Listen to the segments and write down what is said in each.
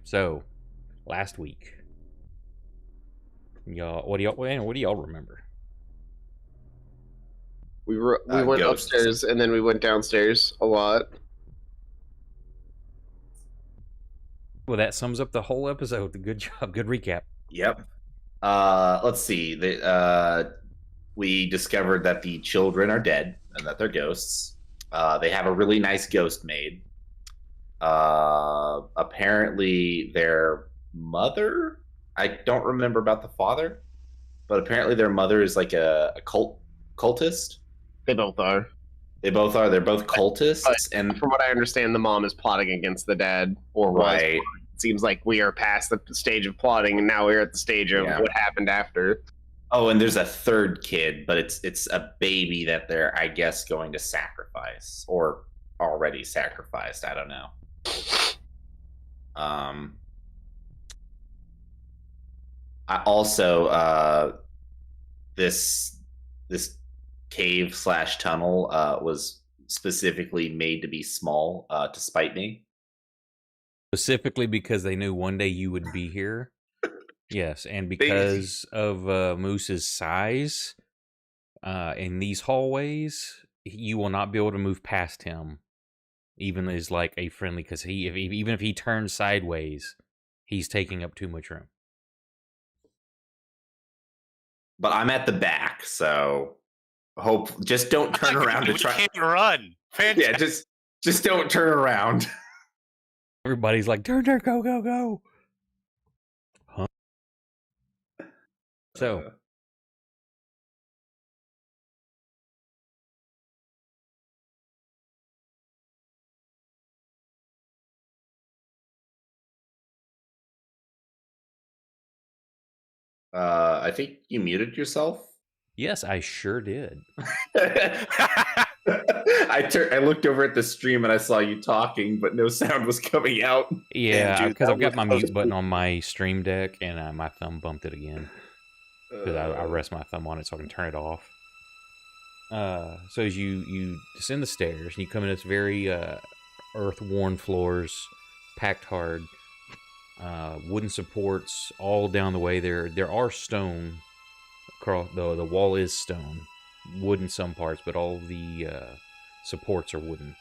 So last week, y'all, what do y'all remember? We went Ghosts. upstairs and then we went downstairs a lot. Well, that sums up the whole episode. Good job. Good recap. Yep. Let's see. We discovered that the children are dead and that they're ghosts. They have a really nice ghost maid. Apparently, their mother. I don't remember about the father, but apparently their mother is like a cultist. They both are. They both are. They're both cultists, and From what I understand, the mom is plotting against the dad, or was. right. It seems like we are past the stage of plotting, and now we're at the stage of what happened after. Oh, and there's a third kid, but it's a baby that they're, I guess, going to sacrifice or already sacrificed. I don't know. I also this cave / tunnel was specifically made to be small to spite me. Specifically because they knew one day you would be here. Yes, and because of Moose's size in these hallways, you will not be able to move past him, even as like a friendly. Because even if he turns sideways, he's taking up too much room. But I'm at the back, so just don't turn around to try. We can't run. Fantastic. Yeah, just don't turn around. Everybody's like, turn, go, go, go. Huh? So. I think you muted yourself. Yes, I sure did. I looked over at the stream and I saw you talking, but no sound was coming out. Yeah, because I've got my mute button on my stream deck, and my thumb bumped it again. Because I rest my thumb on it so I can turn it off. So as you descend the stairs, and you come in this very earth-worn floors, packed hard, wooden supports all down the way. There are stone. The wall is stone, wood in some parts, but all the supports are wooden.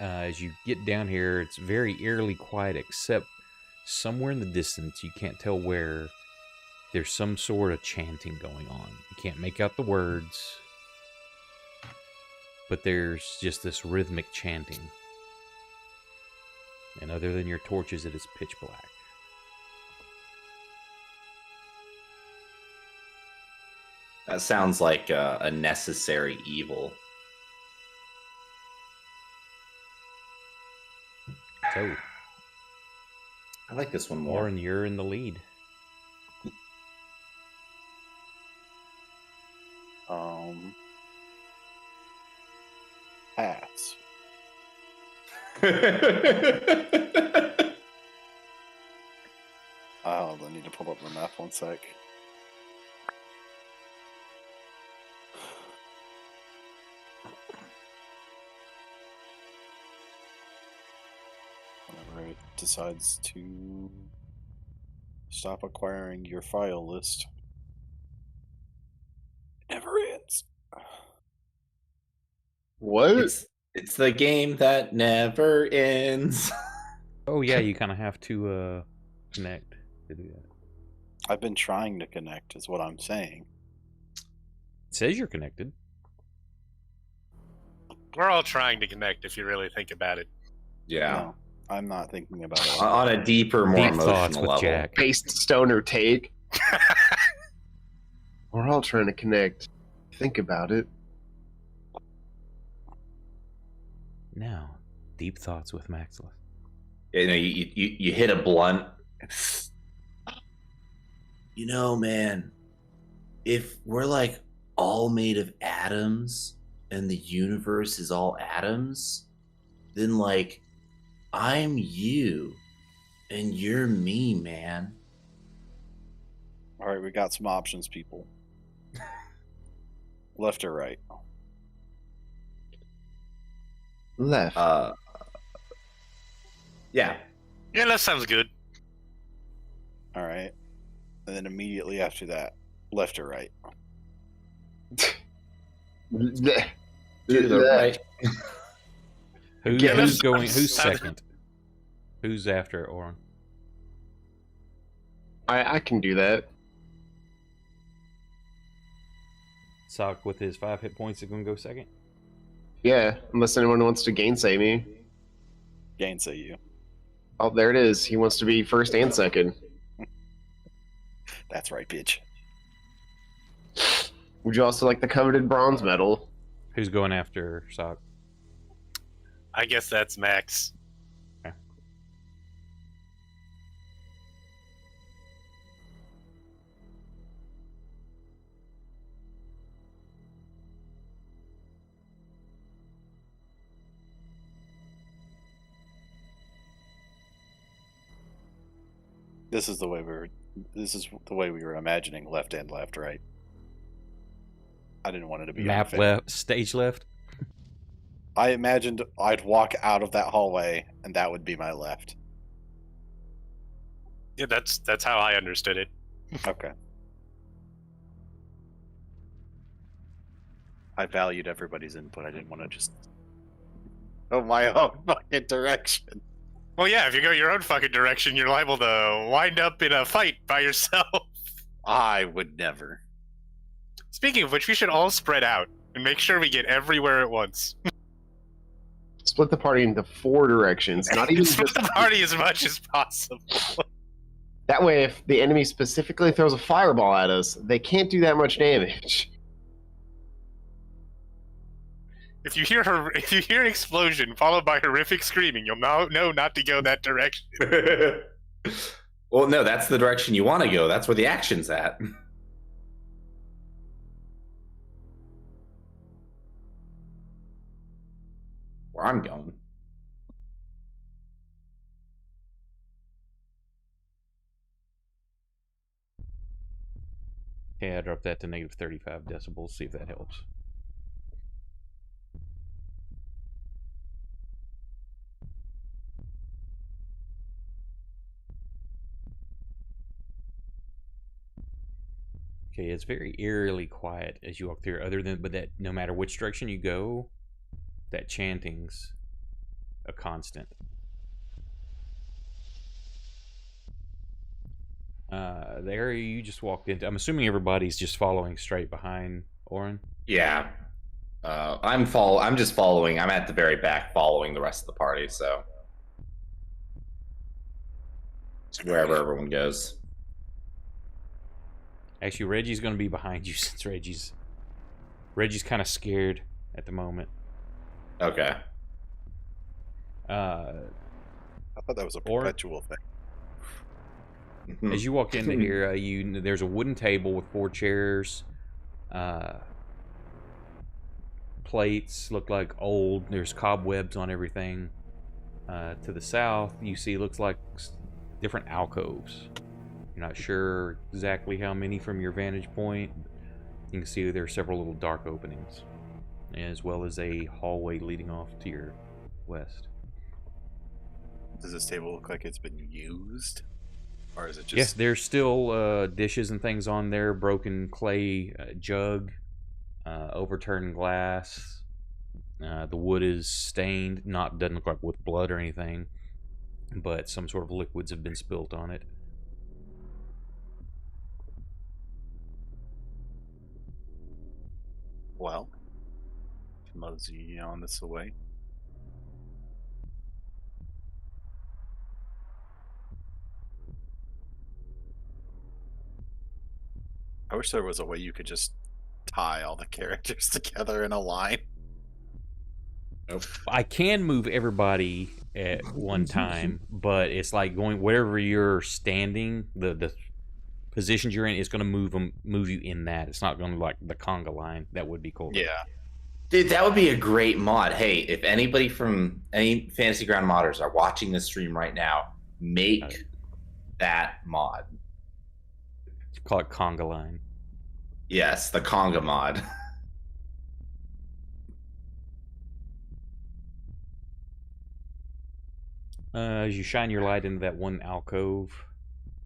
As you get down here, it's very eerily quiet, except somewhere in the distance, you can't tell where, there's some sort of chanting going on. You can't make out the words, but there's just this rhythmic chanting. And other than your torches, it is pitch black. That sounds like a necessary evil. So, I like this one more. Lauren, you're in the lead. Pass. I need to pull up the map 1 sec. Whenever it decides to stop acquiring your file list, it never ends. What? It's the game that never ends. Oh yeah, you kind of have to connect to do that. I've been trying to connect, is what I'm saying. It says you're connected. We're all trying to connect if you really think about it. Yeah. No, I'm not thinking about it. On a deeper, more Deep thoughts emotional with level. Jack. Based stoner take. We're all trying to connect. Think about it. Now, deep thoughts with Maxless. You know, you hit a blunt. You know, man, if we're like all made of atoms and the universe is all atoms, then like I'm you and you're me, man. Alright, we got some options, people. Left or right? Left. Yeah. Yeah, that sounds good. All right. And then immediately after that, left or right? To the right. Who's going? Who's sounds- second? Who's after Orin? I can do that. Sock with his 5 hit points is going to go second. Yeah, unless anyone wants to gainsay me. Gainsay you. Oh, there it is. He wants to be first and second. That's right, bitch. Would you also like the coveted bronze medal? Who's going after Sock? I guess that's Max. Okay. This is the way we were imagining left and left, right? I didn't want it to be Map unfair. left, stage left. I imagined I'd walk out of that hallway and that would be my left. Yeah, that's how I understood it. Okay. I valued everybody's input. I didn't want to just go my own fucking direction. Well, yeah, if you go your own fucking direction, you're liable to wind up in a fight by yourself. I would never. Speaking of which, we should all spread out and make sure we get everywhere at once. Split the party into 4 directions. Not even Split just the party as much as possible. that way. If the enemy specifically throws a fireball at us, they can't do that much damage. If you hear an explosion followed by horrific screaming, you'll know not to go that direction. Well, no, that's the direction you want to go. That's where the action's at. Where I'm going. Okay, I dropped that to negative 35 decibels. See if that helps. Okay, it's very eerily quiet as you walk through. But that no matter which direction you go, that chanting's a constant. The area you just walked into, I'm assuming everybody's just following straight behind Orin. Yeah. I'm just following. I'm at the very back following the rest of the party, so it's wherever everyone goes. Actually, Reggie's going to be behind you since Reggie's kind of scared at the moment. Okay. I thought that was a perpetual thing. As you walk into here, there's a wooden table with 4 chairs. Plates look like old. There's cobwebs on everything. To the south, you see looks like different alcoves. You're not sure exactly how many from your vantage point. You can see there are several little dark openings, as well as a hallway leading off to your west. Does this table look like it's been used? Or is it just... Yes, there's still dishes and things on there, broken clay jug, overturned glass. The wood is stained, doesn't look like with blood or anything, but some sort of liquids have been spilt on it. Well, mosey on this away. I wish there was a way you could just tie all the characters together in a line. Nope. I can move everybody at one time, but it's like going wherever you're standing, the positions you're in is going to move you in that. It's not going to like the conga line. That would be cool. Yeah. Dude, that would be a great mod. Hey, if anybody from any Fantasy Ground modders are watching this stream right now, make that mod. Call it conga line. Yes, the conga mod. As you shine your light into that one alcove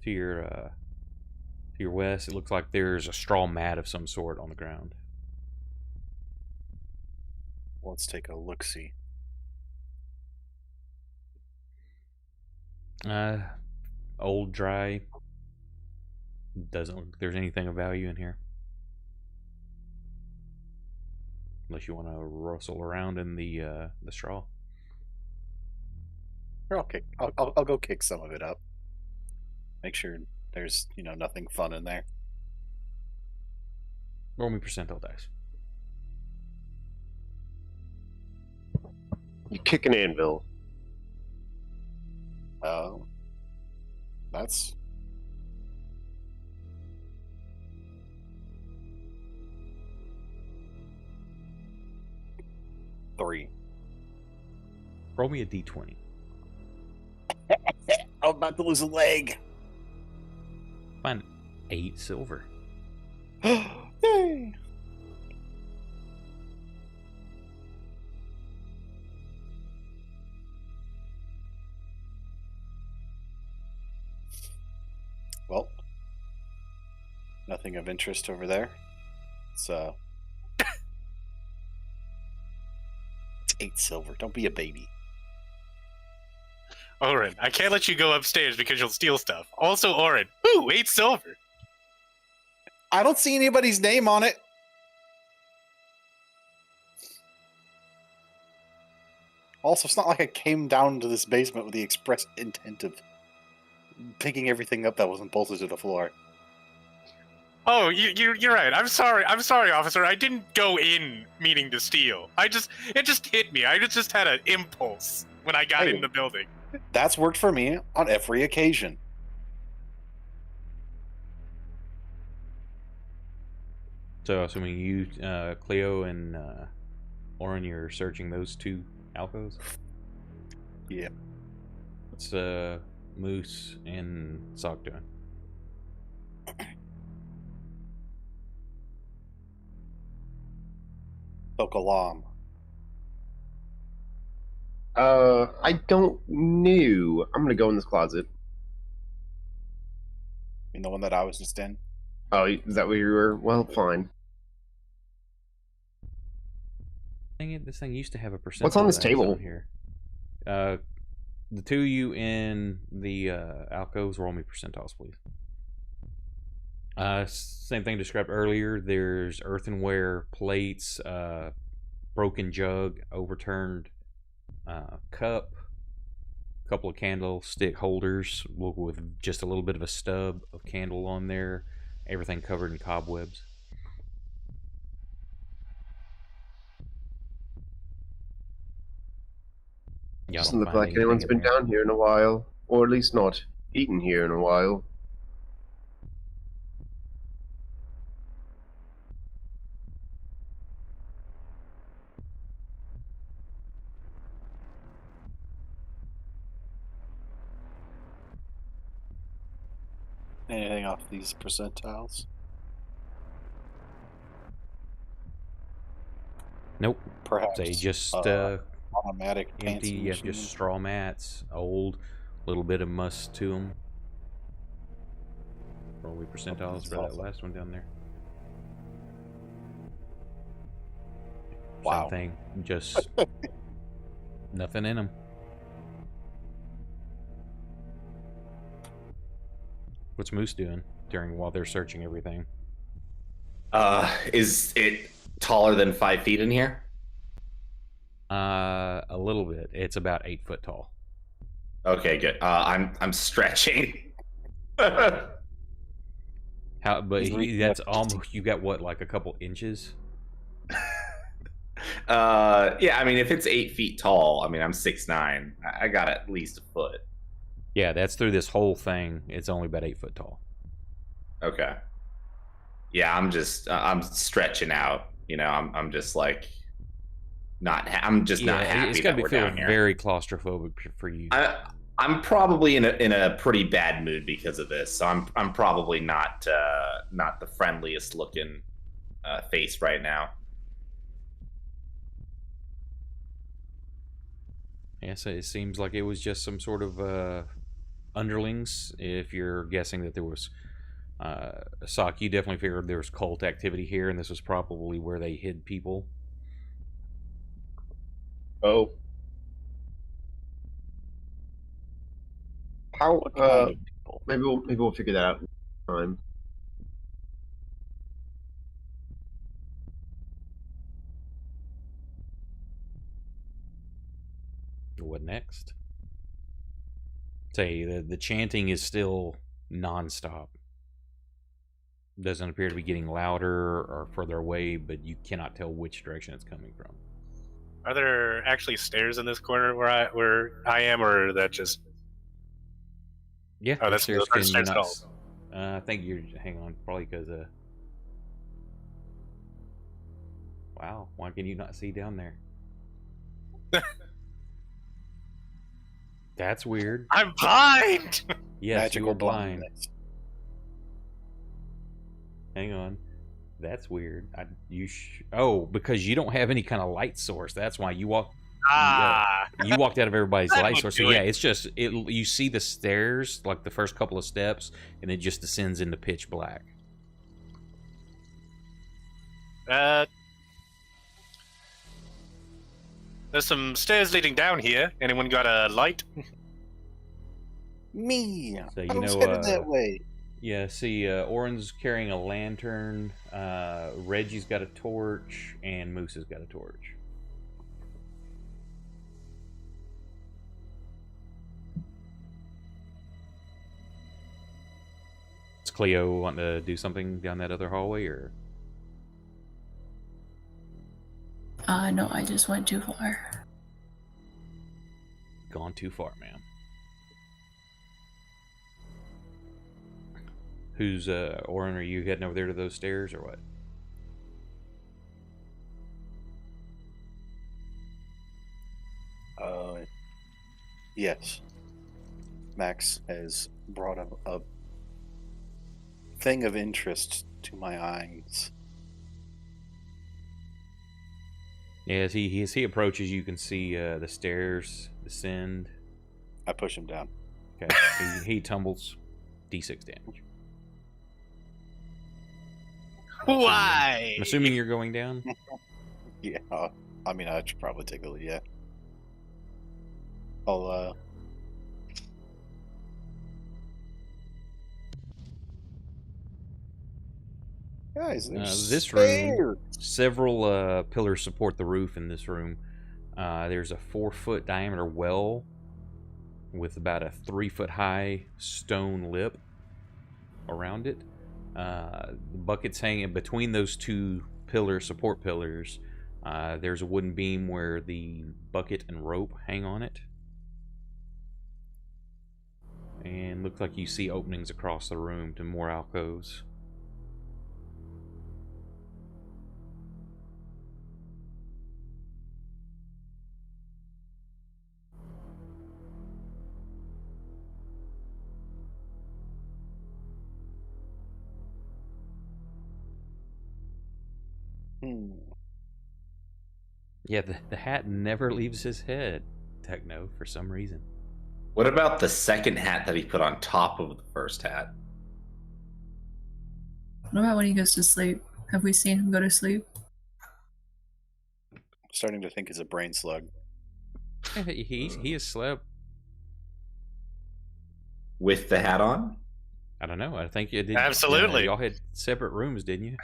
to your west, it looks like there's a straw mat of some sort on the ground. Let's take a look-see. Old, dry. Doesn't look like there's anything of value in here. Unless you want to rustle around in the straw. Or I'll go kick some of it up. Make sure there's nothing fun in there. Roll me percentile dice. You kick an anvil. That's three. Roll me a d20. I'm about to lose a leg. Find 8 silver. Yay! Well, nothing of interest over there. It's 8 silver. Don't be a baby. Oren, I can't let you go upstairs because you'll steal stuff. Also, Oren, ooh, 8 silver. I don't see anybody's name on it. Also, it's not like I came down to this basement with the express intent of picking everything up that wasn't bolted to the floor. Oh, you're right. I'm sorry, officer. I didn't go in meaning to steal. It just hit me. I just had an impulse when I got in the building. That's worked for me on every occasion. So, assuming you, Cleo, and Oren, you're searching those 2 alcoves? Yeah. What's Moose and Sock doing? Poke alarm. I don't know. I'm gonna go in this closet. You mean the one that I was just in? Oh, is that where you were? Well, fine. Dang it, this thing used to have a percentile. What's on this dice table? on here? The 2 of you in the alcoves, roll me percentiles, please. Same thing described earlier. There's earthenware, plates, broken jug, overturned cup, a couple of candlestick holders with just a little bit of a stub of candle on there. Everything covered in cobwebs. Doesn't look like anyone's been down here in a while, or at least not eaten here in a while. Anything off these percentiles? Nope. Perhaps. Say just automatic empty. fancy Yeah, just machine. straw mats, old, little bit of must to them. Roll me percentiles for that last one down there. Wow. Same thing, just nothing in them. What's Moose doing while they're searching everything? Is it taller than 5 feet in here? A little bit. It's about 8 foot tall. Okay, good. I'm stretching. But He's that's almost, you got what, like a couple inches? Yeah, I mean, if it's 8 feet tall, I mean, I'm 6'9". I got at least a foot. Yeah, that's through this whole thing. It's only about 8 foot tall. Okay. Yeah, I'm stretching out. You know, I'm just like not. I'm just not happy It's that got to we're be down feeling here. very claustrophobic for you. I'm probably in a pretty bad mood because of this. So I'm probably not the friendliest looking face right now. Yeah, so it seems like it was just some sort of underlings. If you're guessing that there was Sock, you definitely figured there was cult activity here, and this was probably where they hid people. Oh. How? What kind of people? Maybe we'll figure that out in time. What next? Say the chanting is still nonstop. Doesn't appear to be getting louder or further away, but you cannot tell which direction it's coming from. Are there actually stairs in this corner where I am, or is that just? Yeah, Oh, that's stairs. there's stairs at all. I think you're. Hang on, probably because. Wow, why can you not see down there? That's weird. I'm blind. Yes, Magical you are blind. blindness. Hang on. That's weird. Oh, because you don't have any kind of light source. That's why you walk. You walked out of everybody's That light would source. do So yeah, it. it's just you see the stairs, like the first couple of steps, and it just descends into pitch black. There's some stairs leading down here. Anyone got a light? Me. So, I was headed that way. Yeah, see, Oren's carrying a lantern, Reggie's got a torch, and Moose has got a torch. Does Cleo want to do something down that other hallway, or? No, I just went too far. Gone too far, ma'am. Who's, Oren, are you heading over there to those stairs, or what? Yes. Max has brought up a thing of interest to my eyes. Yeah, as he approaches, you can see the stairs descend. I push him down. Okay, he tumbles. D6 damage. Why? I'm assuming you're going down. Yeah, I mean, I should probably take a look. Yeah, I'll. Guys, there's This room, several pillars support the roof in this room. There's a 4-foot diameter well with about a 3-foot high stone lip around it. The buckets hanging between those two support pillars. There's a wooden beam where the bucket and rope hang on it. And looks like you see openings across the room to more alcoves. Yeah, the hat never leaves his head, Techno, for some reason. What about the second hat that he put on top of the first hat? What about when he goes to sleep? Have we seen him go to sleep? I'm starting to think it's a brain slug. Yeah, he has slept. With the hat on? I don't know. I think you did. Absolutely. Y'all had separate rooms, didn't you?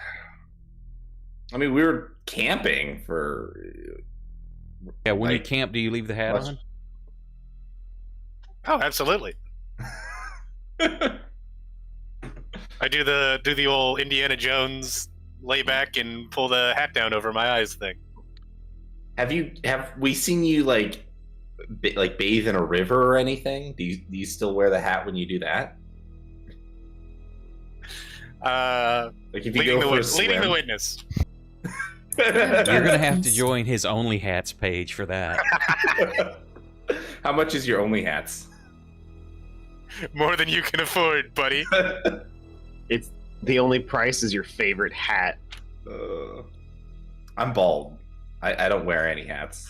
I mean, we were camping for. Yeah, when you Like, camp, do you leave the hat what's- on? Oh, absolutely. I do the old Indiana Jones lay back and pull the hat down over my eyes thing. Have we seen you like bathe in a river or anything? Do you still wear the hat when you do that? Like if you Leading go for a swim? the witness. You're gonna have to join his Only Hats page for that. How much is your only hats? More than you can afford, buddy. It's the only price is your favorite hat. I'm bald. I don't wear any hats.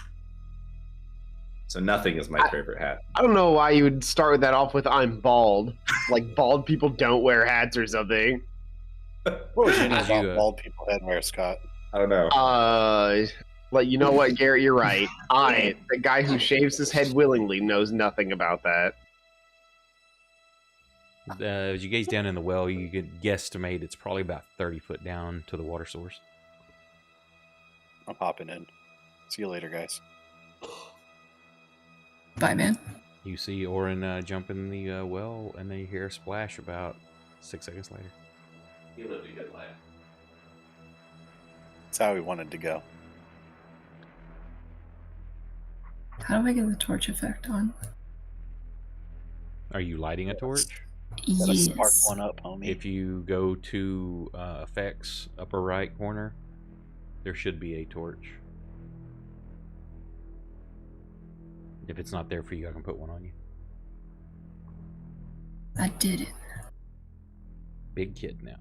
So nothing is my favorite hat. I don't know why you would start that off with "I'm bald." Like bald people don't wear hats or something. What would you know Did you, about bald people head wear, Scott? I don't know. Like, you know what, Garrett, you're right. The guy who shaves his head willingly, knows nothing about that. As you gaze down in the well, you could guesstimate it's probably about 30 foot down to the water source. I'm hopping in. See you later, guys. Bye, man. You see Orin jump in the well, and then you hear a splash about 6 seconds later. He lived a good life. That's how we wanted to go. How do I get the torch effect on? Are you lighting a torch? Gotta spark Yes. one up, homie. If you go to effects, upper right corner, there should be a torch. If it's not there for you, I can put one on you. I did it. Big kid now.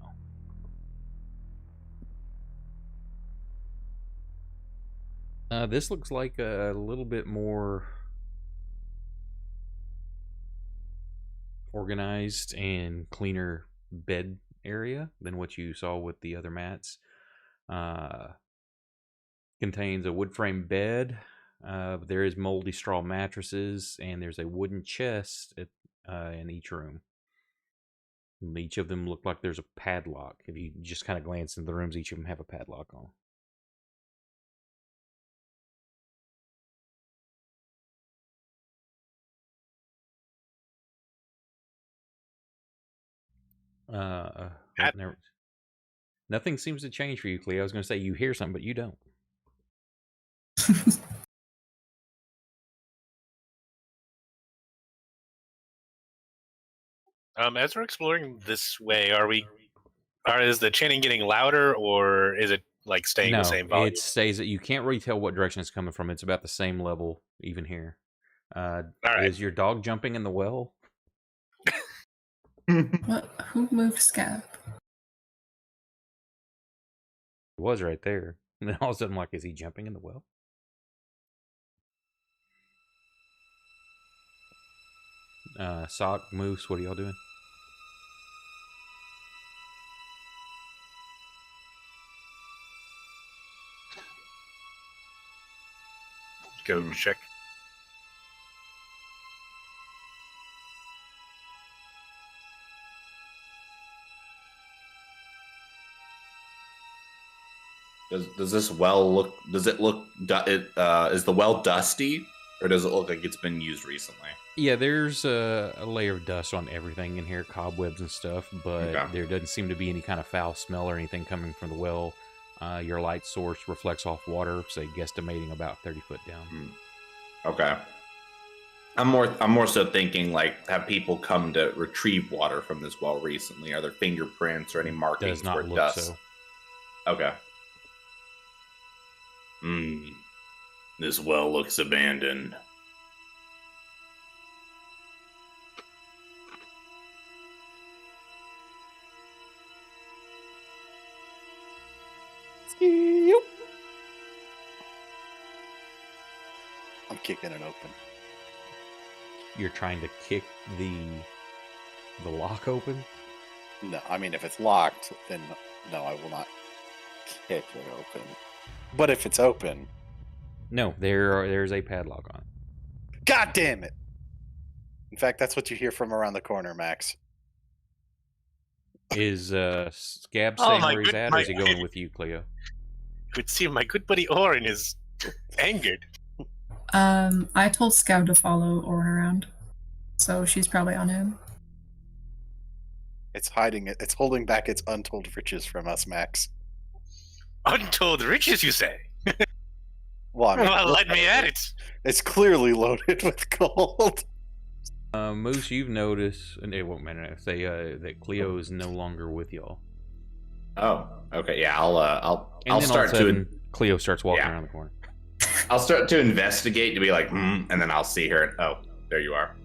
This looks like a little bit more organized and cleaner bed area than what you saw with the other mats. Contains a wood frame bed. There is moldy straw mattresses, and there's a wooden chest in each room. And each of them look like there's a padlock. If you just kind of glance into the rooms, each of them have a padlock on. Nothing seems to change for you, Cleo. I was going to say you hear something, but you don't. As we're exploring this way, is the chanting getting louder, or is it like staying the same volume? It stays that you can't really tell what direction it's coming from. It's about the same level, even here. All right. Is your dog jumping in the well? What? Who moved Scab? It was right there. And then all of a sudden, like, is he jumping in the well? Sock, Moose, what are y'all doing? Go check. Does this well look? Does it look? Is the well dusty, or does it look like it's been used recently? Yeah, there's a layer of dust on everything in here, cobwebs and stuff, but Okay. there doesn't seem to be any kind of foul smell or anything coming from the well. Your light source reflects off water, say guesstimating about 30 foot down. Okay. I'm more so thinking, like, have people come to retrieve water from this well recently? Are there fingerprints or any markings Does not for look dust? so. Okay. This well looks abandoned. I'm kicking it open. You're trying to kick the lock open? No, I mean, if it's locked, then no, I will not kick it open. But if it's open... No, there's a padlock on it. God damn it! In fact, that's what you hear from around the corner, Max. Is Scab Oh, saying my where he's good- at, or is he going with you, Cleo? You would see my good buddy Orin is angered. I told Scab to follow Orin around, so she's probably on him. It's hiding it. It's holding back its untold riches from us, Max. Untold riches, you say? Well, I mean, Well, let me at it. It's clearly loaded with gold. Moose, you've noticed, and it won't matter if they that Cleo is no longer with y'all. Oh, okay. Yeah, I'll And I'll then all start of a to sudden, Cleo starts walking Yeah. around the corner. I'll start to investigate to be like, and then I'll see her. And, oh, there you are.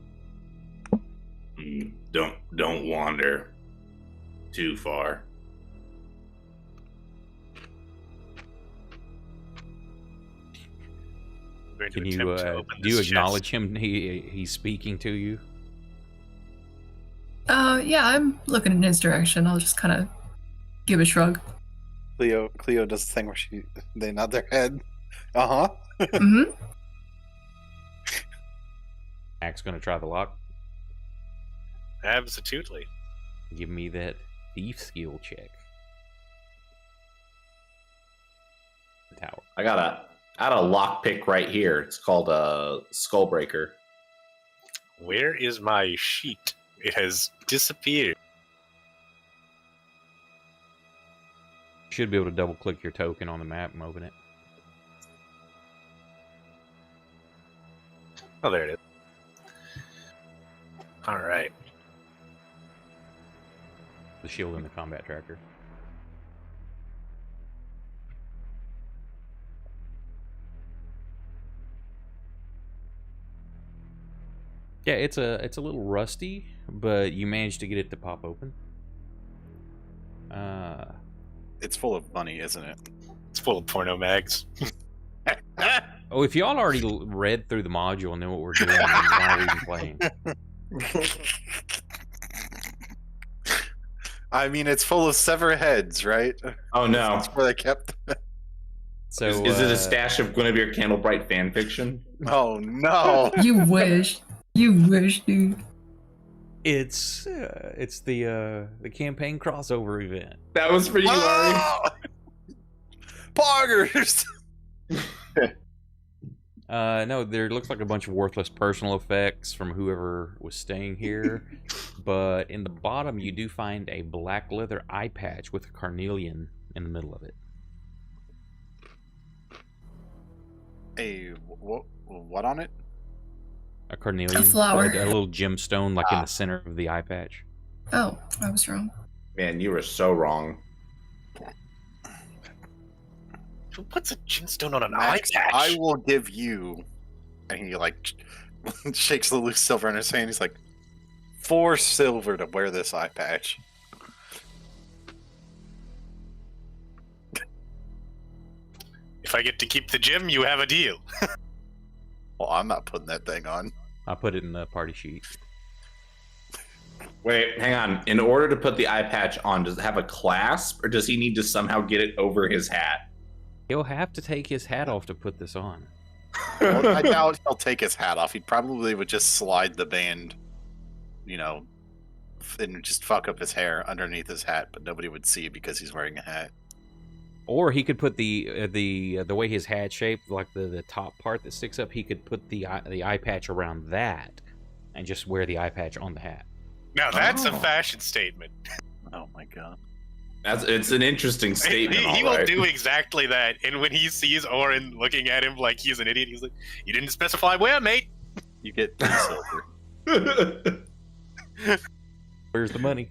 Don't wander too far. going to Can you attempt to open do you this acknowledge chest. him? He's speaking to you. Yeah, I'm looking in his direction. I'll just kind of give a shrug. Cleo does the thing where they nod their head. Uh-huh. hmm Mac's gonna try the lock. Absolutely. Give me that thief skill check. Tower. I got a lockpick right here. It's called a Skullbreaker. Where is my sheet? It has disappeared. You should be able to double click your token on the map and open it. Oh, there it is. All right. The shield and the combat tracker. Yeah, it's a little rusty, but you managed to get it to pop open. It's full of money, isn't it? It's full of porno mags. Oh, if y'all already read through the module and know what we're doing, then why are we even playing? I mean, it's full of severed heads, right? Oh no! That's where they kept. So is it a stash of Guinevere Candlebright fan fiction? Oh no! You wish. You wish, dude. It's the campaign crossover event. That was for you, Larry. Oh! Poggers! No, there looks like a bunch of worthless personal effects from whoever was staying here. But in the bottom, you do find a black leather eye patch with a carnelian in the middle of it. What on it? A carnelian. A flower. A little gemstone like in the center of the eye patch. Oh, I was wrong. Man, you were so wrong. Who puts a gemstone on an Max, eye patch? I will give you. And he like shakes the loose silver in his hand. He's like, 4 silver to wear this eye patch. If I get to keep the gem, you have a deal. Well, I'm not putting that thing on. I put it in the party sheet. Wait, hang on. In order to put the eye patch on, does it have a clasp, or does he need to somehow get it over his hat? He'll have to take his hat off to put this on. Well, I doubt he'll take his hat off. He probably would just slide the band, and just fuck up his hair underneath his hat, but nobody would see because he's wearing a hat. Or he could put the way his hat's shaped, like the top part that sticks up. He could put the eye patch around that, and just wear the eye patch on the hat. Now that's a fashion statement. Oh my god. It's an interesting statement. He all will right. do exactly that. And when he sees Orin looking at him like he's an idiot, he's like, "You didn't specify where, mate." You get 3 silver. Where's the money?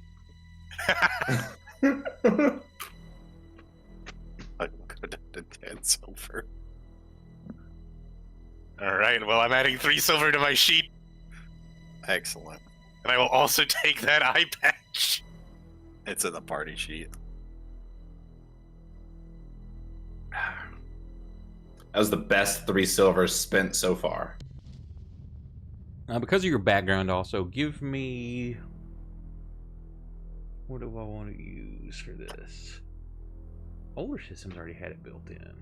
I will go down to 10 silver. All right. Well, I'm adding 3 silver to my sheet, Excellent. and I will also take that eye patch. It's in the party sheet. That was the best 3 silver spent so far. Because of your background, also give me. What do I want to use for this? Older systems already had it built in.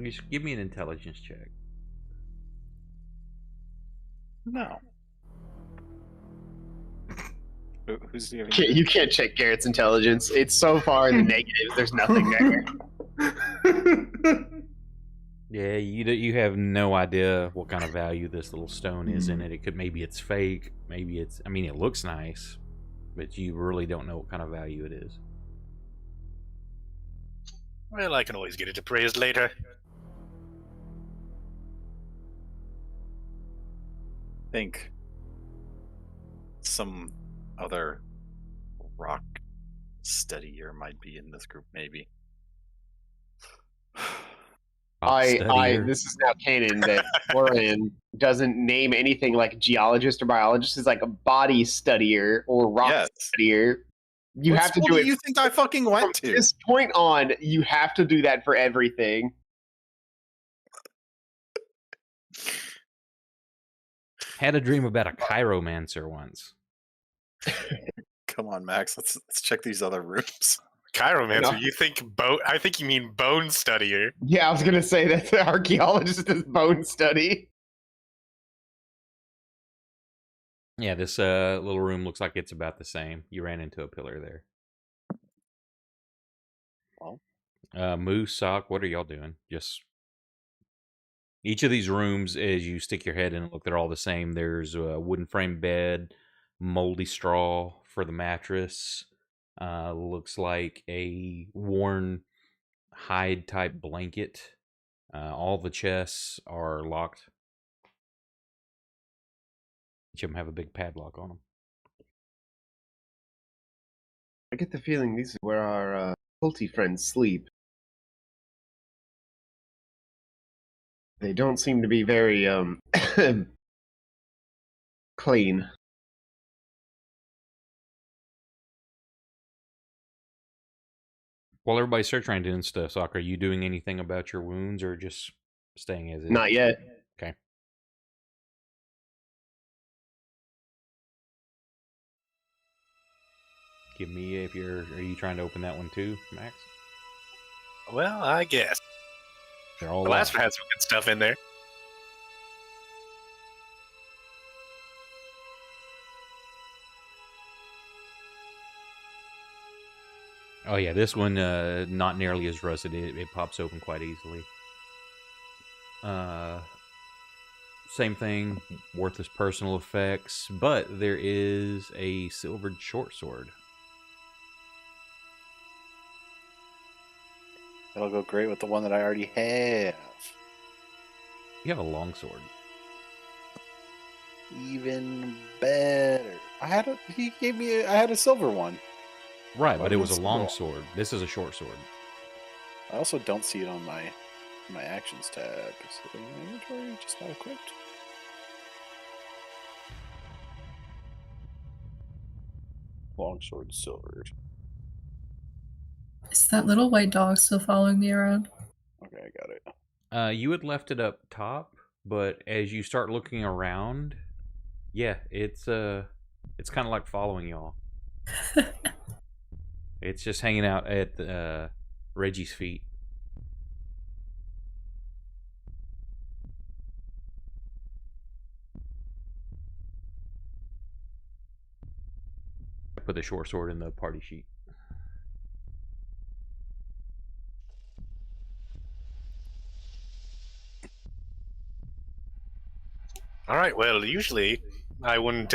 Just give me an intelligence check. No. Who's the You can't check Garrett's intelligence. It's so far in the negatives. There's nothing there. Yeah, you have no idea what kind of value this little stone is in it. Maybe it's fake. Maybe it's. I mean, it looks nice, but you really don't know what kind of value it is. Well, I can always get it appraised later. think some other rock studier might be in this group, maybe. This is now canon that Oren doesn't name anything like geologist or biologist. It's like a body studier or rock studier. You What have to school do it. You think I fucking went From to? this point on, you have to do that for everything. Had a dream about a chiromancer once. Come on, Max. Let's check these other rooms. Chiromancer, No. you think I think you mean bone studier. Yeah, I was gonna say that the archaeologist is bone study. Yeah, this little room looks like it's about the same. You ran into a pillar there. Well. Moose, Sock, what are y'all doing? Just each of these rooms, as you stick your head in and look, they're all the same. There's a wooden frame bed, moldy straw for the mattress. Looks like a worn hide type blanket. All the chests are locked. Each of them have a big padlock on them. I get the feeling this is where our culty friends sleep. They don't seem to be very clean. While everybody's search around doing stuff, Sock, are you doing anything about your wounds or just staying as is? Not yet. Okay. Give me if you're. Are you trying to open that one too, Max? Well, I guess. They're all The last locked. one had some good stuff in there. Oh yeah, this one not nearly as rusted. It pops open quite easily. Same thing, worthless personal effects, but there is a silvered short sword. That'll go great with the one that I already have. You have a long sword. Even better. I had a silver one. Right, but it was a Silver long one. sword. This is a short sword. I also don't see it on my actions tab. Is it in my inventory? Just not equipped. Longsword silvered. Is that little white dog still following me around? Okay, I got it. You had left it up top, but as you start looking around, yeah, it's kind of like following y'all. It's just hanging out at Reggie's feet. I put the short sword in the party sheet. All right. Well, usually I wouldn't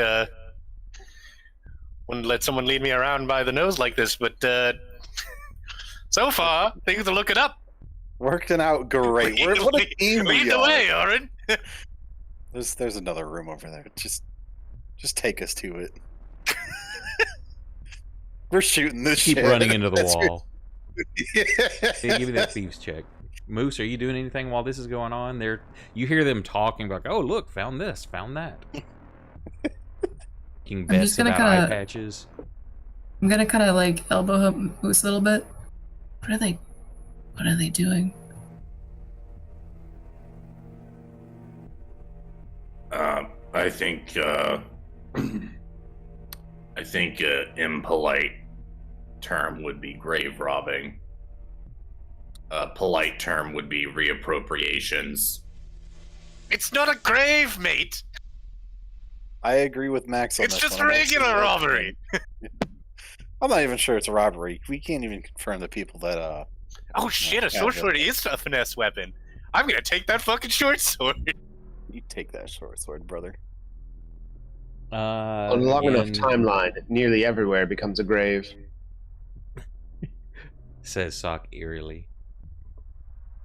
let someone lead me around by the nose like this, but so far things are looking up. Working out great. What a team Lead we the are. way, Oren. There's another room over there. Just take us to it. We're shooting this Keep shit. running into the That's wall. Yeah. Hey, give me that thieves check. Moose, are you doing anything while this is going on? You hear them talking like, "Oh, look, found this, found that." Making bets about eye patches. I'm gonna kind of like elbow him Moose a little bit. What are they doing? I think impolite term would be grave robbing. A polite term would be reappropriations. It's not a grave, mate. I agree with Max on It's this just one. I'm regular actually- robbery. I'm not even sure it's a robbery. We can't even confirm the people that Oh shit! A short sword is a finesse weapon. I'm gonna take that fucking short sword. you take that short sword, brother. On a long enough timeline, nearly everywhere becomes a grave. Says Sock eerily.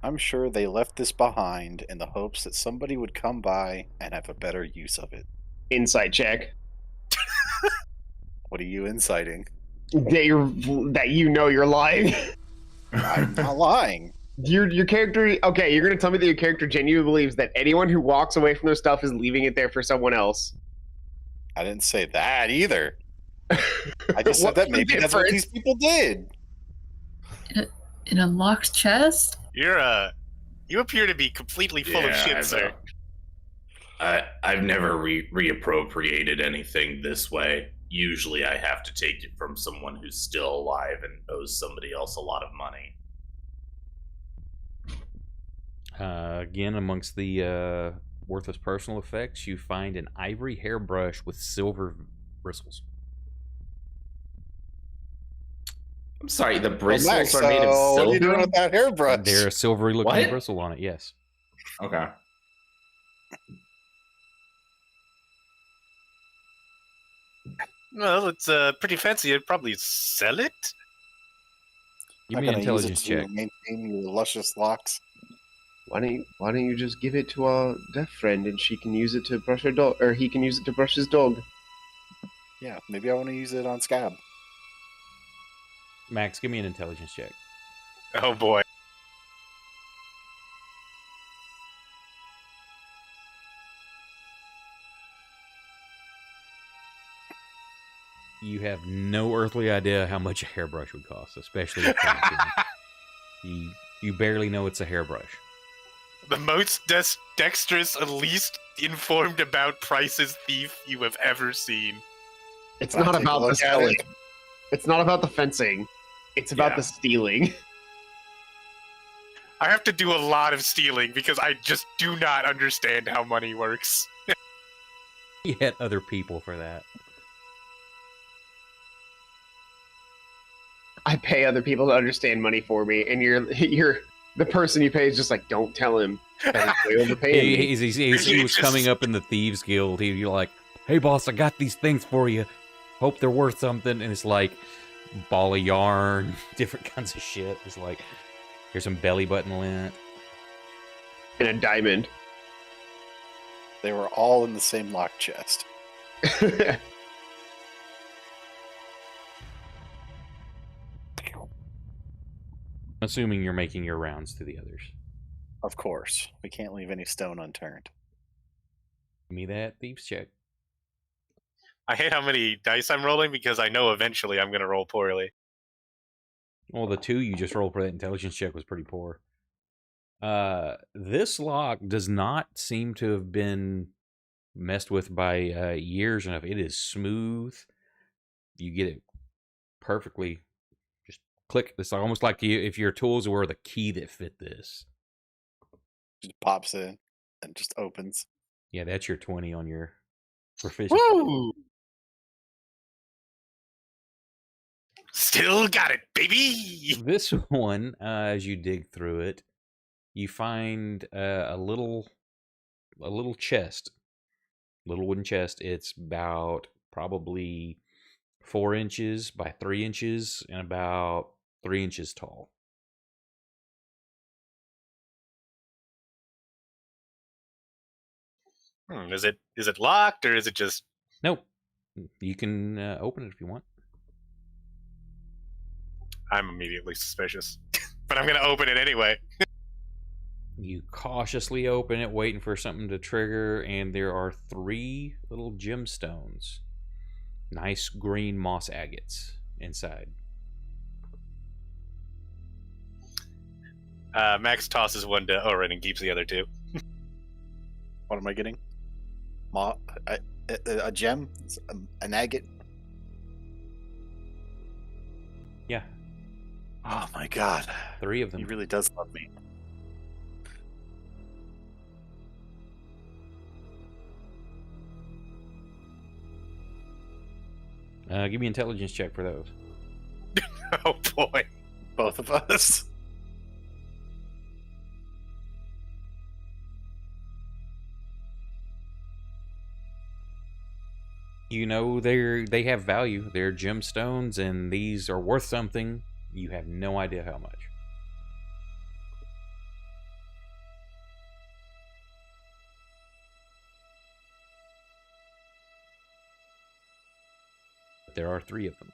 I'm sure they left this behind in the hopes that somebody would come by and have a better use of it. Insight check. What are you inciting? That you know you're lying. I'm not lying. Your character. Okay, you're gonna tell me that your character genuinely believes that anyone who walks away from their stuff is leaving it there for someone else. I didn't say that either. I just said What's that the maybe that's what difference? these people did. In a locked chest? You appear to be completely full of shit, sir. I've never reappropriated anything this way. Usually I have to take it from someone who's still alive and owes somebody else a lot of money. Again, amongst the worthless personal effects, you find an ivory hairbrush with silver bristles. I'm sorry, the bristles Max, are made of silver? what are you doing with that hairbrush? They're a silvery looking What? bristle on it, yes. Okay. Well, it's pretty fancy. I'd probably sell it. Give me an intelligence check. Maintain your luscious locks. Why don't you just give it to our deaf friend and she can use it to brush her dog, or he can use it to brush his dog? Yeah, maybe I want to use it on Scab. Max, give me an intelligence check. Oh boy. You have no earthly idea how much a hairbrush would cost, especially a you barely know it's a hairbrush. The most dexterous and least informed about prices thief you have ever seen. It's not about the selling. It's not about the fencing. It's about the stealing. I have to do a lot of stealing because I just do not understand how money works. You had other people for that. I pay other people to understand money for me, and you're the person you pay is just like, don't tell him that he's way overpaying me. He was coming up in the Thieves Guild. You're like, hey boss, I got these things for you. Hope they're worth something. And it's like ball of yarn, different kinds of shit. It's like, here's some belly button lint. And a diamond. They were all in the same lock chest. Assuming you're making your rounds to the others. Of course. We can't leave any stone unturned. Give me that thieves check. I hate how many dice I'm rolling because I know eventually I'm going to roll poorly. Well, the 2 you just rolled for that intelligence check was pretty poor. This lock does not seem to have been messed with by years enough. It is smooth. You get it perfectly. Just click. It's almost like if your tools were the key that fit this. Just pops in and just opens. Yeah, that's your 20 on your proficiency. Woo! Still got it, baby! This one, as you dig through it, you find a little chest, little wooden chest. It's about probably 4 inches by 3 inches and about 3 inches tall. Is it locked or is it just? Nope. You can open it if you want. I'm immediately suspicious, but I'm going to open it anyway. You cautiously open it, waiting for something to trigger, and there are 3 little gemstones. Nice green moss agates inside. Max tosses one to Oren and keeps the other 2. What am I getting? A gem? An agate? Yeah. Oh my god. 3 of them. He really does love me. Give me an intelligence check for those. Oh boy. Both of us. You know they have value. They're gemstones, and these are worth something. You have no idea how much. But there are 3 of them.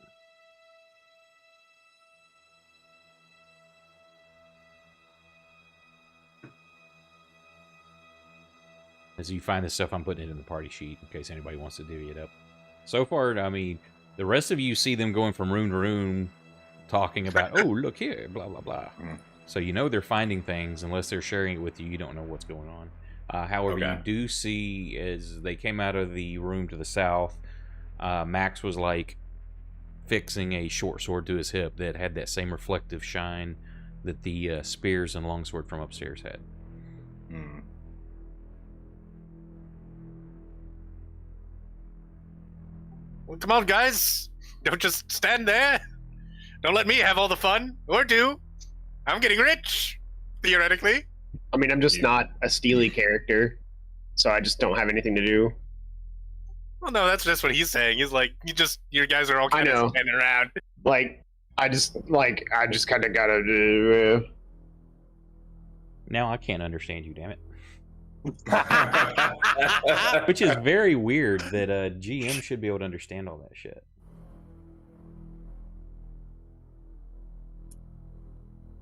As you find this stuff, I'm putting it in the party sheet in case anybody wants to divvy it up. So far, I mean, the rest of you see them going from room to room, talking about, oh, look here, blah, blah, blah. So you know they're finding things. Unless they're sharing it with you, you don't know what's going on. However, you do see, as they came out of the room to the south, Max was, like, fixing a short sword to his hip that had that same reflective shine that the spears and longsword from upstairs had. Well, come on, guys. Don't just stand there. Don't let me have all the fun. Or do. I'm getting rich, theoretically. I mean, I'm just not a Steely character, so I just don't have anything to do. Well, no, that's just what he's saying. He's like, you guys are all kind of standing around. Like, I just kind of gotta do. Now I can't understand you, damn it. Which is very weird that a GM should be able to understand all that shit.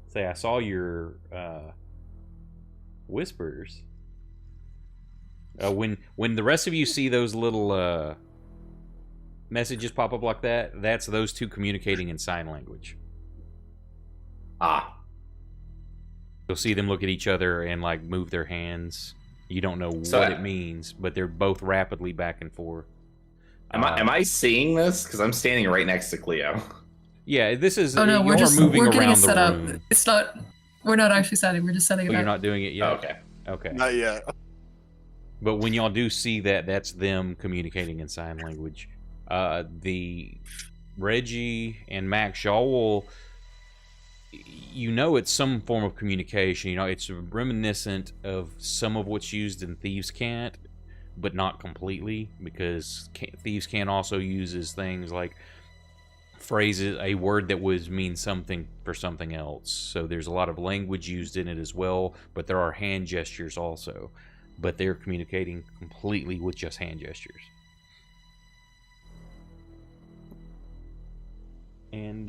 Say, I saw your whispers. When the rest of you see those little messages pop up like that, that's those two communicating in sign language. You'll see them look at each other and like move their hands. You don't know what it means, but they're both rapidly back and forth. Am I seeing this? Because I'm standing right next to Cleo. Yeah, this is. Oh no, we're getting it set up. Room. It's not. We're not actually setting. We're just setting it up. You're not doing it yet. Okay. Okay. Not yet. But when y'all do see that, that's them communicating in sign language. The Reggie and Max, y'all will. You know, it's some form of communication. You know, it's reminiscent of some of what's used in Thieves' Cant, but not completely, because Thieves' Cant also uses things like phrases, a word that would mean something for something else. So there's a lot of language used in it as well, but there are hand gestures also. But they're communicating completely with just hand gestures. And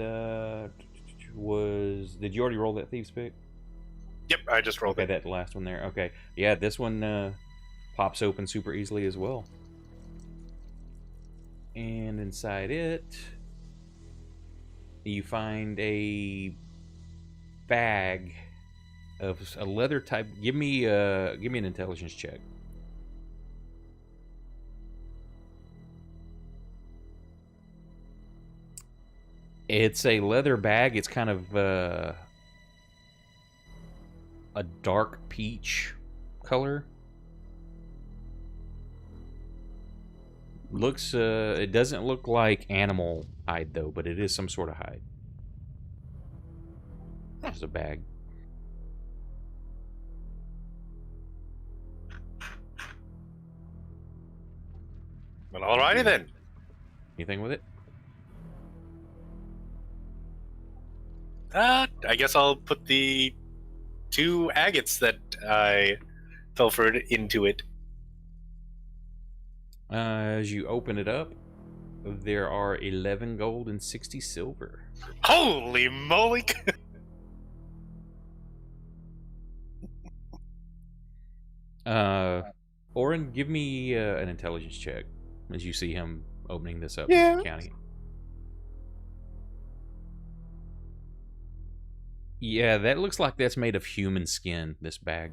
did you already roll that thieves pick? Yep, I just rolled it. That last one there. Okay, yeah, this one pops open super easily as well. And inside it, you find a bag of a leather type. Give me an intelligence check. It's a leather bag. It's kind of a dark peach color. Looks it doesn't look like animal hide though, but it is some sort of hide. There's a bag. Well, alrighty then. Anything with it? I guess I'll put the 2 agates that I pilfered into it. As you open it up, there are 11 gold and 60 silver. Holy moly! Oren, give me an intelligence check as you see him opening this up. Yeah. Counting. Yeah, that looks like that's made of human skin, this bag.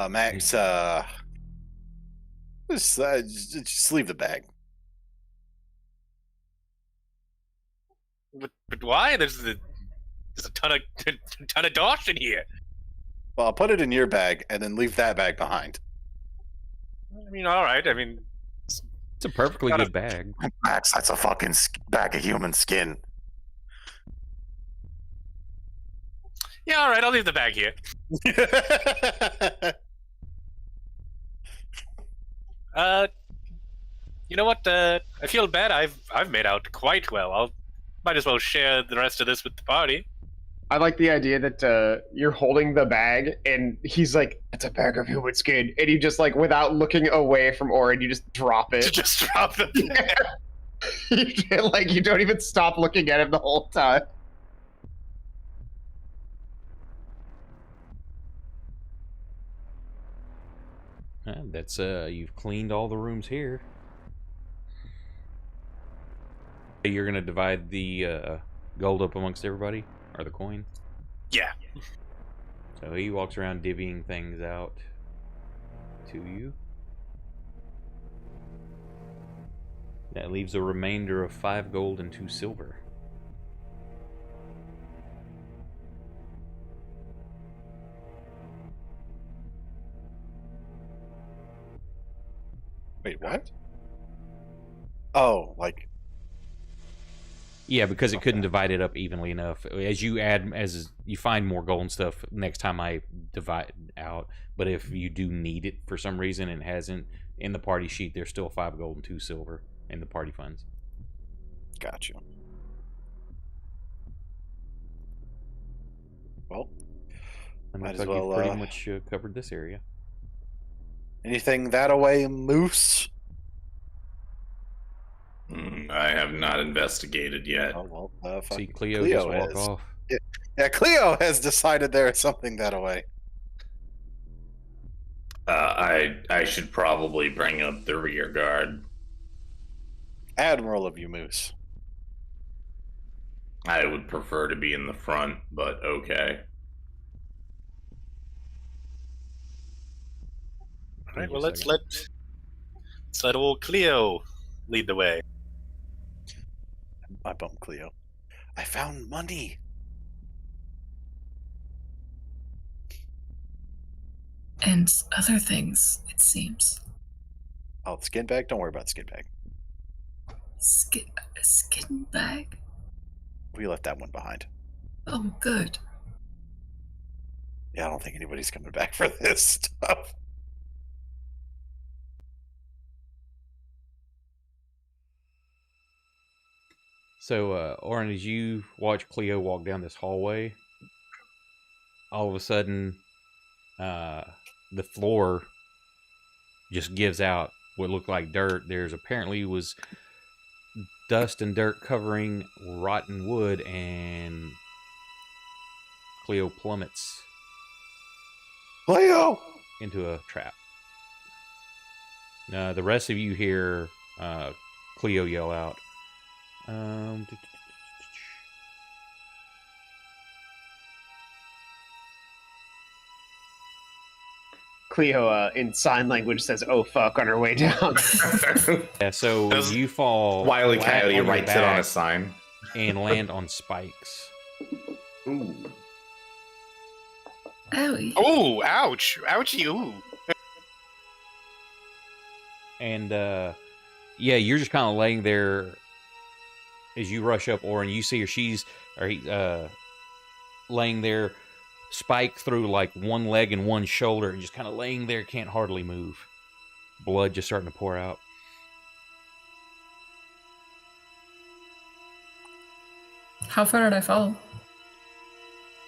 Max, just leave the bag. But why? There's a ton of dosh in here. Well, I'll put it in your bag and then leave that bag behind. I mean, all right. I mean, it's a perfectly good bag. Max, that's a fucking bag of human skin. Yeah, all right. I'll leave the bag here. You know what? I feel bad. I've made out quite well. Might as well share the rest of this with the party. I like the idea that you're holding the bag, and he's like, "It's a bag of human skin," and you just like, without looking away from Orin, you just drop it. Just drop the like you don't even stop looking at him the whole time. That's you've cleaned all the rooms here. You're gonna divide the gold up amongst everybody, or the coin? Yeah. So he walks around divvying things out to you. That leaves a remainder of 5 gold and 2 silver. Wait, what? Oh, like... Yeah, because it couldn't divide it up evenly enough. As you find more gold and stuff, next time I divide out. But if you do need it for some reason and it hasn't, in the party sheet, there's still 5 gold and 2 silver in the party funds. Gotcha. Well, And might looks as like well, you've pretty much covered this area. anything that away, Moose? I have not investigated yet. Oh, well, See Cleo just walk off. Yeah, Cleo has decided there is something that away. I should probably bring up the rear guard. Admiral of you, Moose. I would prefer to be in the front, but okay. All right, well, let's let old Cleo lead the way. I bumped Cleo. I found money. And other things, it seems. Oh, the skin bag? Don't worry about the skin bag. A skin bag? We left that one behind. Oh, good. Yeah, I don't think anybody's coming back for this stuff. So, Oren, as you watch Cleo walk down this hallway, all of a sudden, the floor just gives out what looked like dirt. There's apparently was dust and dirt covering rotten wood, and Cleo plummets Cleo! into a trap. The rest of you hear Cleo yell out, Cleo, in sign language, says, "Oh fuck," on her way down. yeah, so you fall. Wile E. flat Coyote on your writes it on back a sign. and land on spikes. Ooh. Owie. Oh, ouch. Ouchie, ooh. And, yeah, you're just kind of laying there as you rush up, Oren. You see her, she's laying there, spiked through like one leg and one shoulder, and just kind of laying there, can't hardly move. Blood just starting to pour out. How far did I fall?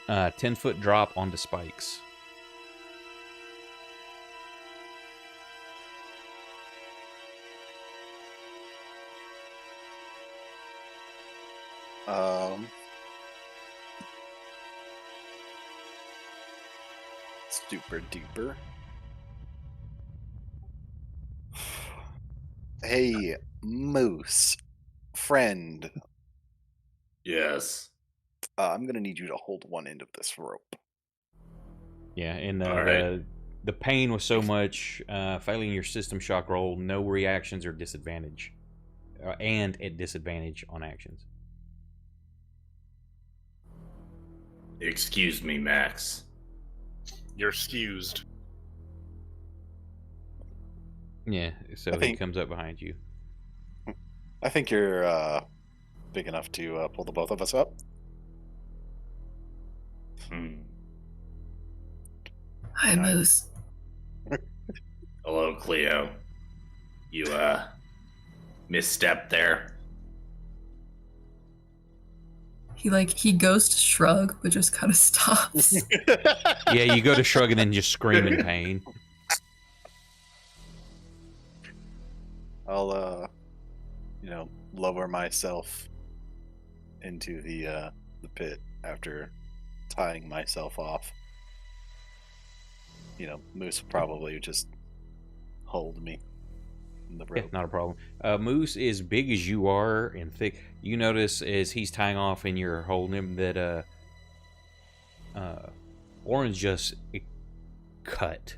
10-foot drop onto spikes. Super duper. Hey, Moose, friend. Yes. I'm gonna need you to hold one end of this rope. Yeah, and All right. the pain was so much, failing your system shock roll, no reactions or disadvantage. And at disadvantage on actions. Excuse me, Max. You're excused. Yeah, so he comes up behind you. I think you're big enough to pull the both of us up. Hi, Moose. Hello, Cleo. You, misstepped there. He goes to shrug, but just kind of stops. Yeah, you go to shrug and then just scream in pain. I'll, lower myself into the pit after tying myself off. Moose probably just hold me in the Yeah, rope. not a problem. Moose, as big as you are and thick, you notice as he's tying off and you're holding him that Orin's just cut.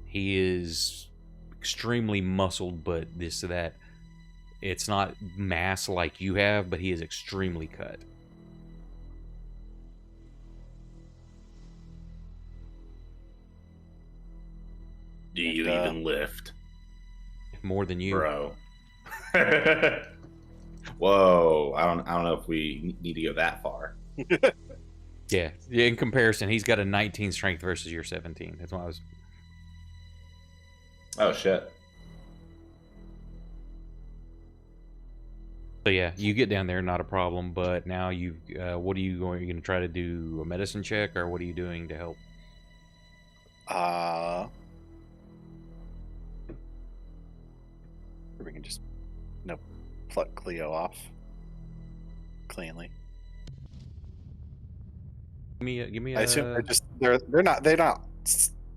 He is extremely muscled, but this or that. It's not mass like you have, but he is extremely cut. Do you even lift? More than you. Bro. Whoa, I don't know if we need to go that far. Yeah, in comparison, he's got a 19 strength versus your 17. That's why I was... Oh, shit. So yeah, you get down there, not a problem, but now you what are you going? Are you going to try to do a medicine check, or what are you doing to help? We can just pluck Cleo off cleanly. Give me I assume they're not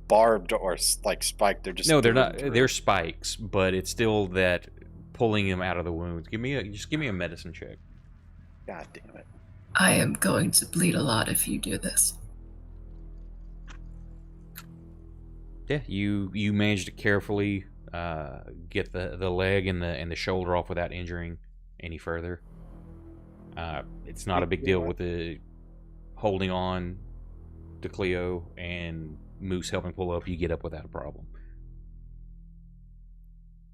barbed or like spiked. They're just no, they're not. They're spikes, but it's still that pulling him out of the wounds. Give me a medicine check. God damn it! I am going to bleed a lot if you do this. Yeah, you managed to carefully get the leg and the shoulder off without injuring any further. It's not a big deal with the holding on to Cleo and Moose helping pull up. You get up without a problem.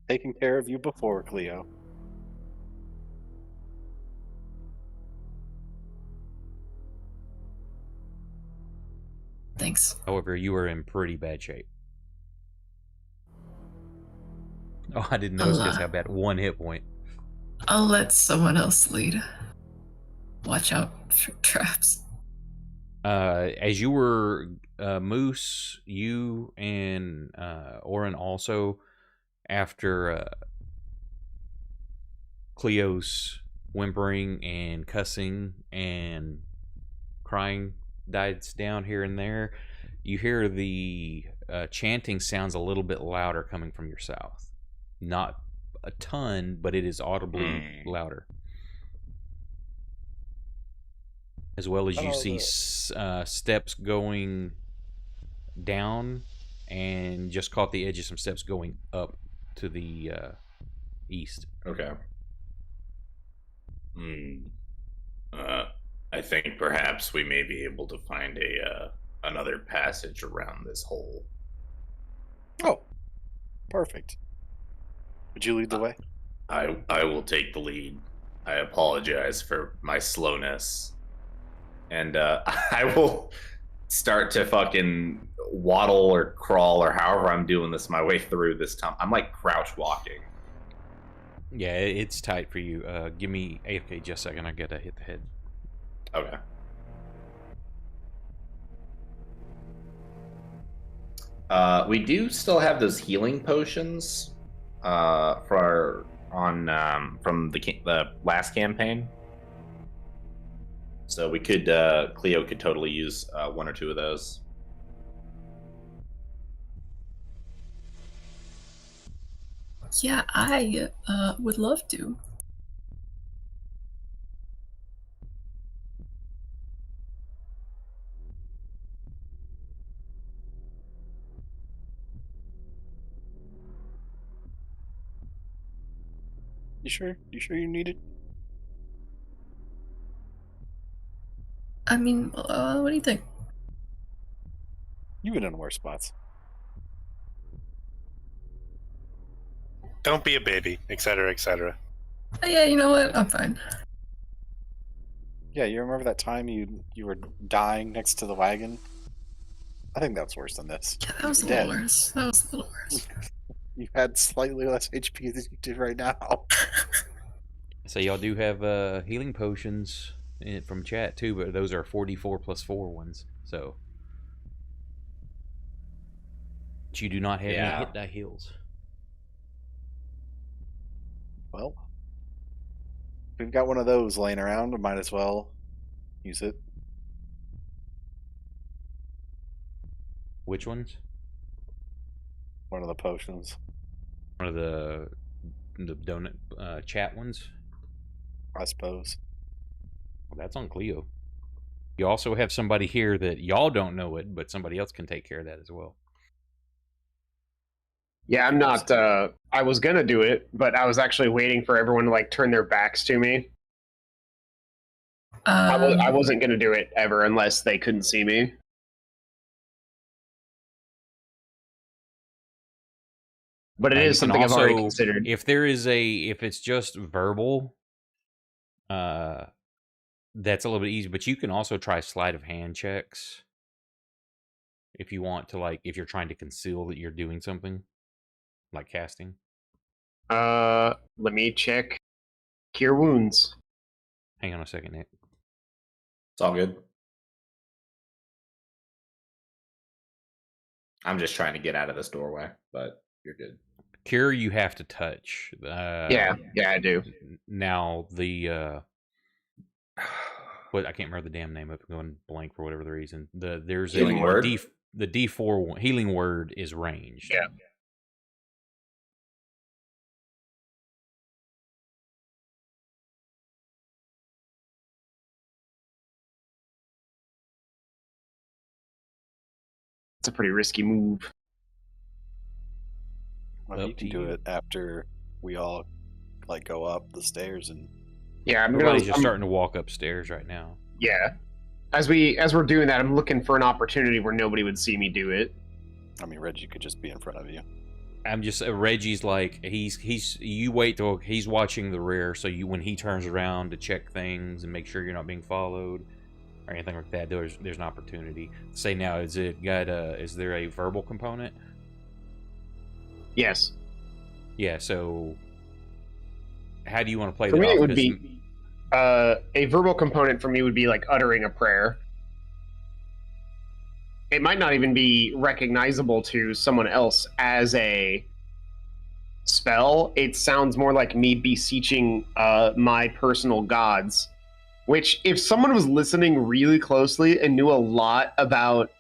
Taking care of you before, Cleo. Thanks. However, you are in pretty bad shape. Oh, I didn't notice just how bad. 1 hit point. I'll let someone else lead. Watch out for traps. As you were Moose, you and Orin also, after Cleo's whimpering and cussing and crying dies down here and there, you hear the chanting sounds a little bit louder coming from your south. Not a ton, but it is audibly louder. As well as you see steps going down, and just caught the edge of some steps going up to the east. Okay. I think perhaps we may be able to find another passage around this hole. Oh, perfect. Would you lead the way? I will take the lead. I apologize for my slowness. And I will start to fucking waddle or crawl or however I'm doing this my way through this time. I'm like crouch walking. Yeah, it's tight for you. Give me AFK just a second. I gotta hit the head. Okay. We do still have those healing potions from the last campaign. So we could, Cleo could totally use 1 or 2 of those. Yeah, I would love to. You sure? You sure you need it? I mean, what do you think? You've been in worse spots. Don't be a baby, etc., etc. Yeah, you know what? I'm fine. Yeah, you remember that time you were dying next to the wagon? I think that's worse than this. Yeah, that was a little worse. That was a little worse. You had slightly less HP than you do right now. So y'all do have healing potions from chat too, but those are 44 plus 4 ones. So, but you do not have any hit die heals. Well, if we've got one of those laying around, we might as well use it. Which ones? One of the potions. One of the donut chat ones. I suppose. Well, that's on Cleo. You also have somebody here that y'all don't know it, but somebody else can take care of that as well. Yeah, I'm not. I was gonna do it, but I was actually waiting for everyone to like turn their backs to me. I wasn't gonna do it ever unless they couldn't see me. But it is something I've already considered. If it's just verbal, that's a little bit easy. But you can also try sleight of hand checks if you want to, like, if you're trying to conceal that you're doing something, like casting. Let me check. Cure wounds. Hang on a second, Nick. It's all good. I'm just trying to get out of this doorway, but you're good. Cure, you have to touch. Yeah, I do. Now what, I can't remember the damn name of it. I'm going blank for whatever the reason. There's Healing word? The D4 one, healing word is ranged. Yeah. It's a pretty risky move. Well, you can do it after we all like go up the stairs and. Yeah, everybody's just starting to walk upstairs right now. Yeah, as we're doing that, I'm looking for an opportunity where nobody would see me do it. I mean, Reggie could just be in front of you. I'm just Reggie's like you wait till he's watching the rear, so when he turns around to check things and make sure you're not being followed or anything like that, there's an opportunity. Say now, is there a verbal component? Yes. Yeah. So how do you want to play for that? Me, off? it would be a verbal component for me would be like uttering a prayer. It might not even be recognizable to someone else as a spell. It sounds more like me beseeching my personal gods, which if someone was listening really closely and knew a lot about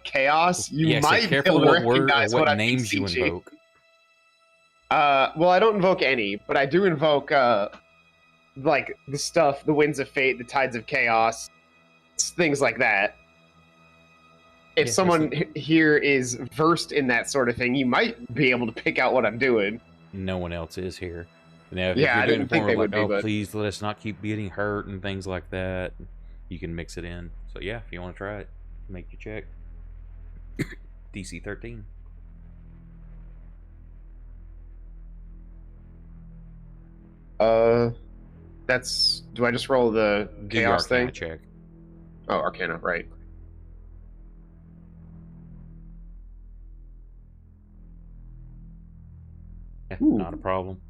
chaos, you might be able to recognize what names you invoke. Well, I don't invoke any, but I do invoke like the stuff, the winds of fate, the tides of chaos, things like that. If someone here is versed in that sort of thing, you might be able to pick out what I'm doing. No one else is here. Now, if Yeah, you're I doing didn't it think for they like, would be, but please let us not keep getting hurt and things like that, you can mix it in. So yeah, if you want to try it, make your check. DC 13. That's. Do I just roll the chaos thing? Check. Oh, Arcana, right. Yeah, not a problem.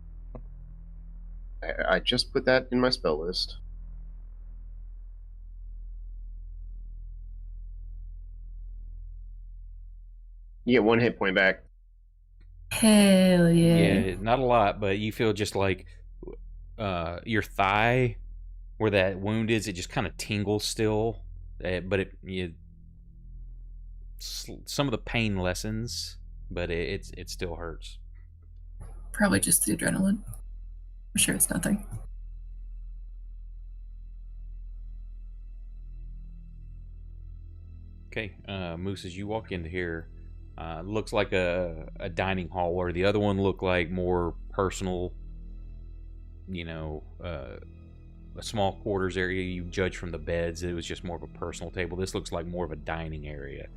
I just put that in my spell list. You get 1 hit point back. Hell yeah. Yeah, not a lot, but you feel just like your thigh, where that wound is, it just kind of tingles still, but some of the pain lessens, but it still hurts. Probably just the adrenaline. I'm sure it's nothing. Okay, Moose, as you walk into here, looks like a dining hall, where the other one looked like more personal, a small quarters area. You judge from the beds, it was just more of a personal table. This looks like more of a dining area.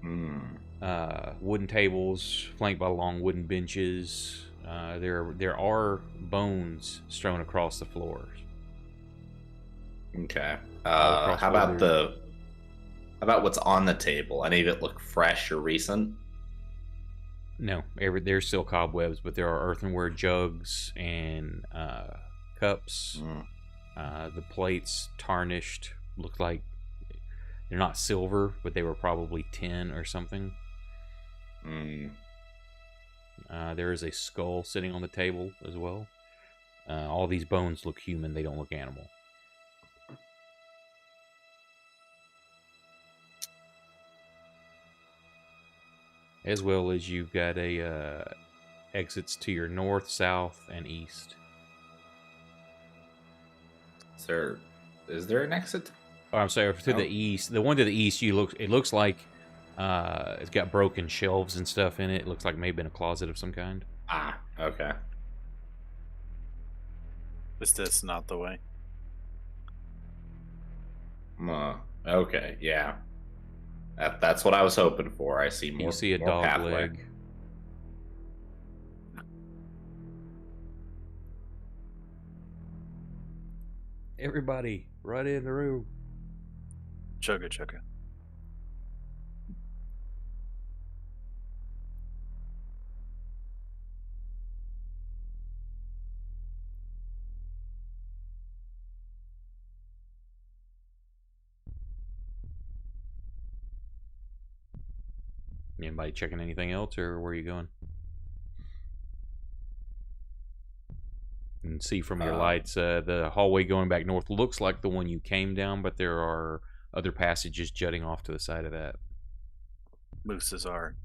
Wooden tables flanked by long wooden benches. There are bones strewn across the floors. Okay. How about what's on the table? Any of it look fresh or recent? No, there's still cobwebs, but there are earthenware jugs and cups. The plates tarnished. Look like they're not silver, but they were probably tin or something. There is a skull sitting on the table as well. All these bones look human. They don't look animal. as well as you've got exits to your north, south, and east. Sir, is there an exit? Oh, I'm sorry, to the east. The one to the east, it looks like it's got broken shelves and stuff in it. It looks like maybe in a closet of some kind. Ah, okay. Is this not the way? Okay, yeah. That's what I was hoping for. I see more. You see a more dog pathway. leg. Everybody, right in the room. Chugga chugga. Anybody checking anything else, or where are you going? And see from your lights, the hallway going back north looks like the one you came down, but there are other passages jutting off to the side of that. Moose is our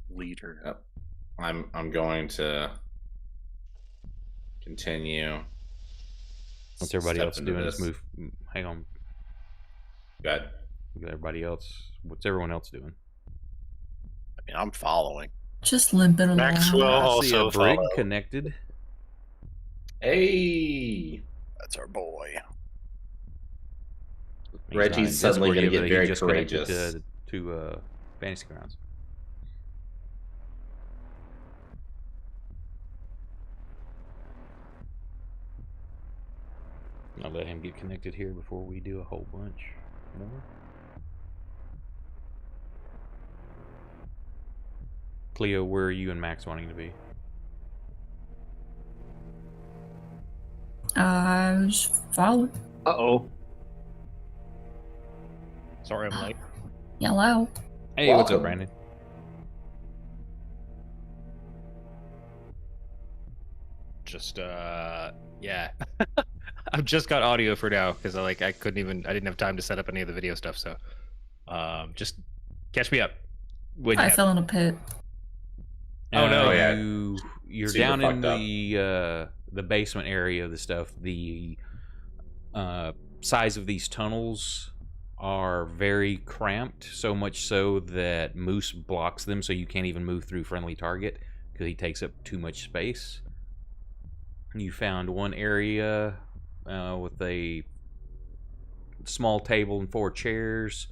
leader. Yep. I'm going to continue. What's everybody step else into doing? this. Let's move. Hang on. Good. Everybody else. What's everyone else doing? I mean, I'm following. Just limping along. Maxwell I see a also brig follow. connected. Hey, That's our boy. He's Reggie's not in suddenly Discord gonna yet, get but he very just connected courageous. to Fantasy Grounds. I'll let him get connected here before we do a whole bunch more. Cleo, where are you and Max wanting to be? I was following. Uh-oh. Sorry, I'm late. Hello. Hey, what's up, Welcome. Brandon? Just yeah. I've just got audio for now because I didn't have time to set up any of the video stuff. So, just catch me up when you I have. fell in a pit. Oh, no. Oh, yeah. You're Super down in fucked up. the basement area of the stuff. The size of these tunnels are very cramped, so much so that Moose blocks them, so you can't even move through friendly target because he takes up too much space. You found one area with a small table and 4 chairs,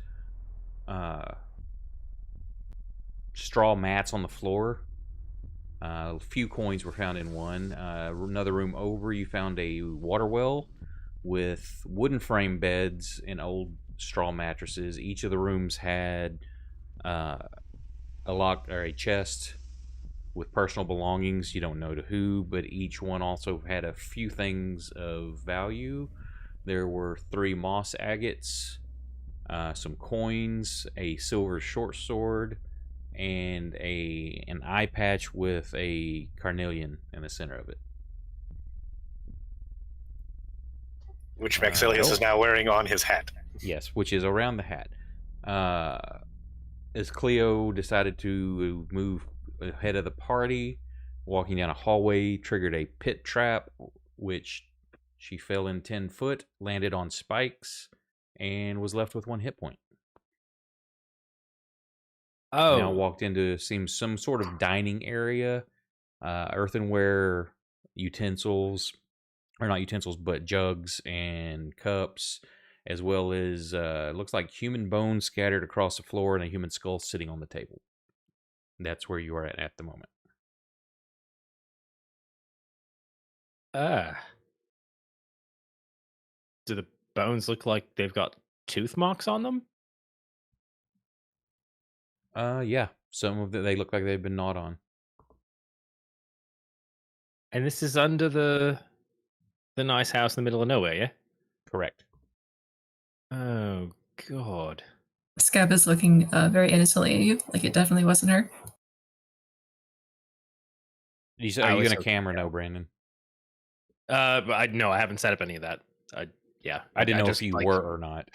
straw mats on the floor. A few coins were found in one. Another room over, you found a water well with wooden frame beds and old straw mattresses. Each of the rooms had a lock or a chest with personal belongings. You don't know to who, but each one also had a few things of value. There were 3 moss agates, some coins, a silver short sword, and an eye patch with a carnelian in the center of it. Which Maxilius is now wearing on his hat. Yes, which is around the hat. As Cleo decided to move ahead of the party, walking down a hallway triggered a pit trap, which she fell in 10 foot, landed on spikes, and was left with 1 hit point. Oh, Now walked into seems some sort of dining area, earthenware utensils, or not utensils, but jugs and cups, as well as looks like human bones scattered across the floor and a human skull sitting on the table. That's where you are at the moment. do the bones look like they've got tooth marks on them? Yeah, some of them they look like they've been gnawed on. And this is under the nice house in the middle of nowhere, yeah? Correct. Oh God. Scab is looking very innocently at you, like it definitely wasn't her. You say, I are you was gonna hoping camera so. no, Brandon? But I haven't set up any of that. I didn't know just, if you like, were or not.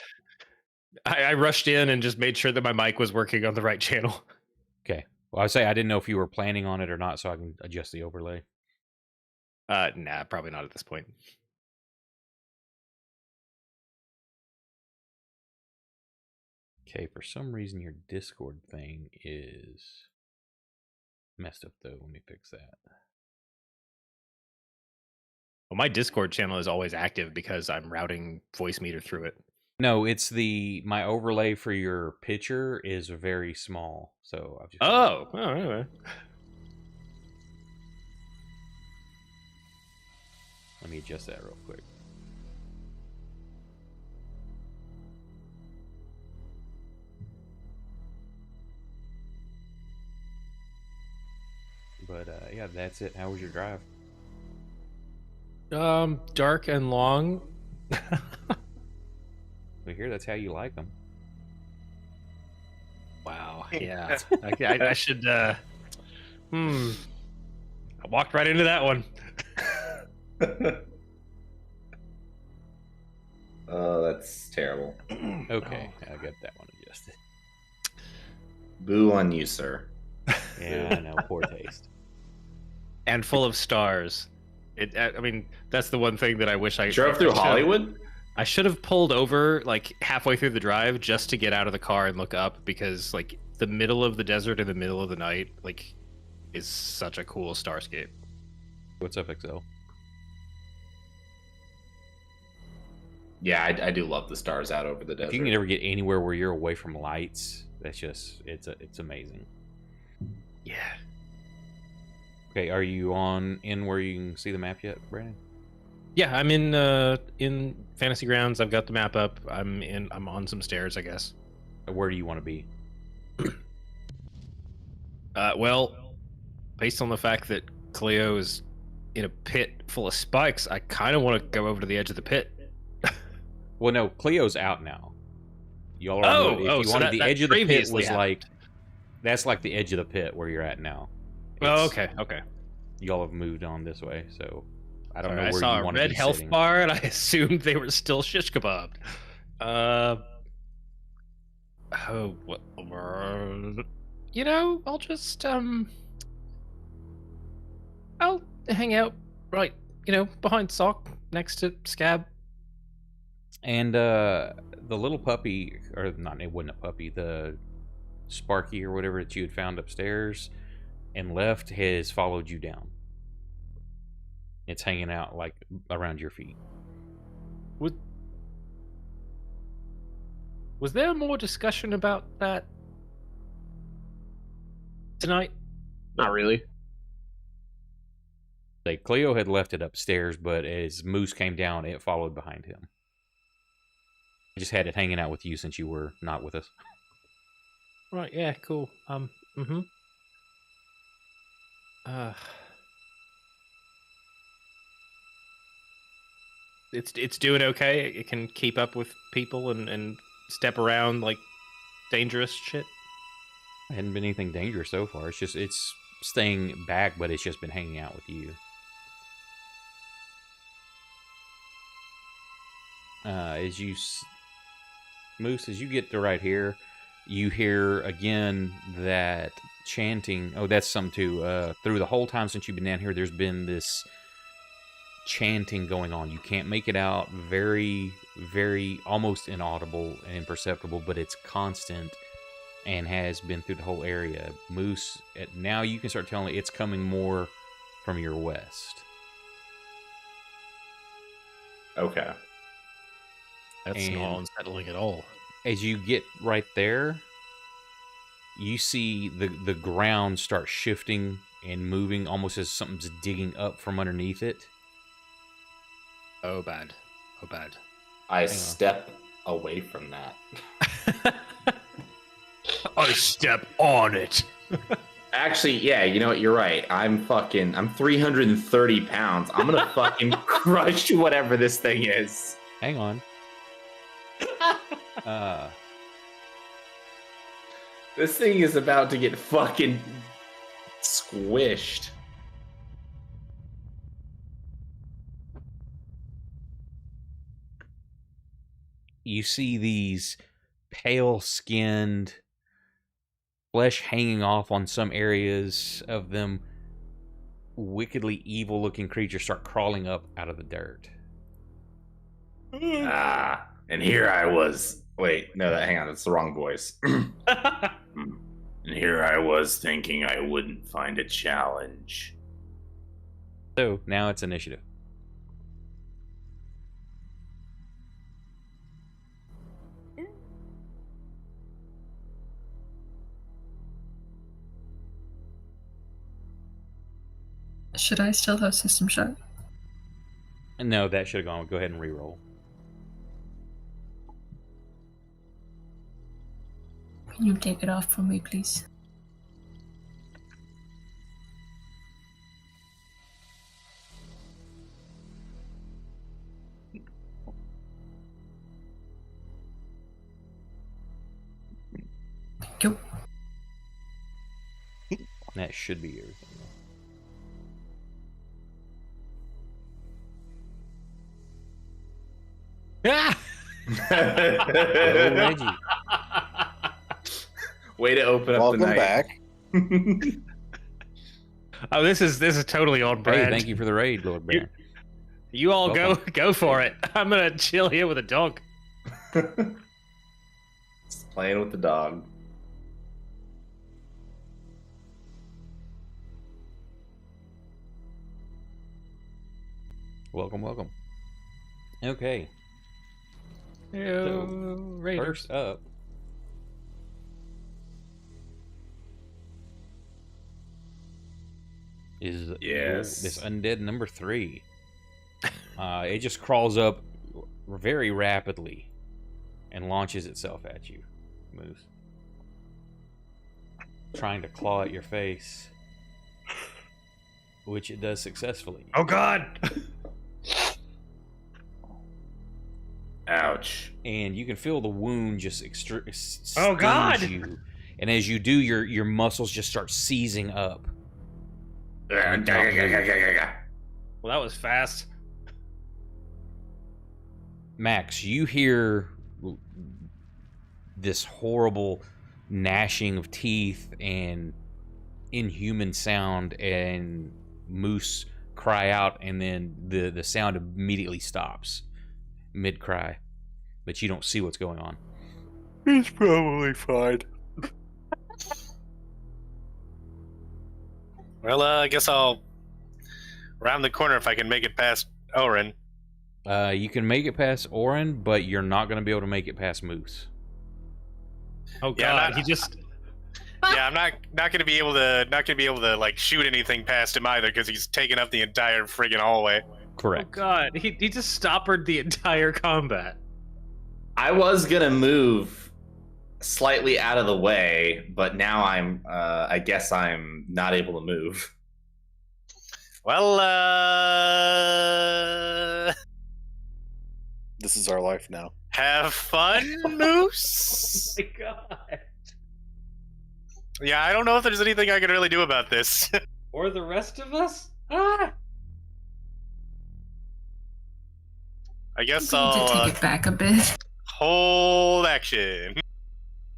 I rushed in and just made sure that my mic was working on the right channel. Okay. Well, I say I didn't know if you were planning on it or not, so I can adjust the overlay. Nah, probably not at this point. Okay, for some reason your Discord thing is messed up though. Let me fix that. Well, my Discord channel is always active because I'm routing voice meter through it. No, it's my overlay for your picture is very small, so I've just. Oh, anyway. Let me adjust that real quick. But yeah, that's it. How was your drive? Dark and long. We hear that's how you like them. Wow. Yeah. I should. I walked right into that one. Oh, that's terrible. Okay, I got that one adjusted. Boo on you, sir. Yeah, I know. Poor taste. And full of stars. I mean, that's the one thing that I wish I drove through Hollywood. I should have pulled over like halfway through the drive just to get out of the car and look up, because like the middle of the desert in the middle of the night like is such a cool starscape. What's up, XL? Yeah, I do love the stars out over the desert. If you can ever get anywhere where you're away from lights, that's just it's amazing. Yeah. Okay, are you in where you can see the map yet, Brandon? Yeah, I'm in Fantasy Grounds. I've got the map up. I'm on some stairs, I guess. Where do you want to be? Well, based on the fact that Cleo is in a pit full of spikes, I kind of want to go over to the edge of the pit. Well, no, Cleo's out now. Y'all are. If you so wanted the edge of the pit was happened. like, that's like the edge of the pit where you're at now. Oh, okay. Y'all have moved on this way, so I don't know I where saw you a want to red be health sitting. bar, and I assumed they were still shish kebabbed. You know, I'll just I'll hang out right, behind Sock next to Scab. And the little puppy, or not, it wasn't a puppy, the Sparky or whatever that you had found upstairs and left has followed you down. It's hanging out like around your feet. Was there more discussion about that tonight? Not really. Like Cleo had left it upstairs, but as Moose came down, it followed behind him. I just had it hanging out with you since you were not with us. Right, yeah, cool. It's doing okay. It can keep up with people and step around like dangerous shit. It hadn't been anything dangerous so far. It's staying back, but it's just been hanging out with you. Moose, as you get to right here, you hear again that chanting. Oh, that's something too. Through the whole time since you've been down here, there's been this chanting going on. You can't make it out. Very, very almost inaudible and imperceptible, but it's constant and has been through the whole area. Moose, now you can start telling it's coming more from your west. Okay. That's not unsettling at all. As you get right there, you see the ground start shifting and moving almost as something's digging up from underneath it. Oh, bad. I step away from that. I step on it. Actually, yeah, you know what? You're right. I'm 330 pounds. I'm gonna fucking crush whatever this thing is. Hang on. This thing is about to get fucking squished. You see these pale-skinned, flesh hanging off on some areas of them. Wickedly evil-looking creatures start crawling up out of the dirt. And here I was. Wait, no, hang on, it's the wrong voice. And here I was thinking I wouldn't find a challenge. So now it's initiative. Should I still have System Shock? No, that should have gone. Go ahead and re-roll. Can you take it off for me, please? Thank you. That should be everything. Ah! Go, Reggie. Way to open up Welcome the night. back. Oh, this is totally on Hey, brand. thank you for the raid, Lord Baron. You all Welcome. go for it. I'm gonna chill here with a dog. Just playing with the dog. Welcome, welcome. Okay, Raiders. first up. Is Yes. this undead number 3. It just crawls up very rapidly and launches itself at you, Moose. Trying to claw at your face, which it does successfully. Oh God! Ouch. And you can feel the wound just Oh, God! you. And as you do, your muscles just start seizing up. Well, that was fast. Max, you hear this horrible gnashing of teeth and inhuman sound, and Moose cry out, and then the sound immediately stops mid-cry, but you don't see what's going on. He's probably fine. Well, I guess I'll round the corner if I can make it past Oren. You can make it past Oren, but you're not going to be able to make it past Moose. Oh Yeah, God! not- He just. Yeah, I'm not gonna be able to like shoot anything past him either because he's taken up the entire friggin' hallway. Oh Correct. God! He just stoppered the entire combat. I was gonna move slightly out of the way, but now I guess I'm not able to move. Well, This is our life now. have fun, Moose. Oh my God! Yeah, I don't know if there's anything I can really do about this. Or the rest of us? Ah! I guess I'm going to I'll take it back a bit. hold action.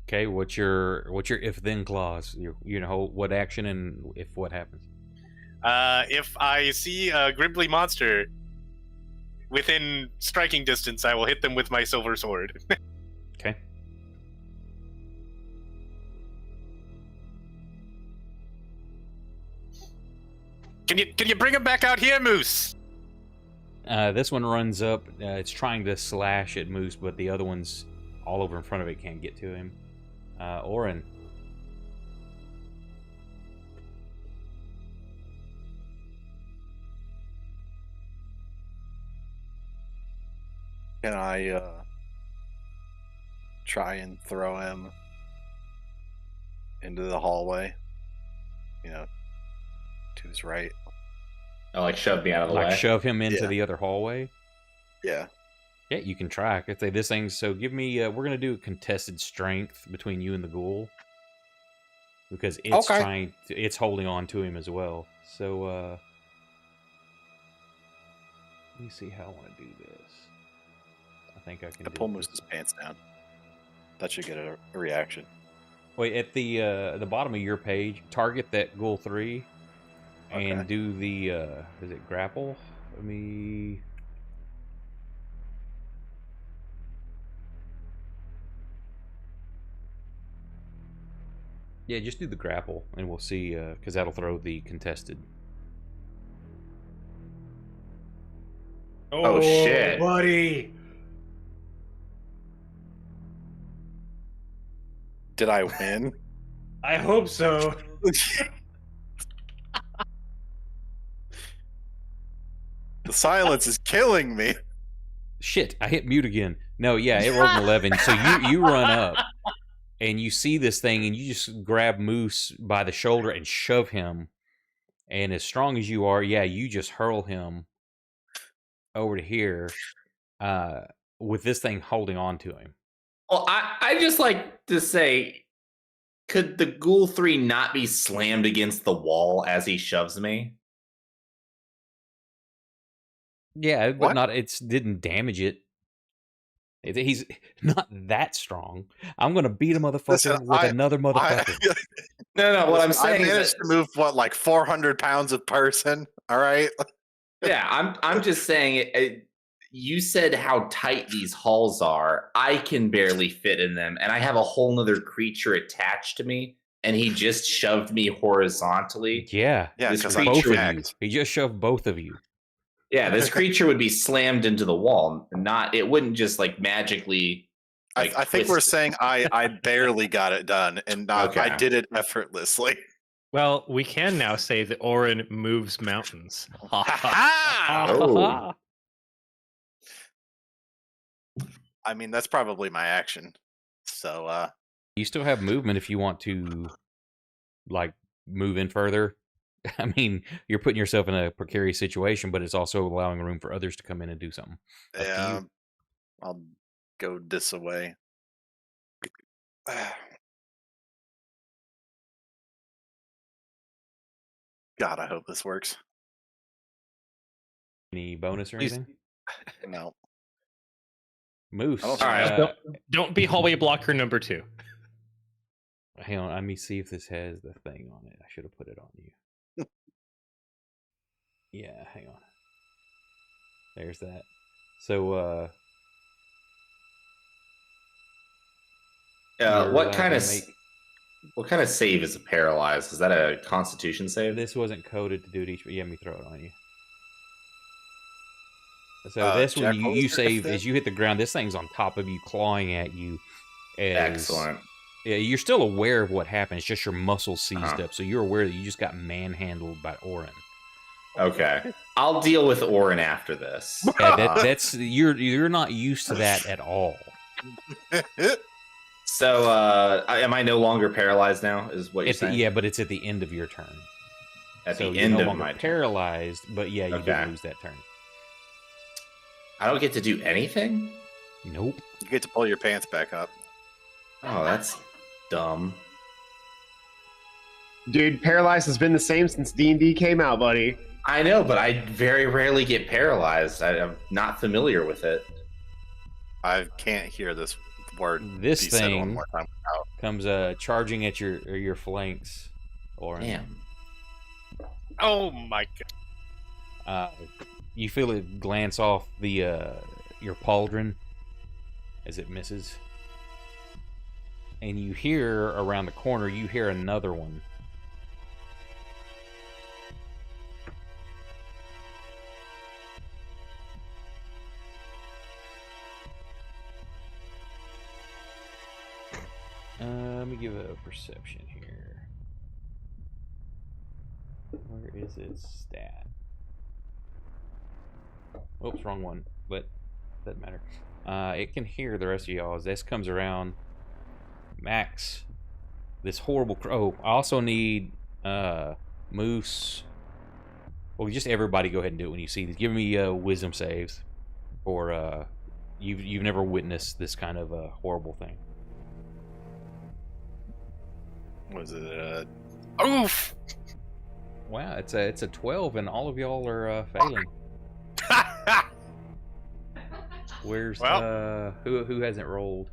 Okay, what's your if-then clause? You know what action and if what happens. If I see a Gribbly monster within striking distance, I will hit them with my silver sword. Okay. Can you bring him back out here, Moose? This one runs up. It's trying to slash at Moose, but the other one's all over in front of it. Can't get to him. Oren. Can I try and throw him into the hallway? You know, to his right. Oh, like shove me out of the Like way. shove him into Yeah. the other hallway. Yeah. Yeah, you can try. I could say this thing. So give me. We're gonna do a contested strength between you and the ghoul because it's Okay. trying. It's holding on to him as well. So let me see how I want to do this. I think I can. I do pull it. Moose's pants down. That should get a reaction. Wait, at the bottom of your page, target that ghoul 3 and Okay. do the is it grapple? Let me. Yeah, just do the grapple, and we'll see, because that'll throw the contested. Oh, shit. buddy! Did I win? I hope so. The silence is killing me. Shit, I hit mute again. No, yeah, it rolled an 11. So you run up, and you see this thing, and you just grab Moose by the shoulder and shove him. And as strong as you are, yeah, you just hurl him over to here, with this thing holding on to him. Well, I just like to say, could the Ghoul 3 not be slammed against the wall as he shoves me? Yeah, but What? not. It didn't damage it. He's not that strong. I'm gonna beat a motherfucker Listen, with another motherfucker. No, what I'm saying I is managed to move like 400 pounds of person. All right. yeah, I'm just saying you said how tight these halls are. I can barely fit in them, and I have a whole nother creature attached to me, and he just shoved me horizontally. Yeah, Yeah, This because creature both of you. jacked. He just shoved both of you. Yeah, this creature would be slammed into the wall. It wouldn't just like magically. Like, I think we're twist. saying I barely got it done, and not I Okay. did it effortlessly. Well, we can now say that Orin moves mountains. Oh. I mean, that's probably my action. So, You still have movement if you want to, like, move in further. I mean, you're putting yourself in a precarious situation, but it's also allowing room for others to come in and do something. Up to yeah, you. I'll go this away. God, I hope this works. Any bonus or Please- anything? No. Moose. All right. Don't be hallway blocker number 2. Hang on, let me see if this has the thing on it. I should have put it on you. Yeah, hang on. There's that. So, you're what allowed kind to of make- what kind of save is a paralyzed? Is that a Constitution save? This wasn't coded to do it each, but yeah, let me throw it on you. So this one, Jack, what you was your save death as you hit the ground. This thing's on top of you, clawing at you. As, Excellent. Yeah, you're still aware of what happened. It's just your muscles seized Uh-huh. up, so you're aware that you just got manhandled by Orin. Okay, I'll deal with Orin after this. Yeah, that's you're not used to that at all. So, am I no longer paralyzed now? Is what you're saying? Yeah, but it's at the end of your turn. At So the you're end no of longer my turn. paralyzed, but yeah, you Okay. did lose that turn. I don't get to do anything? Nope. You get to pull your pants back up. Oh, that's dumb. Dude, Paralyzed has been the same since D&D came out, buddy. I know, but I very rarely get paralyzed. I'm not familiar with it. I can't hear this word This be said one thing more time. comes charging at your flanks, Orin. Damn. Oh my god. You feel it glance off the your pauldron as it misses, and you hear around the corner. You hear another one. Let me give it a perception here. Where is its stat? Oops, wrong one, but doesn't matter. It can hear the rest of y'all as this comes around. Max, this horrible crow. I also need Moose. Well, just everybody go ahead and do it when you see these. Give me wisdom saves, or you've never witnessed this kind of horrible thing. Was it? Oof. Wow, it's a 12, and all of y'all are failing. Where's Well. who hasn't rolled?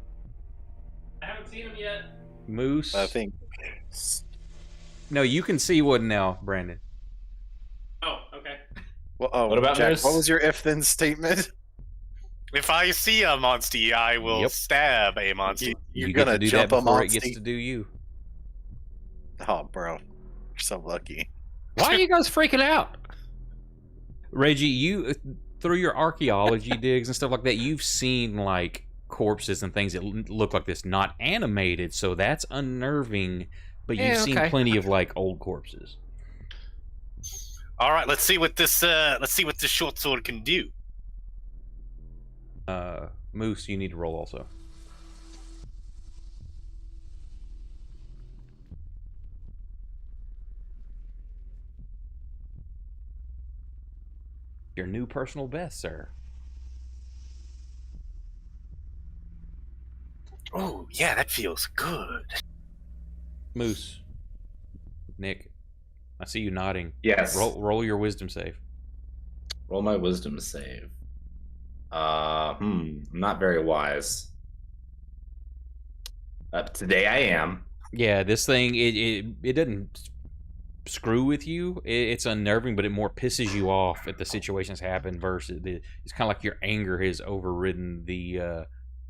I haven't seen him yet. Moose. I think. No, you can see one now, Brandon. Oh, okay. Well, oh, What about Jack? Moose? What was your if-then statement? If I see a monstie, I will Yep. stab a monstie. You're You get gonna to do jump that a before it gets monstie? to do you. Oh, bro, you're so lucky. Why are you guys freaking out? Reggie, you through your archaeology digs and stuff like that, you've seen like corpses and things that look like this, not animated, so that's unnerving. But you've Yeah, seen okay. plenty of like old corpses. All right, let's see what this short sword can do. Moose, you need to roll also. Your new personal best, sir. Oh, yeah, that feels good. Moose. Nick, I see you nodding. Yes. Roll your wisdom save. Roll my wisdom save. I'm not very wise. Today I am. Yeah, this thing it doesn't screw with you. It's unnerving, but it more pisses you off if the situations happen versus it's kind of like your anger has overridden the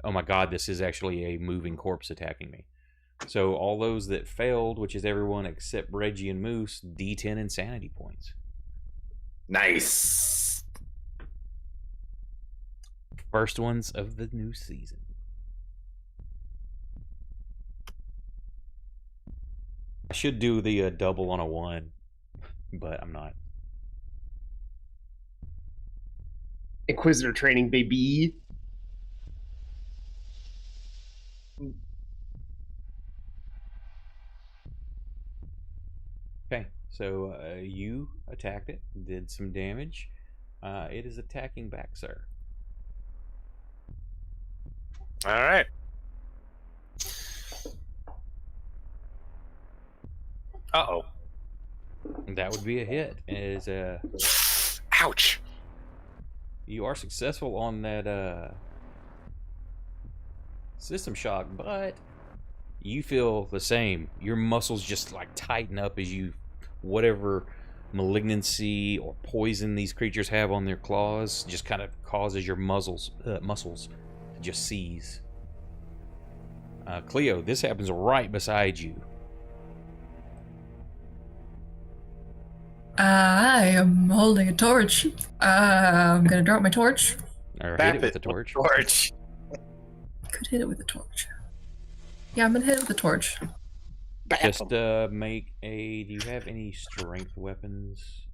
oh my god, this is actually a moving corpse attacking me. So all those that failed, which is everyone except Reggie and Moose, D10 insanity points. Nice. First ones of the new season. I should do the double on a 1, but I'm not. Inquisitor training, baby. Okay, so you attacked it, did some damage. It is attacking back, sir. All right. Uh-oh. That would be a hit. As Ouch. you are successful on that system shock, but you feel the same. Your muscles just like tighten up as you, whatever malignancy or poison these creatures have on their claws, just kind of causes your muscles to just seize. Cleo, this happens right beside you. I am holding a torch. I'm gonna drop my torch. Or hit Bap it with the torch. Torch. Could hit it with a torch. Yeah, I'm gonna hit it with a torch. Bap Just 'em. make a. Do you have any strength weapons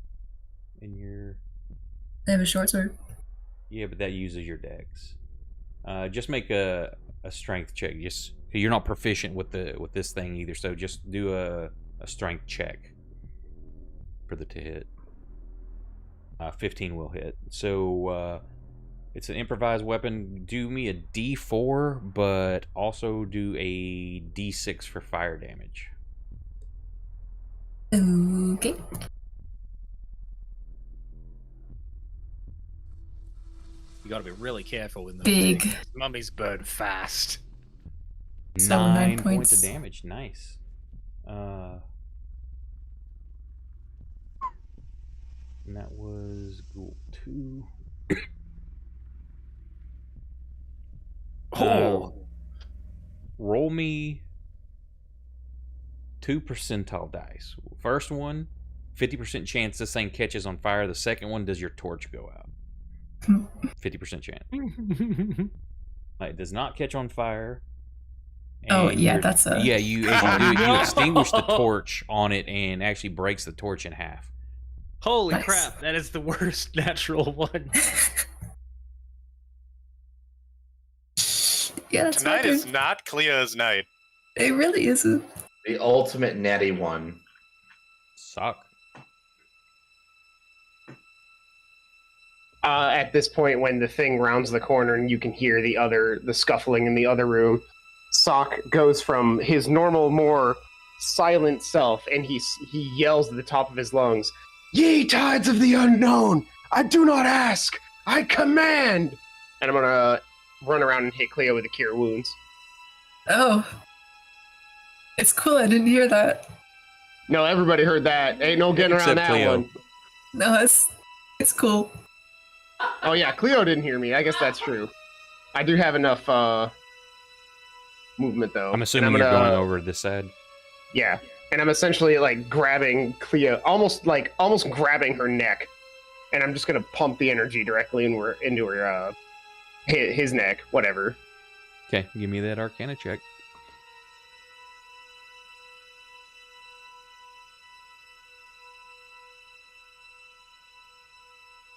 in your? I have a short sword. Yeah, but that uses your dex. Just make a strength check. Just you're not proficient with this thing either, so just do a strength check for the to hit. 15 will hit. So it's an improvised weapon. Do me a D4, but also do a D6 for fire damage. Okay. You gotta be really careful with those Big. things. Mummies burn fast. So 9 9 points of points. damage. Nice. And that was Ghoul 2. Roll me 2 percentile dice. First one, 50% chance this thing catches on fire. The second one, does your torch go out? 50% chance. It does not catch on fire. Oh, And yeah, you're- that's a- Yeah, as you do it, you extinguish the torch on it and actually breaks the torch in half. Holy Nice. crap, that is the worst natural one. Yeah, that's Tonight not is good. not Cleo's night. It really isn't. The ultimate natty one. Suck. At this point, when the thing rounds the corner and you can hear the scuffling in the other room, Sock goes from his normal, more silent self, and he yells at the top of his lungs, "Ye tides of the unknown! I do not ask! I command!" And I'm gonna run around and hit Cleo with a Cure Wounds. Oh. It's cool. I didn't hear that. No, everybody heard that. Ain't no getting around Except that Cleo. one. No, it's cool. Oh yeah, Cleo didn't hear me. I guess that's true. I do have enough movement though. I'm assuming And you're going over this side. Yeah, and I'm essentially like grabbing Cleo, almost grabbing her neck, and I'm just gonna pump the energy directly into her his neck, whatever. Okay, give me that Arcana check.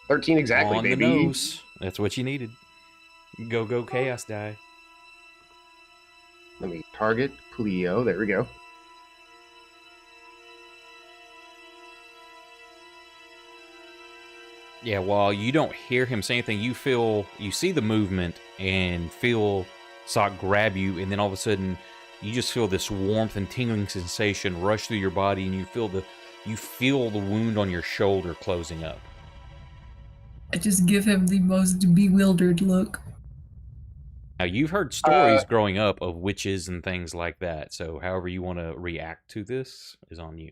$13 exactly, On baby. the nose. That's what you needed. Go chaos die. Let me target Cleo. There we go. Yeah, while you don't hear him say anything, you see the movement and feel Sock grab you, and then all of a sudden you just feel this warmth and tingling sensation rush through your body, and you feel the wound on your shoulder closing up. I just give him the most bewildered look. Now, you've heard stories growing up of witches and things like that, so however you want to react to this is on you.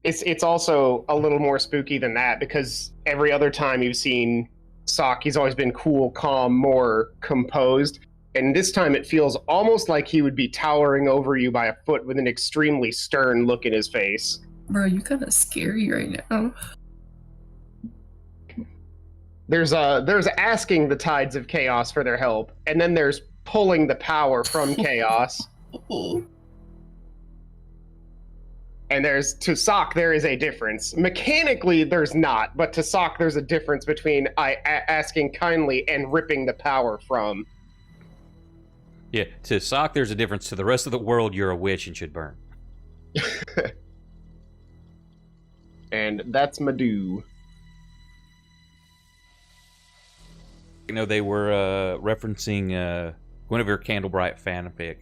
It's also a little more spooky than that, because every other time you've seen Sock, he's always been cool, calm, more composed. And this time it feels almost like he would be towering over you by a foot with an extremely stern look in his face. Bro, you kind of scary right now. There's asking the tides of chaos for their help, and then there's pulling the power from chaos. And to Sock, there is a difference. Mechanically, there's not, but to Sock, there's a difference between asking kindly and ripping the power from. Yeah, to Sock, there's a difference. To the rest of the world, you're a witch and should burn. And that's Madhu. You know, they were referencing Guinevere Candlebright fanfic.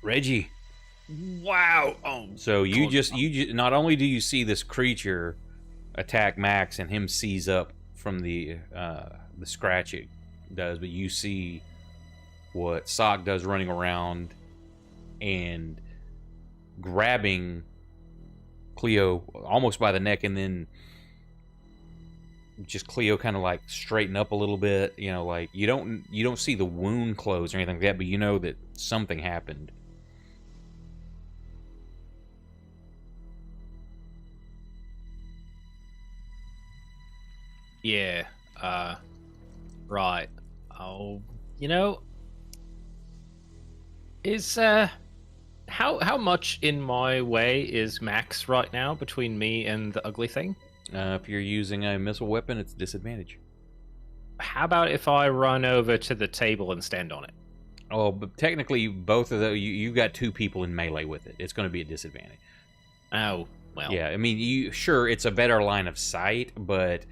Reggie. Wow. Oh, So you just not only do you see this creature attack Max and him seize up from the scratch it does, but you see what Sock does running around and grabbing Cleo almost by the neck, and then just Cleo kind of like straighten up a little bit. You know, like you don't see the wound close or anything like that, but you know that something happened. Yeah. Right. Oh, you know, is how much in my way is Max right now between me and the ugly thing? If you're using a missile weapon, it's a disadvantage. How about if I run over to the table and stand on it? Oh, but technically, both of those, you got two people in melee with it. It's going to be a disadvantage. Oh, well. Yeah, I mean, sure, it's a better line of sight, but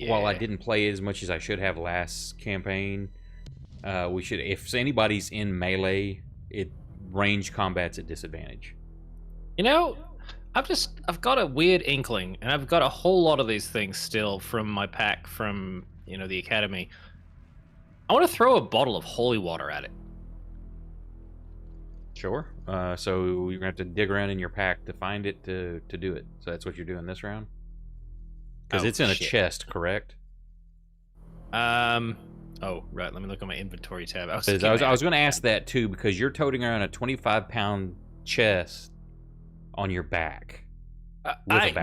while I didn't play as much as I should have last campaign, we should. If anybody's in melee, range combat's at disadvantage. You know, I've got a weird inkling, and I've got a whole lot of these things still from my pack from, the academy. I want to throw a bottle of holy water at it. Sure. So you're gonna have to dig around in your pack to find it to do it. So that's what you're doing this round. Because it's in a chest, correct? Oh, right. Let me look at my inventory tab. I was going to ask that too, because you're toting around a 25-pound chest on your back. Yeah,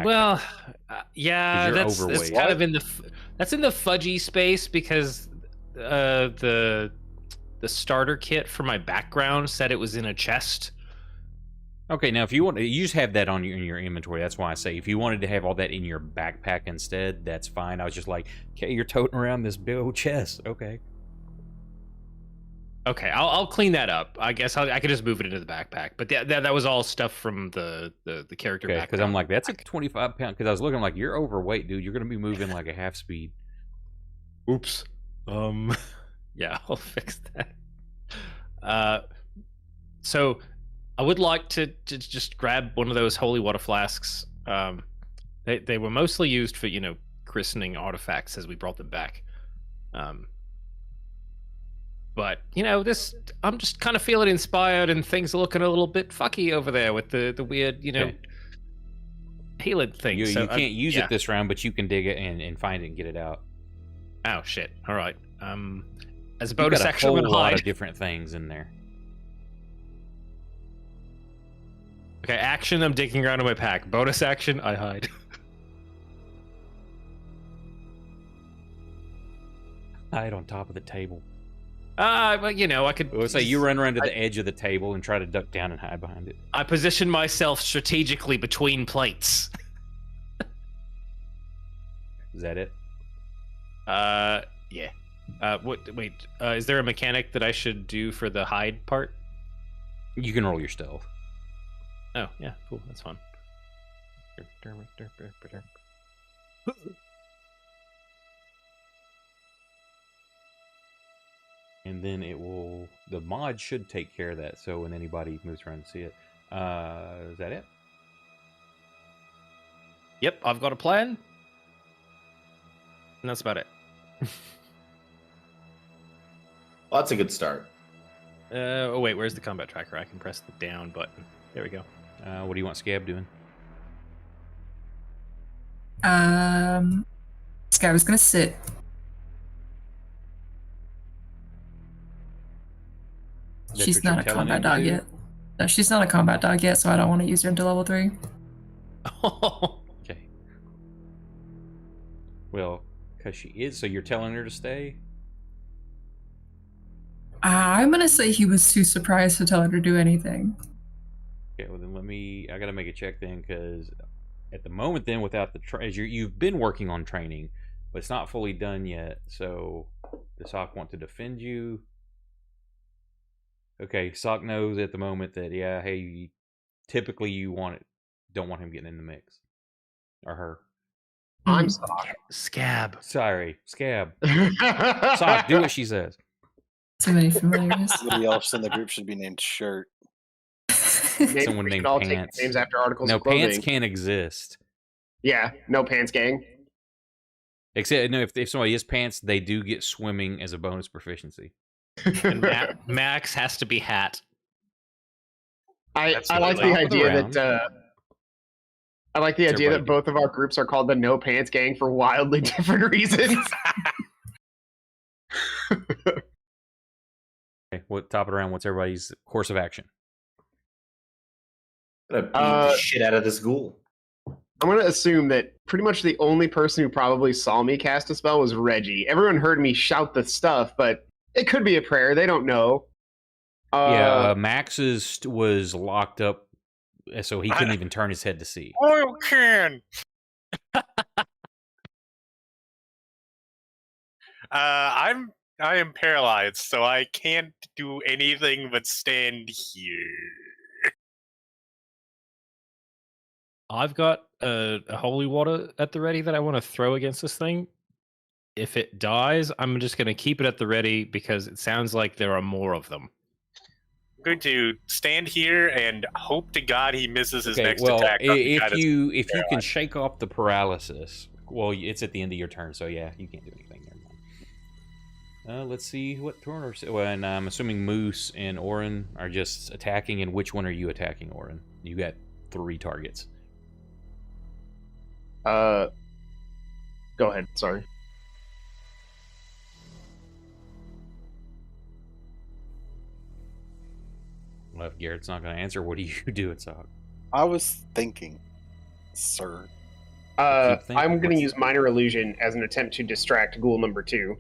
that's kind of in the fudgy space, because the starter kit for my background said it was in a chest. Okay, now if you want, you just have that in your inventory. That's why I say if you wanted to have all that in your backpack instead, that's fine. I was just like, okay, you're toting around this big old chest. Okay. Okay, I'll clean that up. I guess I could just move it into the backpack. But that was all stuff from the character backpack. Because I'm like, that's a 25-pound. Because I was looking like, you're overweight, dude. You're gonna be moving like a half speed. Oops. Yeah, I'll fix that. So I would like to just grab one of those holy water flasks. They were mostly used for, christening artifacts as we brought them back. But you know, I'm just kind of feeling inspired, and things are looking a little bit fucky over there with the weird, healing thing. You, So you can't use yeah. it this round, but you can dig it and find it and get it out. Oh shit! All right. As a You've bonus got a action, I'm whole gonna lot hide. of different things in there. Okay, action, I'm digging around in my pack. Bonus action, I hide. Hide on top of the table. Well, I could. Let's say you run around to the edge of the table and try to duck down and hide behind it. I position myself strategically between plates. Is that it? Yeah. Wait, is there a mechanic that I should do for the hide part? You can roll your stealth. Oh, yeah, cool, that's fun. And then the mod should take care of that, so when anybody moves around to see it. Is that it? Yep, I've got a plan. And that's about it. Well, that's a good start. Oh wait, where's the combat tracker? I can press the down button. There we go. What do you want Scab doing? Sky was gonna sit. That's She's what you're not a telling combat him to dog do? yet. No, she's not a combat dog yet, so I don't want to use her until level 3. Okay. Well, because she is, so you're telling her to stay? I'm gonna say he was too surprised to tell her to do anything. Okay, well then I gotta make a check then, because at the moment then, without the you've been working on training, but it's not fully done yet, so does Sock want to defend you? Okay, Sock knows at the moment that, yeah, hey, typically don't want him getting in the mix. Or her. I'm Sock. Scab. Sorry, Scab. Sock, do what she says. Too many familiars. Somebody else in the group should be named Shirt. Maybe Someone we should named all Pants. take names after articles No, of clothing. Pants can't exist. Yeah, no Pants Gang. Except, no, if somebody is Pants, they do get swimming as a bonus proficiency. And Max has to be Hat. I That's like the really- idea that I like the idea that everybody both of our groups are called the No Pants Gang for wildly different reasons. Okay, top of the round, what's everybody's course of action? I'm gonna beat the shit out of this ghoul. I'm going to assume that pretty much the only person who probably saw me cast a spell was Reggie. Everyone heard me shout the stuff, but it could be a prayer. They don't know. Max's was locked up, so he couldn't even turn his head to see. Oil can. I am paralyzed, so I can't do anything but stand here. I've got a holy water at the ready that I want to throw against this thing. If it dies, I'm just going to keep it at the ready because it sounds like there are more of them. I'm going to stand here and hope to God he misses his next well, attack. if you can shake off the paralysis, well, it's at the end of your turn, so yeah, you can't do anything. Never mind. Let's see what turn. And I'm assuming Moose and Orin are just attacking. And which one are you attacking, Orin? You got 3 targets. Go ahead. Sorry. Well, if Garrett's not going to answer, what do you do at Sock? I was thinking, sir. Keep thinking. I'm going to use Minor Illusion as an attempt to distract Ghoul number 2.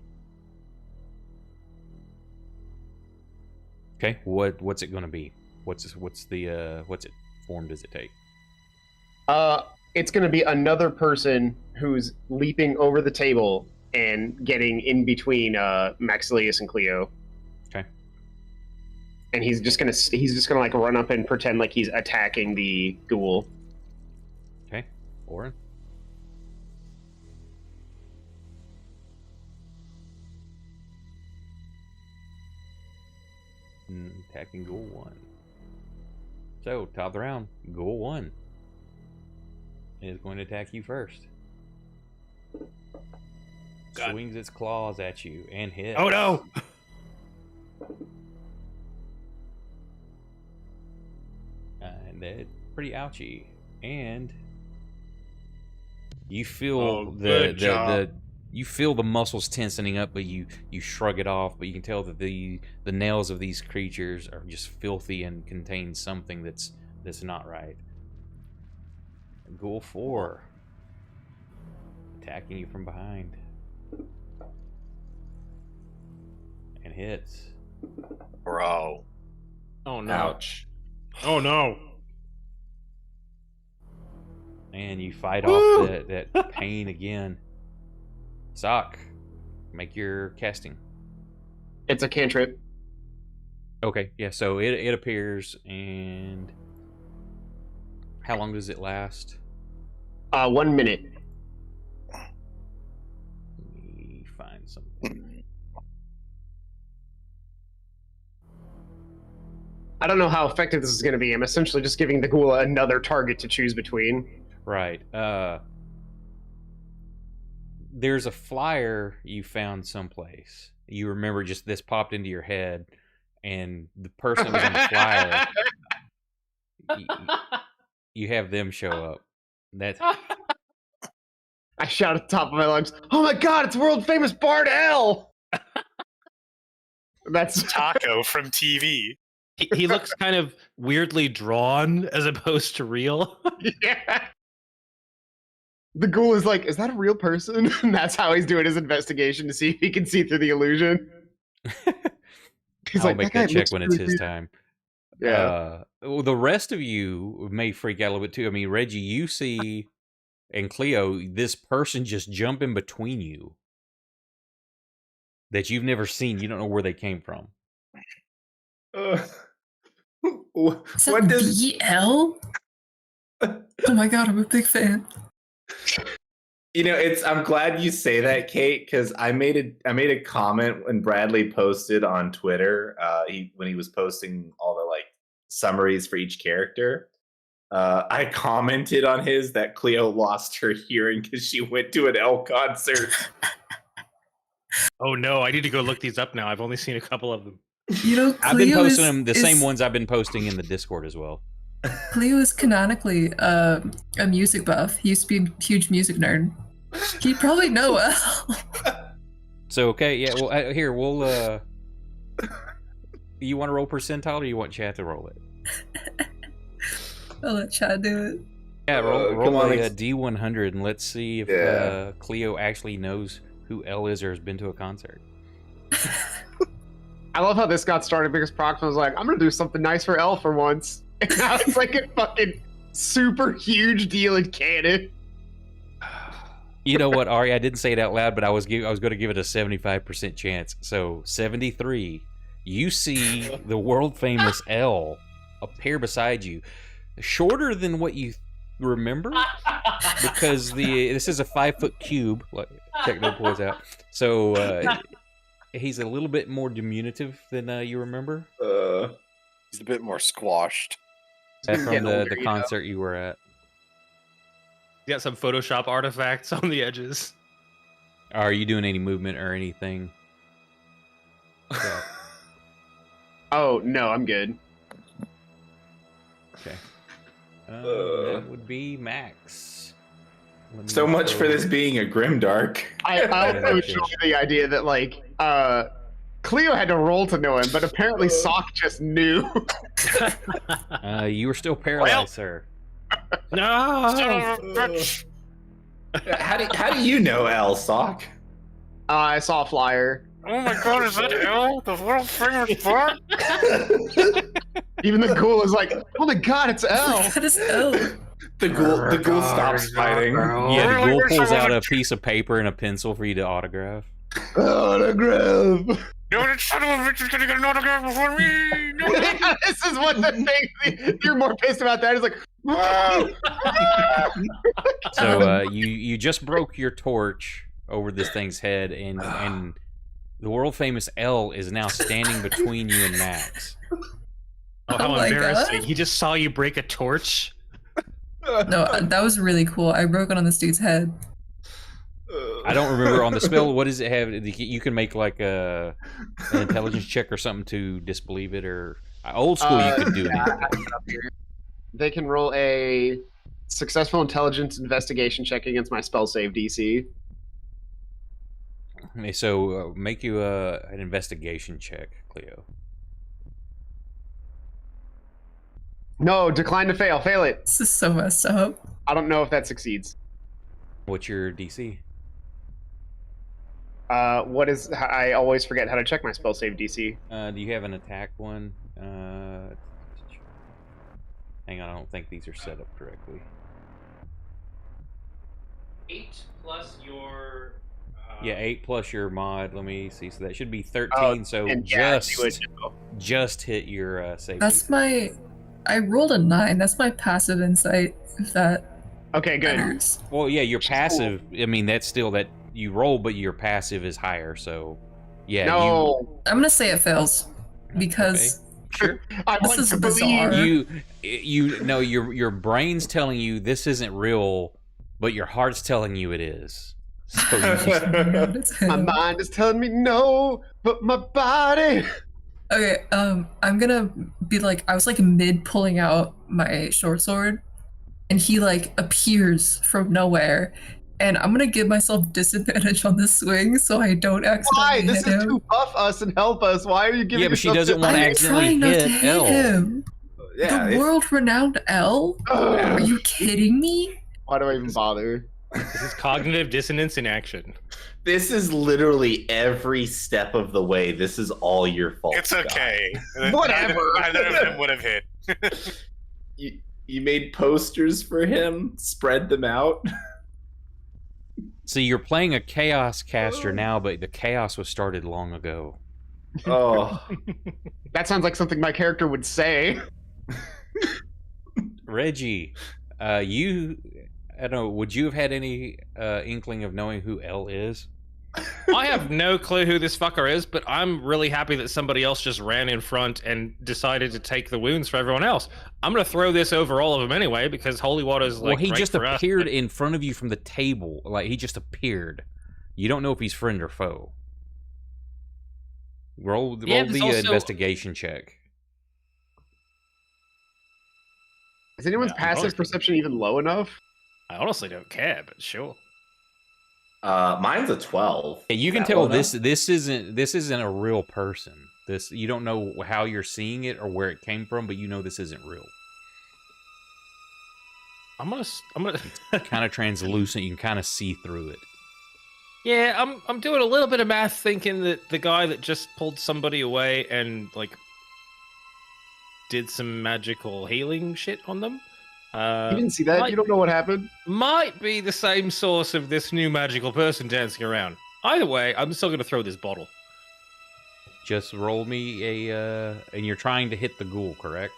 Okay, what's it going to be? What's it form does it take? It's going to be another person who's leaping over the table and getting in between Maxilius and Cleo. Okay. And he's just gonna like run up and pretend like he's attacking the ghoul. Okay, Orin. Attacking Ghoul 1. So, top of the round, Ghoul 1 is going to attack you first. God. swings its claws at you and hits. Oh no! And that's pretty ouchy. And you feel Oh, the good job. you feel the muscles tensing up, but you shrug it off. But you can tell that the nails of these creatures are just filthy and contain something that's not right. Ghoul 4 attacking you from behind and hits. Bro. Oh no! Ouch. Oh no! And you fight off that pain again. Sock, make your casting. It's a cantrip. Okay, yeah, so it appears, and how long does it last? 1 minute. Let me find something. I don't know how effective this is going to be. I'm essentially just giving the ghoul another target to choose between. Right. There's a flyer you found someplace. You remember just this popped into your head, and the person that was on the flyer, you have them show up. That's I shout at the top of my lungs, "Oh my god, it's world famous Bard L!" That's Taco from TV. He looks kind of weirdly drawn as opposed to real. yeah. The ghoul is like, "Is that a real person?" And that's how he's doing his investigation to see if he can see through the illusion. He's I'll like, make "That guy that check looks when it's really his real." time. Yeah. Well, the rest of you may freak out a little bit too. I mean, Reggie, you see, and Cleo, this person just jump in between you that you've never seen. You don't know where they came from. Is that BL? Oh my god, I'm a big fan. You know, I'm glad you say that, Kate, because I made a comment when Bradley posted on Twitter. When he was posting all the like summaries for each character. I commented on his that Cleo lost her hearing because she went to an L concert. Oh no, I need to go look these up now. I've only seen a couple of them. You know, I've been Cleo posting is, them, the is, same ones I've been posting in the Discord as well. Cleo is canonically a music buff. He used to be a huge music nerd. He'd probably know well. So, okay, yeah, well, here, we'll, you want to roll percentile or you want chat to roll it? I'll let Chad do it. Yeah, roll come on, a D100 and let's see if Cleo actually knows who L is or has been to a concert. I love how this got started because Proxima was like, "I'm gonna do something nice for L for once." And now it's like a fucking super huge deal in canon. You know what, Ari? I didn't say it out loud, but I was going to give it a 75% chance. So 73, you see the world famous L appear beside you, shorter than what you remember, because this is a 5-foot cube, like Techno points out. So he's a little bit more diminutive than you remember. He's a bit more squashed. From getting older, the you know. concert you were at. You got some Photoshop artifacts on the edges. Are you doing any movement or anything? Yeah. Oh no, I'm good. Okay. That would be Max. Let me So much for throw- this being a grimdark. I also enjoy the idea that like Cleo had to roll to know him, but apparently Sock just knew. You were still paralyzed, sir. No. How do you know L, Sock? I saw a flyer. Oh my god, is that L? The world famous Bard? Even the ghoul is like, "Oh my god, it's L." That is L. The ghoul stops fighting. Yeah, the ghoul pulls out a piece of paper and a pencil for you to autograph. Autograph. No, that son of a bitch is gonna get an autograph before me! No. This is what the thing you're more pissed about. That is like, So you just broke your torch over this thing's head, and the world famous L is now standing between you and Max. Oh, how Oh my embarrassing. God. He just saw you break a torch. No, that was really cool. I broke it on this dude's head. I don't remember on the spell. What does it have? You can make like an intelligence check or something to disbelieve it, or old school. You could do anything. They can roll a successful intelligence investigation check against my spell save DC. Okay, so make you an investigation check, Cleo. No, decline to fail. Fail it. This is so messed up. I don't know if that succeeds. What's your DC? What is? I always forget how to check my spell save DC. Do you have an attack one? Hang on, I don't think these are set up correctly. 8 plus your. Yeah, 8 plus your mod. Let me see. So that should be 13. So just hit your save. That's my. I rolled a 9. That's my passive insight. If that. Okay, good. matters. Well, yeah, your passive. I mean, that's still that you roll, but your passive is higher. So, yeah. No. I'm gonna say it fails because Sure. I this want is to bizarre. believe. You know your brain's telling you this isn't real, but your heart's telling you it is. So you just, My mind is telling me no, but my body. Okay, I'm gonna be like, I was like mid pulling out my short sword, and he like appears from nowhere, and I'm gonna give myself disadvantage on the swing so I don't accidentally Why? This hit is him. to buff us and help us. Why are you giving? Yeah, but she yourself doesn't want to I'm accidentally trying not to hit hit L. him. Yeah, The world-renowned L? Are you kidding me? Why do I even bother? This is cognitive dissonance in action. this is literally every step of the way. This is all your fault. It's okay. Whatever. Neither of them would have hit. You made posters for him, spread them out. See, you're playing a chaos caster now, but the chaos was started long ago. Oh, That sounds like something my character would say. Reggie, I don't know, would you have had any inkling of knowing who L is? I have no clue who this fucker is, but I'm really happy that somebody else just ran in front and decided to take the wounds for everyone else. I'm gonna throw this over all of them anyway because holy water's like. Well, he great just for us, appeared but- in front of you from the table. Like, he just appeared. You don't know if he's friend or foe. Roll Yeah, the there's also- investigation check. Is anyone's Yeah, I'm passive honestly- perception even low enough? I honestly don't care, but sure. mine's a 12. Yeah, you can That tell low this enough? this isn't a real person. This, you don't know how you're seeing it or where it came from, but you know this isn't real. I'm gonna. Kind of translucent. You can kind of see through it. Yeah, I'm doing a little bit of math, thinking that the guy that just pulled somebody away and like did some magical healing shit on them. You didn't see that? might- You don't know what happened? Might be the same source of this new magical person dancing around. Either way, I'm still gonna throw this bottle. Just roll me and you're trying to hit the ghoul, correct?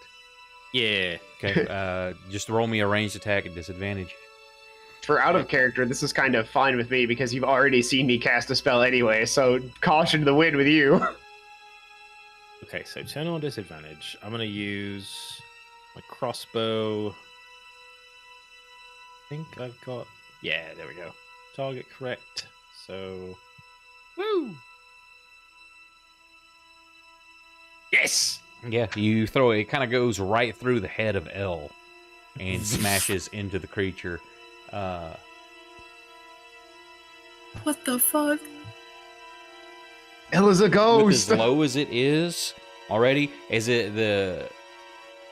Yeah. Okay. Just roll me a ranged attack at disadvantage. For out of character, this is kind of fine with me because you've already seen me cast a spell anyway, so caution to the wind with you. Okay, so 10 on disadvantage. I'm gonna use my crossbow. I think I've got. Yeah, there we go. Target correct. So. Woo! Yes! Yeah, you throw it. It kind of goes right through the head of L and smashes into the creature. What the fuck? It is a With ghost. as low as it is already, as the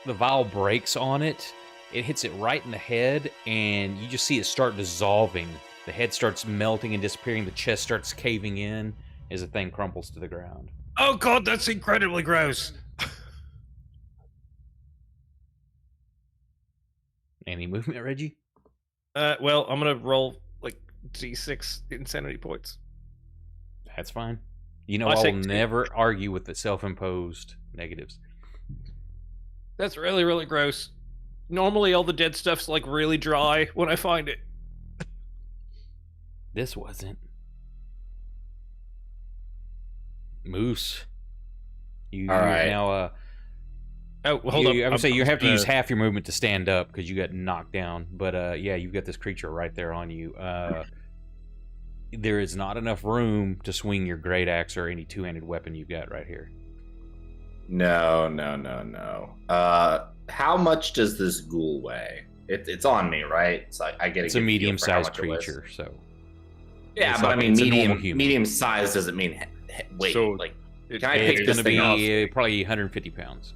vial breaks on it, it hits it right in the head, and you just see it start dissolving. The head starts melting and disappearing. The chest starts caving in as the thing crumples to the ground. Oh god, that's incredibly gross! Any movement, Reggie? Well, I'm gonna roll like d6 insanity points. That's fine. You know, I I say will two. never argue with the self-imposed negatives. That's really, really gross. Normally, all the dead stuff's like really dry when I find it. This wasn't. Moose. You All right. now. Oh, hold up. I would say you have to gonna- use half your movement to stand up because you got knocked down. But yeah, you've got this creature right there on you. there is not enough room to swing your great axe or any two-handed weapon you've got right here. No. How much does this ghoul weigh? It's on me, right? So I get It's a medium-sized creature, so yeah. it's But like- I mean, it's a normal human. medium size doesn't mean weight. So like, It- can I It's pick this going to thing up? be probably 150 pounds.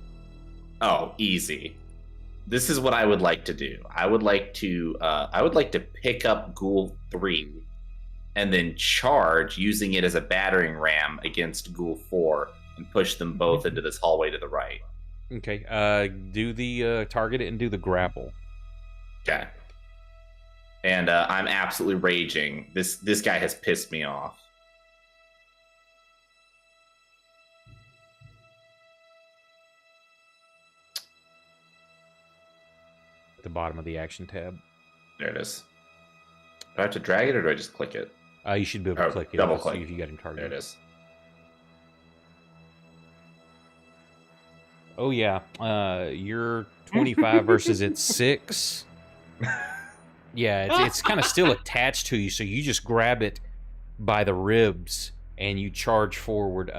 Oh, easy. This is what I would like to do. I would like to pick up Ghoul 3 and then charge using it as a battering ram against Ghoul 4 and push them both into this hallway to the right. Okay, do the target it and do the grapple. Okay. And I'm absolutely raging. This guy has pissed me off. At the bottom of the action tab. There it is. Do I have to drag it or do I just click it? You should be able to Oh, click it. double It'll click. See if you got him targeted. There it is. Oh yeah, you're 25 versus it's 6. Yeah, it's kind of still attached to you, so you just grab it by the ribs and you charge forward. We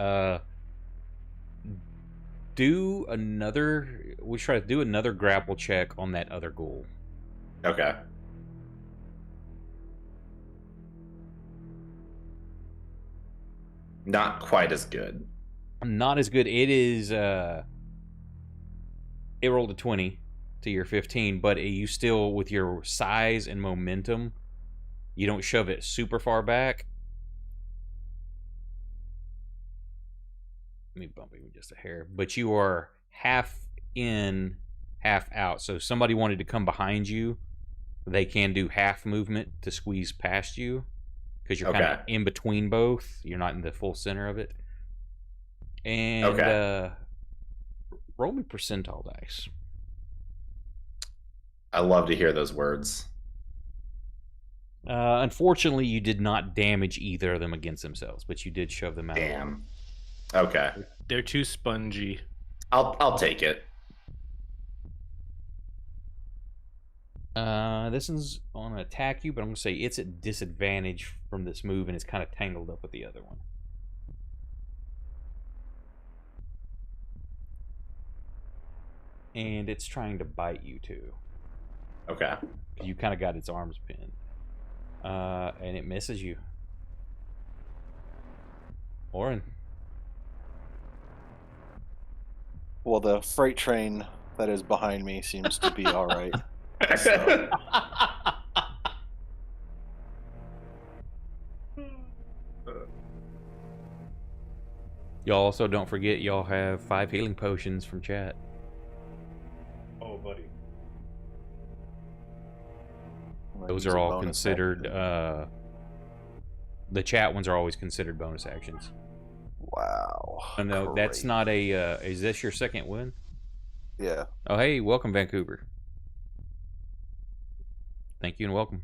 try to do another grapple check on that other ghoul. Okay. Not quite as good. Not as good. It is. It rolled a 20 to your 15, but you still, with your size and momentum, you don't shove it super far back. Let me bump you just a hair. But you are half in, half out. So if somebody wanted to come behind you, they can do half movement to squeeze past you. Because you're kind of in between both. You're not in the full center of it. And roll me percentile dice. I love to hear those words. Unfortunately, you did not damage either of them against themselves, but you did shove them out. Damn. Okay. They're too spongy. I'll take it. This one's on attack you, but I'm going to say it's at disadvantage from this move, and it's kind of tangled up with the other one. And it's trying to bite you, too. Okay. You kind of got its arms pinned. And it misses you. Oren. Well, the freight train that is behind me seems to be all right. So, Y'all also don't forget y'all have 5 healing potions from chat. Oh, buddy. Those are all considered, the chat ones are always considered bonus actions. Wow. Oh, no, that's not a, is this your second win? Yeah. Oh, hey, welcome, Vancouver. Thank you and welcome.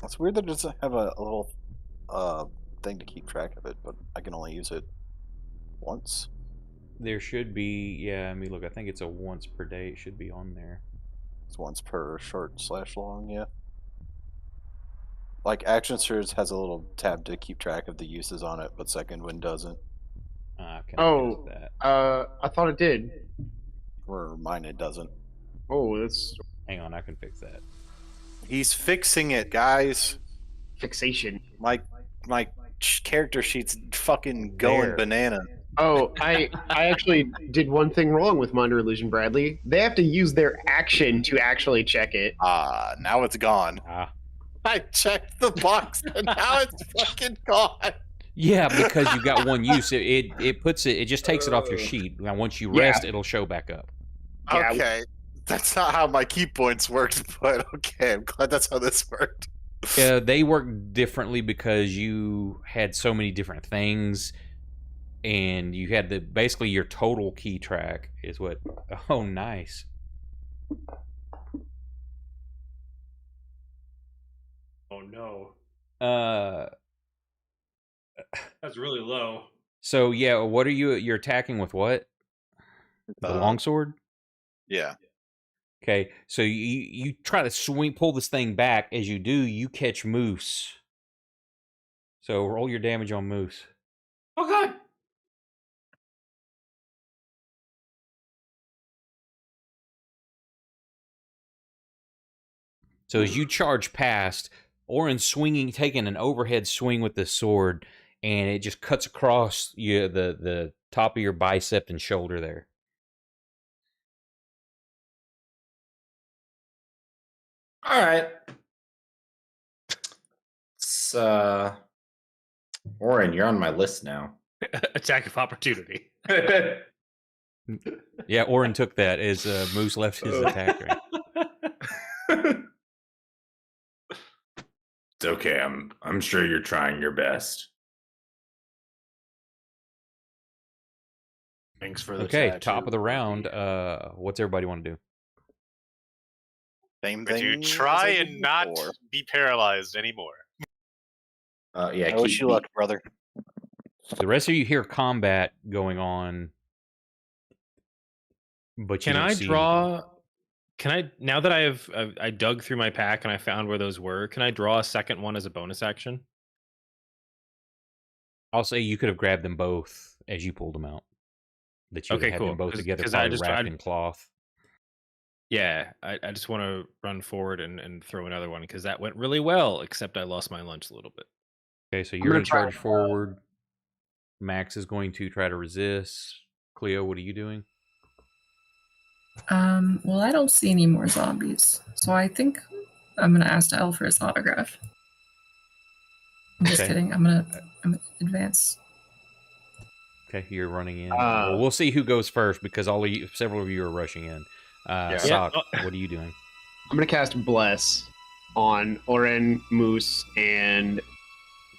It's weird that it doesn't have a little thing to keep track of it, but I can only use it once. There should be, yeah, I mean, look, I think it's a once per day. It should be on there. It's once per short/long, yeah. Like Action Surge has a little tab to keep track of the uses on it, but Second Wind doesn't. Can I fix that? I thought it did. Or mine it doesn't. Oh, that's Hang on, I can fix that. He's fixing it, guys. fixation. My character sheet's fucking going There. banana. Oh, I actually did one thing wrong with Minor Illusion, Bradley. They have to use their action to actually check it. Now it's gone. Ah. I checked the box and now it's fucking gone. Yeah, because you got one use. It puts it. It just takes it off your sheet. Now, once you rest, it'll show back up. Yeah. Okay. That's not how my key points worked, but okay, I'm glad that's how this worked. They work differently because you had so many different things, and you had basically your total key track is what. Oh, nice. Oh no, Uh, that's really low. so yeah, what are you're attacking with? What? The longsword? Yeah. Okay, so you try to pull this thing back. As you do, you catch Moose. So roll your damage on Moose. Oh god. So as you charge past, Orin taking an overhead swing with the sword, and it just cuts across the top of your bicep and shoulder there. All right. It's Orin, you're on my list now. Attack of opportunity. Yeah, Orin took that as Moose left his attack range. It's okay. I'm sure you're trying your best. Thanks for the Okay, tattoo, top of the round. buddy. What's everybody want to do? Same Would thing. you as try I did and not before. be paralyzed anymore? Yeah, I wish you luck, brother. The rest of you hear combat going on, but you Can don't I see draw? anything. Can I, now that I dug through my pack and I found where those were, can I draw a second one as a bonus action? I'll say you could have grabbed them both as you pulled them out. That you would Okay, have had cool. them both 'Cause- together, 'cause probably wrapped in cloth. Yeah, I just want to run forward and throw another one because that went really well, except I lost my lunch a little bit. Okay, so I'm you're gonna going to try charge forward. Max is going to try to resist. Cleo, what are you doing? Well, I don't see any more zombies, so I think I'm gonna ask Elle for his autograph. I'm just Okay. kidding. I'm gonna advance. Okay, you're running in. Well, we'll see who goes first because several of you are rushing in. Sock, what are you doing? I'm gonna cast Bless on Oren, Moose, and.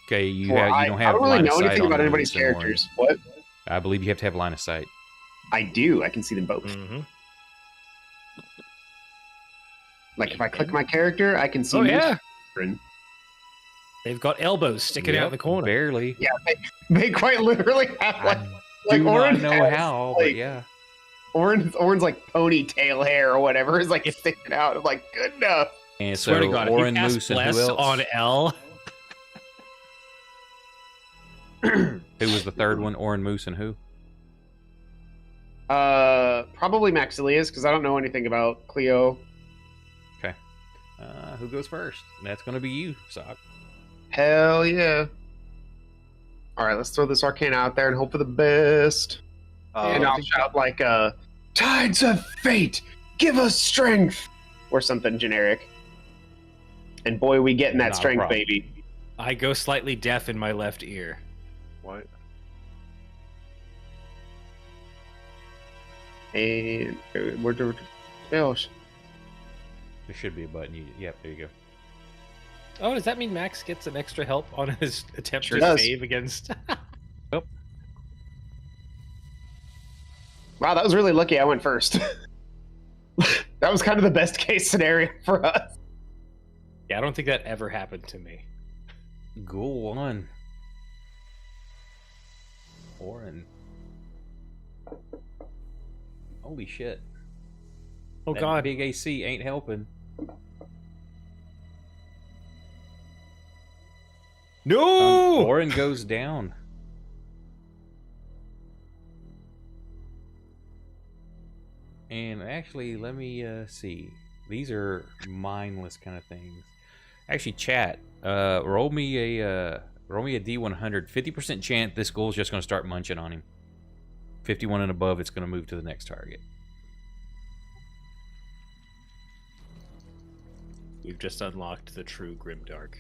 Okay, you Well, don't have I don't really line know of sight anything on about anybody's Moose and Orin. characters. What? I believe you have to have line of sight. I do. I can see them both. Mm-hmm. Like if I click my character, I can see. Oh Moose yeah, and Oren. they've got elbows sticking out in the corner. Barely. Yeah, they quite literally have like. I do Oren not know has, how, but like, yeah. Oren's like ponytail hair or whatever is like sticking out. I'm like, good enough. And Swear so to God, Orin, if you Moose, cast and who Bless else? on L. Who was the third one? Orin, Moose, and who? Probably Maxilius because I don't know anything about Cleo. Okay. Who goes first? That's going to be you, Sock. Hell yeah! All right, let's throw this arcane out there and hope for the best. And I'll shout like, "Tides of fate, give us strength," or something generic. And boy, we getting that Not a strength, problem. baby. I go slightly deaf in my left ear. What? And we're spells. There should be a button. Yep, there you go. Oh, does that mean Max gets an extra help on his attempt Sure to does. save against? Wow, that was really lucky. I went first. That was kind of the best case scenario for us. Yeah, I don't think that ever happened to me. Ghoul 1. Orin. Holy shit. Oh That God! big AC ain't helping. No! Orin goes down. And actually, let me see. These are mindless kind of things. Actually, chat. Roll me a D100. 50% chance this ghoul's just going to start munching on him. 51 and above, it's going to move to the next target. We've just unlocked the true GrimDark.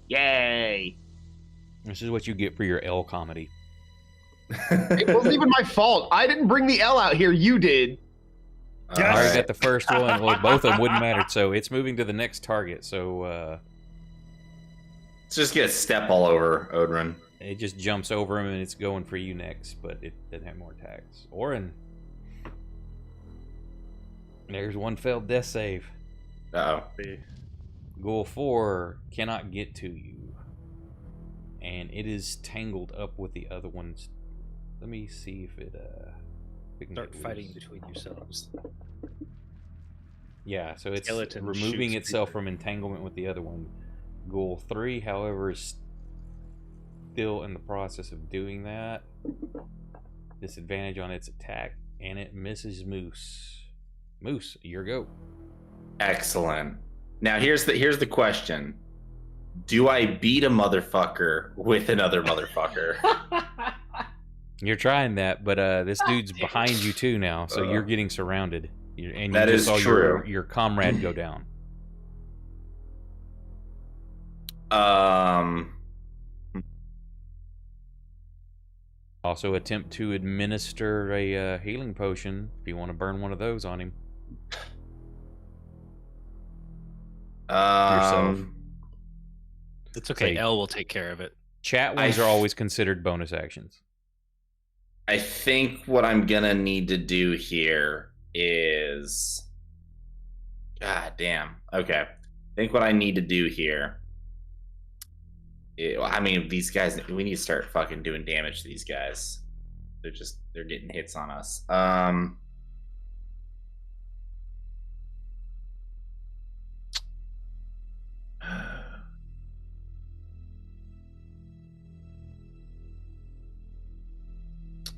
Yay! This is what you get for your L comedy. It wasn't even my fault. I didn't bring the L out here. You did. I already got the first one. Well, both of them wouldn't matter. So it's moving to the next target. So Let's just get a step all over Odrin. it just jumps over him and it's going for you next. But it doesn't have more attacks. Orin. There's one failed death save. Uh-oh. Ghoul 4 cannot get to you. And it is tangled up with the other ones. Let me see if it It can Start get fighting loose. between yourselves. Yeah, so it's Skeleton removing shoots itself creeper. from entanglement with the other one. Ghoul 3, however, is still in the process of doing that. Disadvantage on its attack, and it misses Moose. Moose, your go. Excellent. Now here's the question. Do I beat a motherfucker with another motherfucker? You're trying that, but this dude's behind you too now, so you're getting surrounded. And you That just is saw true. your comrade go down. Also attempt to administer a healing potion if you want to burn one of those on him. Yourself. It's okay. Say- L will take care of it. Chat ones are always considered bonus actions. I think what I'm gonna need to do here is, God damn. Okay. I think what I need to do here. I mean, these guys. We need to start fucking doing damage to these guys. They're getting hits on us.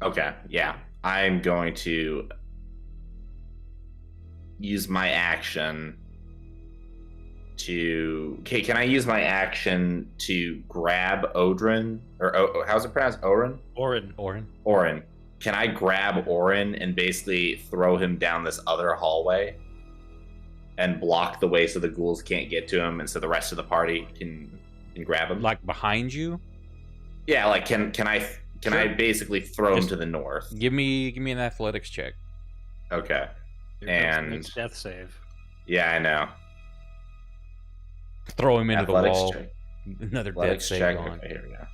Okay, yeah. I'm going to use my action to... Okay, can I use my action to grab Odrin? Or how's it pronounced? Orin? Orin. Can I grab Orin and basically throw him down this other hallway and block the way so the ghouls can't get to him and so the rest of the party can grab him? Like behind you? Yeah, like can I basically throw him to the north? Give me an athletics check. Okay. Here comes the And next death save. yeah, I know. Throw him into Athletics the wall. check. Another death Athletics save check. on. Okay, here we go.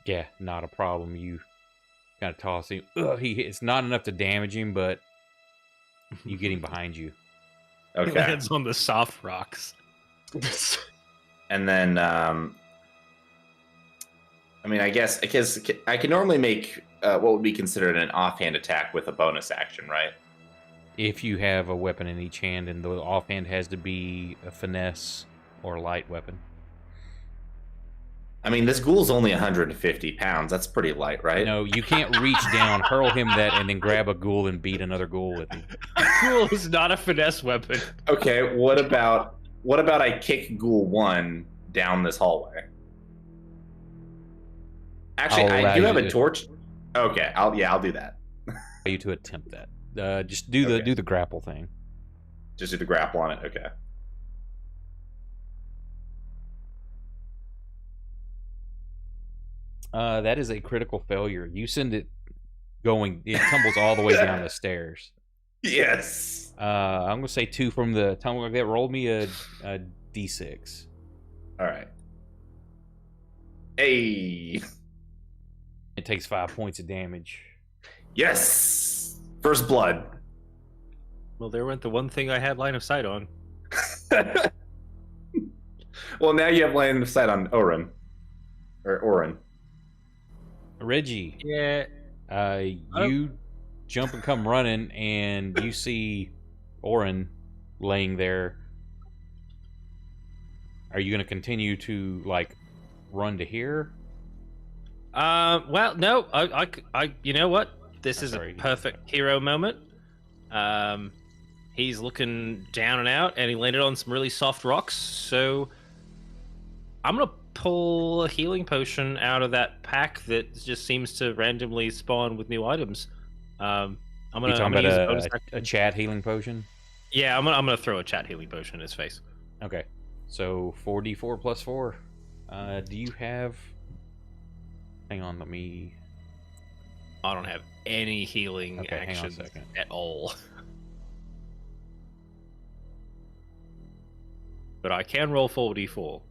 Yeah, not a problem. You kind of toss him. Ugh, it's not enough to damage him, but you get him behind you. He Okay. lands on the soft rocks. And then I mean, I guess I can normally make what would be considered an offhand attack with a bonus action, right? If you have a weapon in each hand, and the offhand has to be a finesse or light weapon. I mean, this ghoul's only 150 pounds. That's pretty light, right? No, you can't reach down, hurl him that, and then grab a ghoul and beat another ghoul with him. Ghoul is not a finesse weapon. Okay, what about I kick Ghoul 1 down this hallway? Actually, I'll allow I do you have a to- torch. Okay, I'll do that. For you to attempt that. Just do the grapple thing. Just do the grapple on it. Okay. That is a critical failure. You send it going. It tumbles all the way down the stairs. Yes. I'm gonna say 2 from the tumble like that. Roll me a d6. All right. Hey. It takes 5 points of damage. Yes. First blood. Well, there went the one thing I had line of sight on. Well, now you have line of sight on Orin. Or Orin. Reggie, Yeah. you jump and come running, and you see Orin laying there. Are you gonna continue to like run to here? Well, no. I you know what? This is sorry. a perfect hero moment. He's looking down and out, and he landed on some really soft rocks. So I'm gonna pull a healing potion out of that pack that just seems to randomly spawn with new items. I'm gonna, You I'm talking gonna use a about bonus a action. chat healing potion? Yeah, I'm gonna throw a chat healing potion in his face. Okay, so 4d4 plus 4. Do you have? Hang on, let me. I don't have any healing Okay, hang on a actions second. at all. But I can roll 4d4.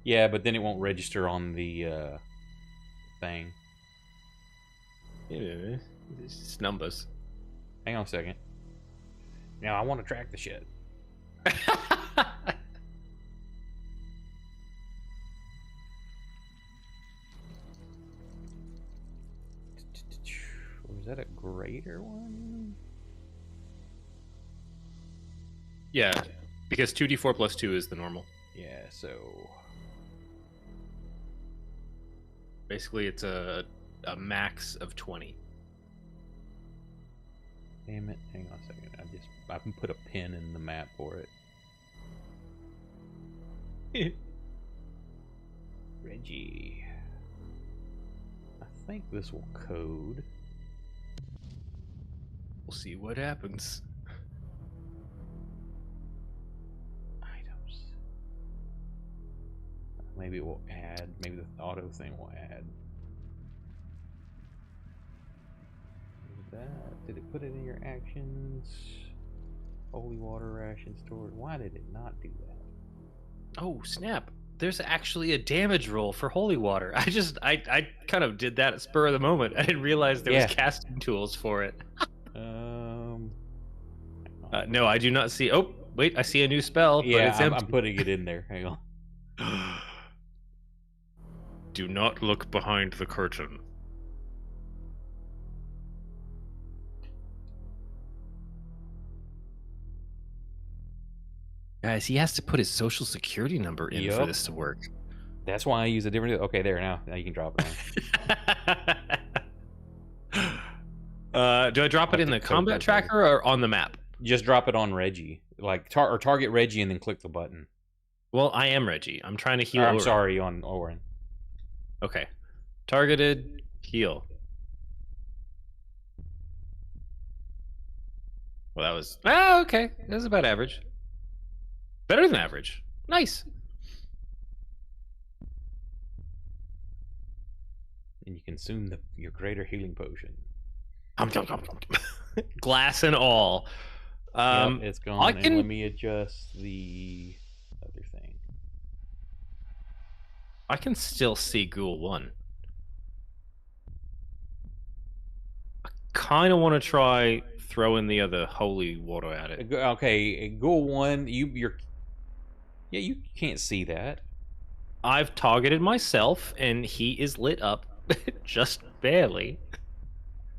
Yeah, but then it won't register on the thing. Yeah, it's just numbers. Hang on a second. Now I want to track the shit. Is that a greater one? Yeah, because 2d4 plus 2 is the normal. Yeah, so Basically, it's a max of 20. damn it. Hang on a second. I can put a pin in the map for it. Reggie. I think this will code. We'll see what happens. Items. Maybe it will add. Maybe the auto thing will add. Did it put it in your actions? Holy water ration stored. Why did it not do that? Oh, snap. There's actually a damage roll for holy water. I kind of did that at spur of the moment. I didn't realize there was casting tools for it. No, I do not see. Oh, wait, I see a new spell, but it's empty. I'm putting it in there. Hang on. Do not look behind the curtain. Guys, he has to put his social security number in for this to work. That's why I use a different... Okay, there, now you can drop it on. Do I drop it in the combat tracker or on the map? Just drop it on Reggie. Like, or target Reggie and then click the button. Well, I am Reggie. I'm trying to heal I'm sorry, on Oren. Okay. Targeted, heal. Well, that was... Ah, okay. That was about average. Better than average. Nice. And you consume your greater healing potion. Glass and all. Yep, it's gone. And let me adjust the other thing. I can still see Ghoul 1. I kind of want to try throwing the other holy water at it. Okay, Ghoul 1, you can't see that. I've targeted myself, and he is lit up just barely.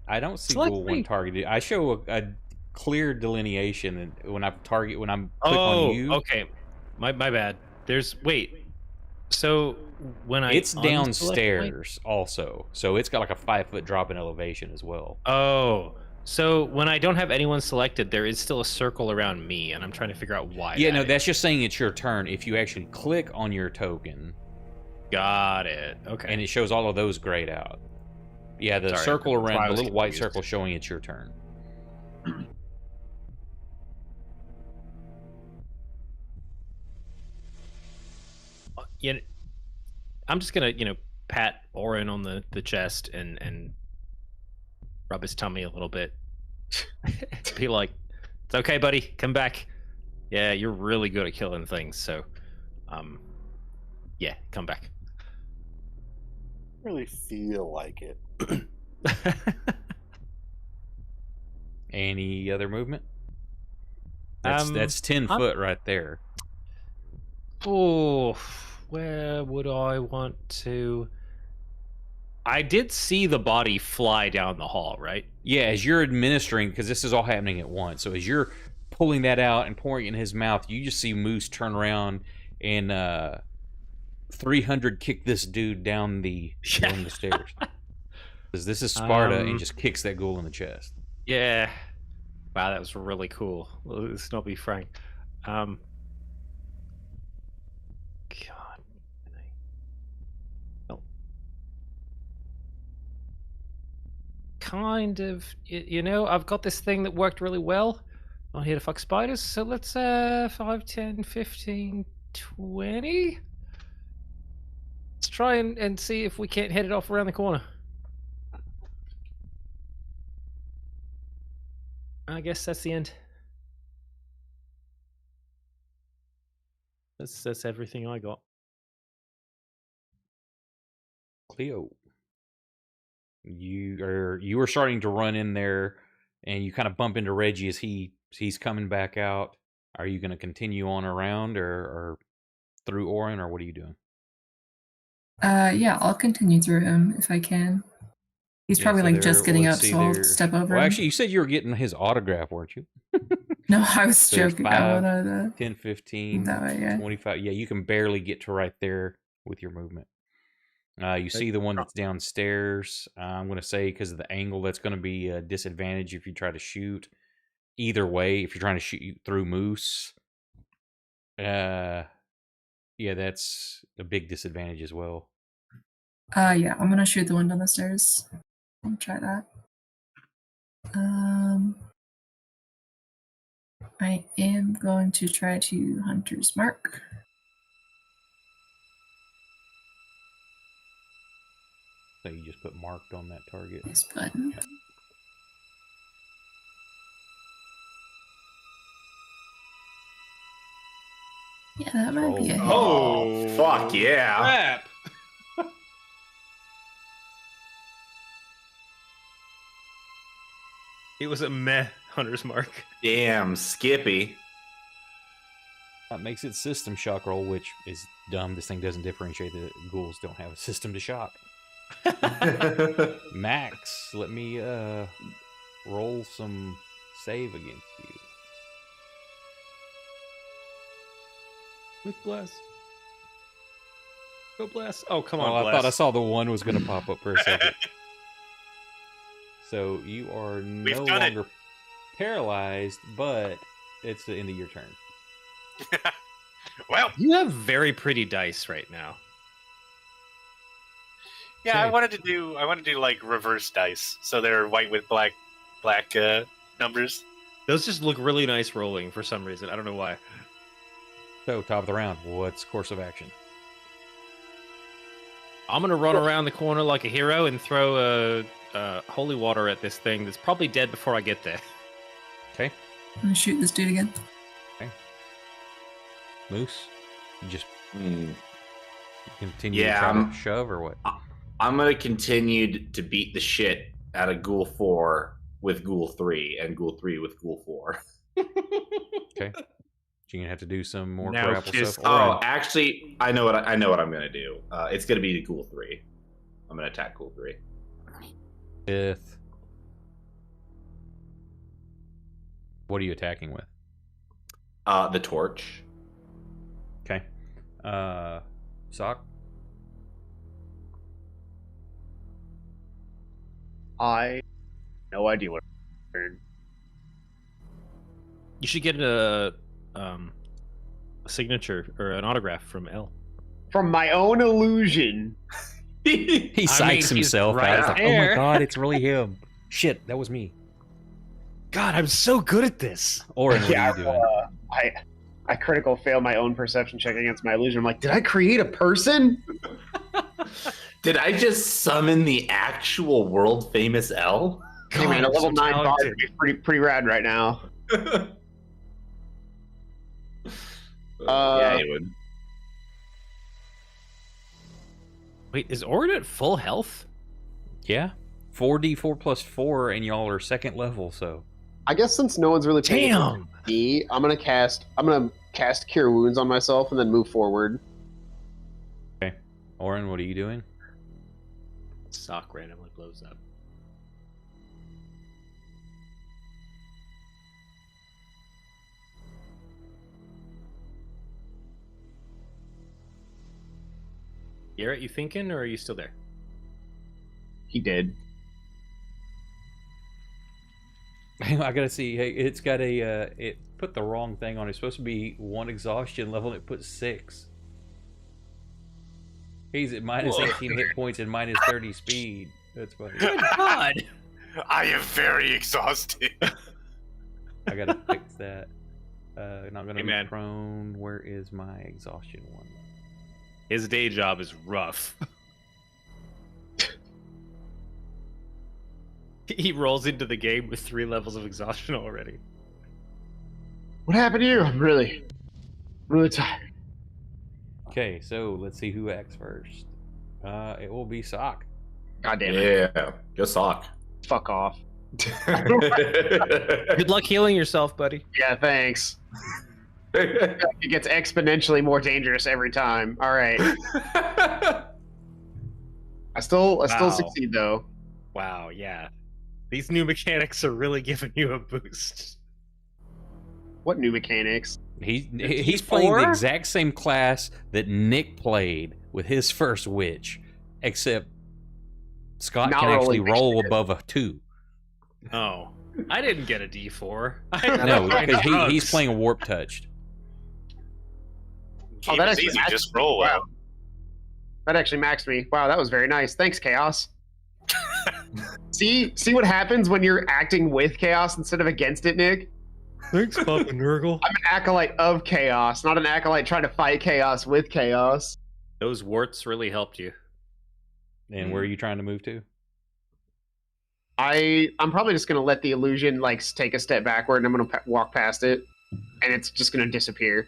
I don't see Ghoul 1 targeted. I show a clear delineation when I'm click on you. Okay, my bad. Wait. So when it's downstairs also, so it's got like a 5-foot drop in elevation as well. Oh. So when I don't have anyone selected, there is still a circle around me, and I'm trying to figure out why. Yeah, no, that's just saying it's your turn. If you actually click on your token, got it. Okay, and it shows all of those grayed out. Yeah, the circle around, the little white circle showing it's your turn. I'm just gonna, pat Oren on the chest and rub his tummy a little bit. Be like, it's okay, buddy, come back. Yeah, you're really good at killing things, so yeah, come back. Really feel like it. Any other movement? That's 10 foot right there. Oh, where would I want to? I did see the body fly down the hall, right? Yeah, as you're administering, because this is all happening at once. So as you're pulling that out and pouring it in his mouth, you just see Moose turn around and 300 kick this dude down the stairs. Because this is Sparta and just kicks that ghoul in the chest. Yeah. Wow, that was really cool. Let's not be frank. God. Oh. Kind of, I've got this thing that worked really well. I'm here to fuck spiders, so let's 5, 10, 15, 20. Let's try and see if we can't hit it off around the corner. I guess that's the end. That's everything I got. Cleo, you were starting to run in there, and you kind of bump into Reggie as he's coming back out. Are you going to continue on around or through Oren, or what are you doing? Yeah, I'll continue through him if I can. He's Yeah, probably so like just there- getting let's up, see so I'll there- step over. Well, him. actually, you said you were getting his autograph, weren't you? No, I was So there's joking. I 5, wanna 10, 15, that way, yeah. 25. Yeah, you can barely get to right there with your movement. You see the one that's downstairs. I'm going to say because of the angle, that's going to be a disadvantage if you try to shoot. Either way, if you're trying to shoot through moose, yeah, that's a big disadvantage as well. Yeah, I'm gonna shoot the one down the stairs. I'll try that. I am going to try to Hunter's Mark. So you just put marked on that target. This button. Yeah, that might be a hit. Oh, fuck yeah. Crap. It was a meh Hunter's Mark. Damn, Skippy. That makes it system shock roll, which is dumb. This thing doesn't differentiate. The ghouls don't have a system to shock. Max, let me roll some save against you. With bless. Go bless. Oh, come on, Oh, I bless. thought I saw the one was going to pop up for a second. So you are no done it. longer paralyzed, but it's the end of your turn. Well, You have very pretty dice right now. yeah, I Okay. wanted to do like reverse dice, so they're white with black numbers. Those just look really nice rolling for some reason. I don't know why. So, top of the round, what's course of action? I'm gonna run around the corner like a hero and throw holy water at this thing that's probably dead before I get there. Okay, I'm gonna shoot this dude again. Moose, you just Hmm. continue Yeah, to try I'm- to shove or what? I'm gonna continue to beat the shit out of Ghoul 4 with Ghoul 3 and Ghoul 3 with Ghoul 4. Okay, you're gonna have to do some more Now grapple just- stuff. Oh, actually, I know what I'm gonna do. It's gonna be the Ghoul 3. I'm gonna attack Ghoul 3. Fifth. What are you attacking with? The torch. Okay. Sock. I no idea what. You should get a signature or an autograph from L. From my own illusion. He psychs mean, he's himself right out. He's like, oh my there." god, it's really him. Shit, that was me. God, I'm so good at this. Oren, what Yeah, are you doing? I critical fail my own perception check against my illusion. I'm like, did I create a person? Did I just summon the actual world famous L? Hey man, a I'm level so 9 bard talented. would be pretty rad right now. Yeah, it would. Wait, is Orin at full health? Yeah. 4d4 plus 4, and y'all are second level, so. I guess since no one's really paying attention Damn. to me, I'm gonna cast Cure Wounds on myself and then move forward. Oren, what are you doing? Sock randomly blows up. Garrett, you thinking, or are you still there? He did. I gotta see. Hey, it's got a. It put the wrong thing on. It's supposed to be 1 exhaustion level, and it put 6. He's at minus 18 hit points and minus 30 speed. That's funny. Good God! I am very exhausted. I gotta fix that. Not gonna Hey, be man. prone. Where is my exhaustion one? His day job is rough. He rolls into the game with 3 levels of exhaustion already. What happened to you? I'm really tired. Okay, so let's see who acts first. It will be Sock. God damn it. Yeah, go sock. Fuck off. Good luck healing yourself, buddy. Yeah, thanks. It gets exponentially more dangerous every time. All right. I still Wow. succeed though. Wow, yeah. These new mechanics are really giving you a boost. What new mechanics? He's playing the D4? exact same class that Nick played with his first witch, except Scott Not can actually rolling roll initiative. above a 2. Oh, I didn't get a D4. No, because he's drugs. playing Warp Touched. Game that is actually easy. maxed Just me. roll Wow. well. That actually maxed me. Wow, that was very nice. Thanks, Chaos. See what happens when you're acting with Chaos instead of against it, Nick? Thanks, Papa Nurgle. I'm an acolyte of Chaos, not an acolyte trying to fight Chaos with Chaos. Those warts really helped you. And where are you trying to move to? I'm probably just gonna let the illusion take a step backward, and I'm gonna walk past it, and it's just gonna disappear.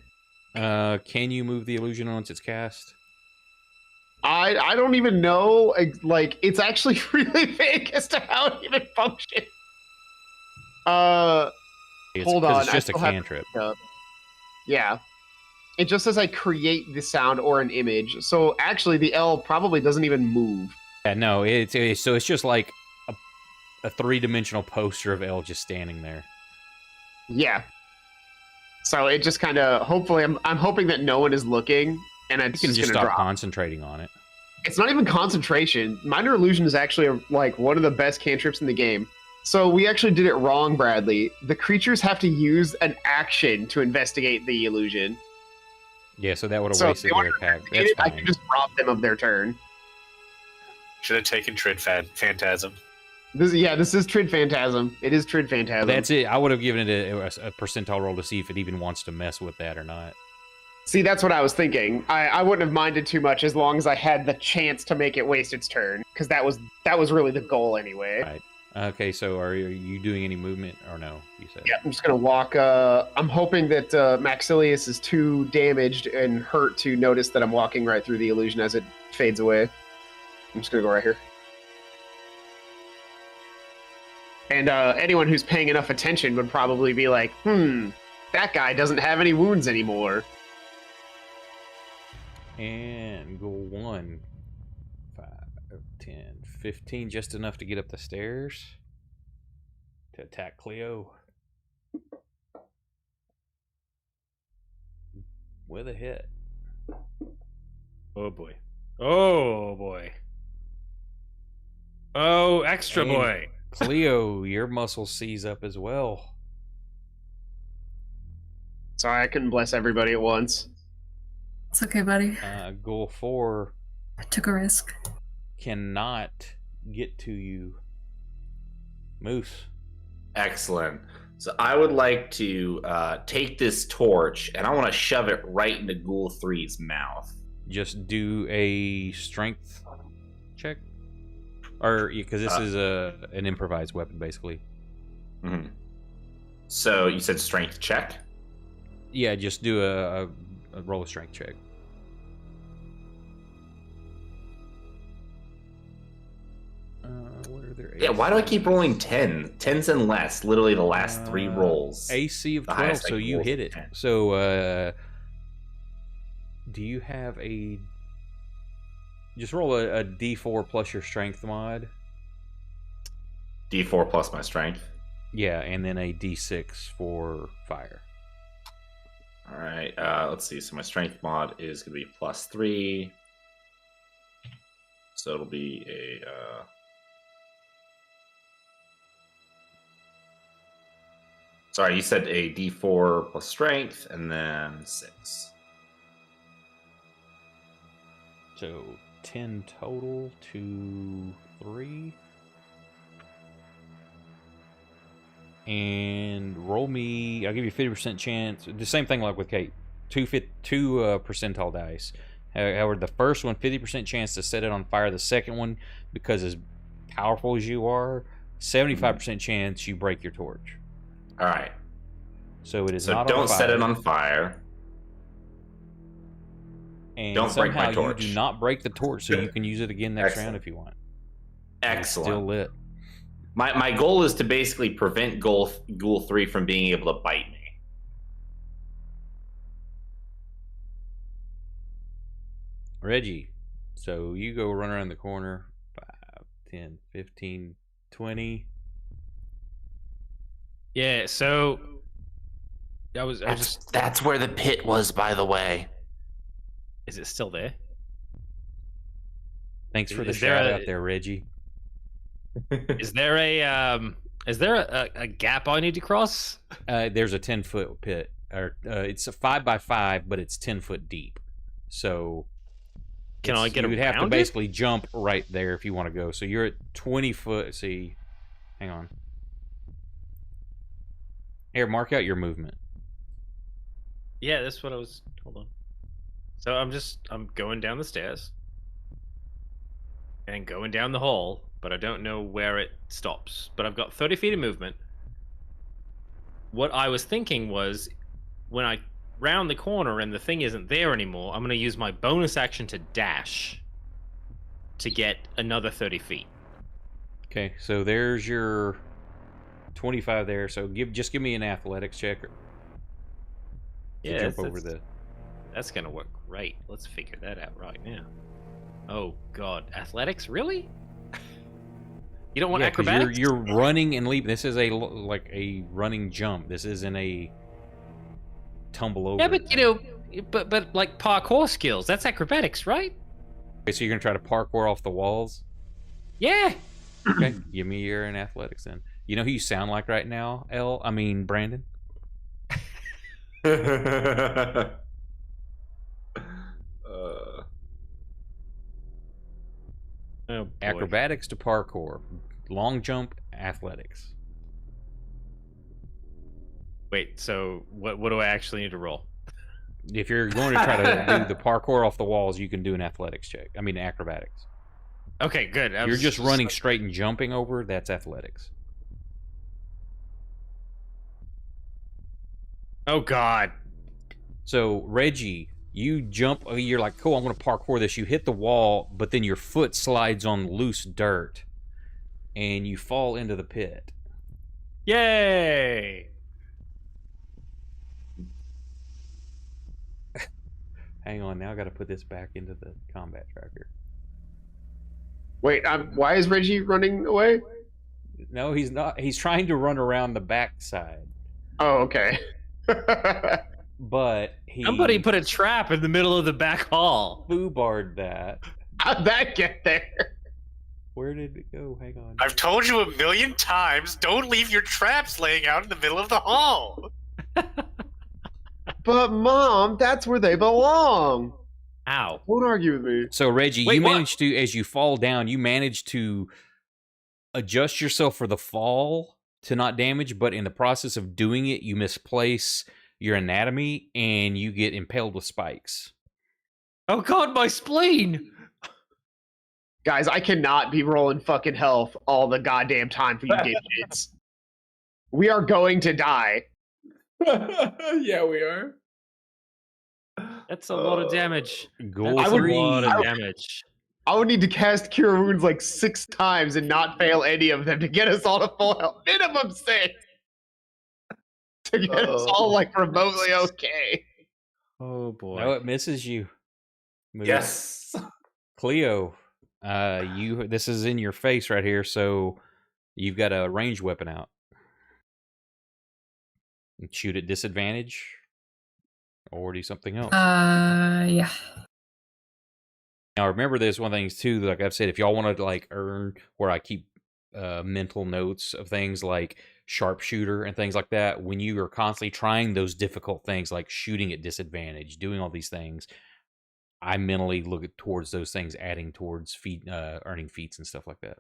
Can you move the illusion once it's cast? I don't even know. It's actually really vague as to how it even functions. Hold on, It's just a still have- cantrip. Yeah. It just says I create the sound or an image. So actually, the L probably doesn't even move. Yeah, no, so it's just like a 3-dimensional poster of L just standing there. Yeah. So it just kind of, hopefully, I'm hoping that no one is looking, and it's You can just gonna stop drop. concentrating on it. It's not even concentration. Minor Illusion is actually one of the best cantrips in the game. So we actually did it wrong, Bradley. The creatures have to use an action to investigate the illusion. Yeah, so that would have So if wasted they want their attack. to That's I fine. can just rob them of their turn. Should have taken Phantasm. This is Trid Phantasm. It is Trid Phantasm. That's it. I would have given it a percentile roll to see if it even wants to mess with that or not. See, that's what I was thinking. I wouldn't have minded too much as long as I had the chance to make it waste its turn, because that was really the goal anyway. Right. Okay, so are you doing any movement or no? You said. Yeah, I'm just gonna walk. I'm hoping that Maxilius is too damaged and hurt to notice that I'm walking right through the illusion as it fades away. I'm just gonna go right here. And anyone who's paying enough attention would probably be like, that guy doesn't have any wounds anymore. And go 1, 5, 10, 15, just enough to get up the stairs to attack Cleo with a hit. Oh boy. Oh boy. Oh, extra And boy. Cleo, your muscle seize up as well. Sorry, I couldn't bless everybody at once. It's okay, buddy. Goal 4 I took a risk. cannot get to you. Moose. Excellent. So I would like to take this torch and I want to shove it right into Ghoul 3's mouth. Just do a strength check. Or, because this is an improvised weapon, basically. Mm-hmm. So you said strength check? Yeah, just do a roll a strength check. What are their Yeah, why do I keep rolling 10? 10s and less, literally the last 3 rolls. AC of The 12, highest I so can you roll is hit it. 10. So, do you have a... Just roll a D4 plus your strength mod. D4 plus my strength. Yeah, and then a D6 for fire. All right, let's see. So my strength mod is going to be +3. So it'll be a... Sorry, you said a D4 plus strength, and then 6. So 10 total to 3. And roll me. I'll give you a 50% chance. The same thing like with Kate. Two percentile dice. However, the first one, 50% chance to set it on fire. The second one, because as powerful as you are, 75% chance you break your torch. All right. So it is So not don't on fire. set it on fire. And don't break my somehow torch. you do not break the torch, so you can use it again next Excellent. round if you want. Excellent. It's still lit. My goal is to basically prevent Ghoul 3 from being able to bite me. Reggie, so you go run around the corner. 5, 10, 15, 20. Yeah, so I was That's, just. that's where the pit was, by the way. Is it still there? Thanks for the Is there shout a- out there, Reggie. Is there a gap I need to cross? There's a 10-foot pit. It's a 5x5, but it's 10 foot deep. So Can I get you would have to around it? basically jump right there if you want to go. So you're at 20 foot. See, hang on. Here, mark out your movement. Yeah, that's what I was. Hold on. So I'm going down the stairs and going down the hall, but I don't know where it stops. But I've got 30 feet of movement. What I was thinking was, when I round the corner and the thing isn't there anymore, I'm going to use my bonus action to dash to get another 30 feet. Okay, so there's your 25 there. So just give me an athletics check to Yeah, jump over the. That's going to work great. Let's figure that out right now. Oh, God. Athletics? Really? You don't want 'cause acrobatics? You're running and leaping. This is like a running jump. This isn't a tumble over. Yeah, but but like parkour skills, that's acrobatics, right? Okay, so you're gonna try to parkour off the walls. Yeah. Okay, give me your in athletics then. You know who you sound like right now, Brandon? Oh, boy. Acrobatics to parkour, long jump, athletics. Wait, so what do I actually need to roll? If you're going to try to do the parkour off the walls, you can do an athletics check. I mean acrobatics. Okay, good. You're just running straight and jumping over. That's athletics. Oh, God. So Reggie, you jump. You're like, cool. I'm going to parkour this. You hit the wall, but then your foot slides on loose dirt, and you fall into the pit. Yay! Hang on, now I got to put this back into the combat tracker. Wait, why is Reggie running away? No, he's not. He's trying to run around the backside, Oh, okay. but he Somebody put a trap in the middle of the back hall. foobarred that. How'd that get there? Where did it go? Hang on. I've told you a million times, don't leave your traps laying out in the middle of the hall. But Mom, that's where they belong. Ow. Don't argue with me. So Reggie, Wait, you what? managed to, as you fall down, you managed to adjust yourself for the fall to not damage, but in the process of doing it, you misplace your anatomy and you get impaled with spikes. Oh, God, my spleen! Guys, I cannot be rolling fucking health all the goddamn time for you dipshits. We are going to die. Yeah, we are. That's a lot of damage. Ghoul That's a 3. lot of damage. I would need to cast Cure Wounds like 6 times and not fail any of them to get us all to full health. Minimum 6! To get us all like remotely okay. Oh, boy. No, it misses you. Move. Yes. Cleo, this is in your face right here, so you've got a ranged weapon out. Shoot at disadvantage, or do something else. Yeah. Now remember this one thing too. Like I've said, if y'all want to like earn where I keep mental notes of things like sharpshooter and things like that, when you are constantly trying those difficult things like shooting at disadvantage, doing all these things, I mentally look towards those things, adding towards earning feats and stuff like that.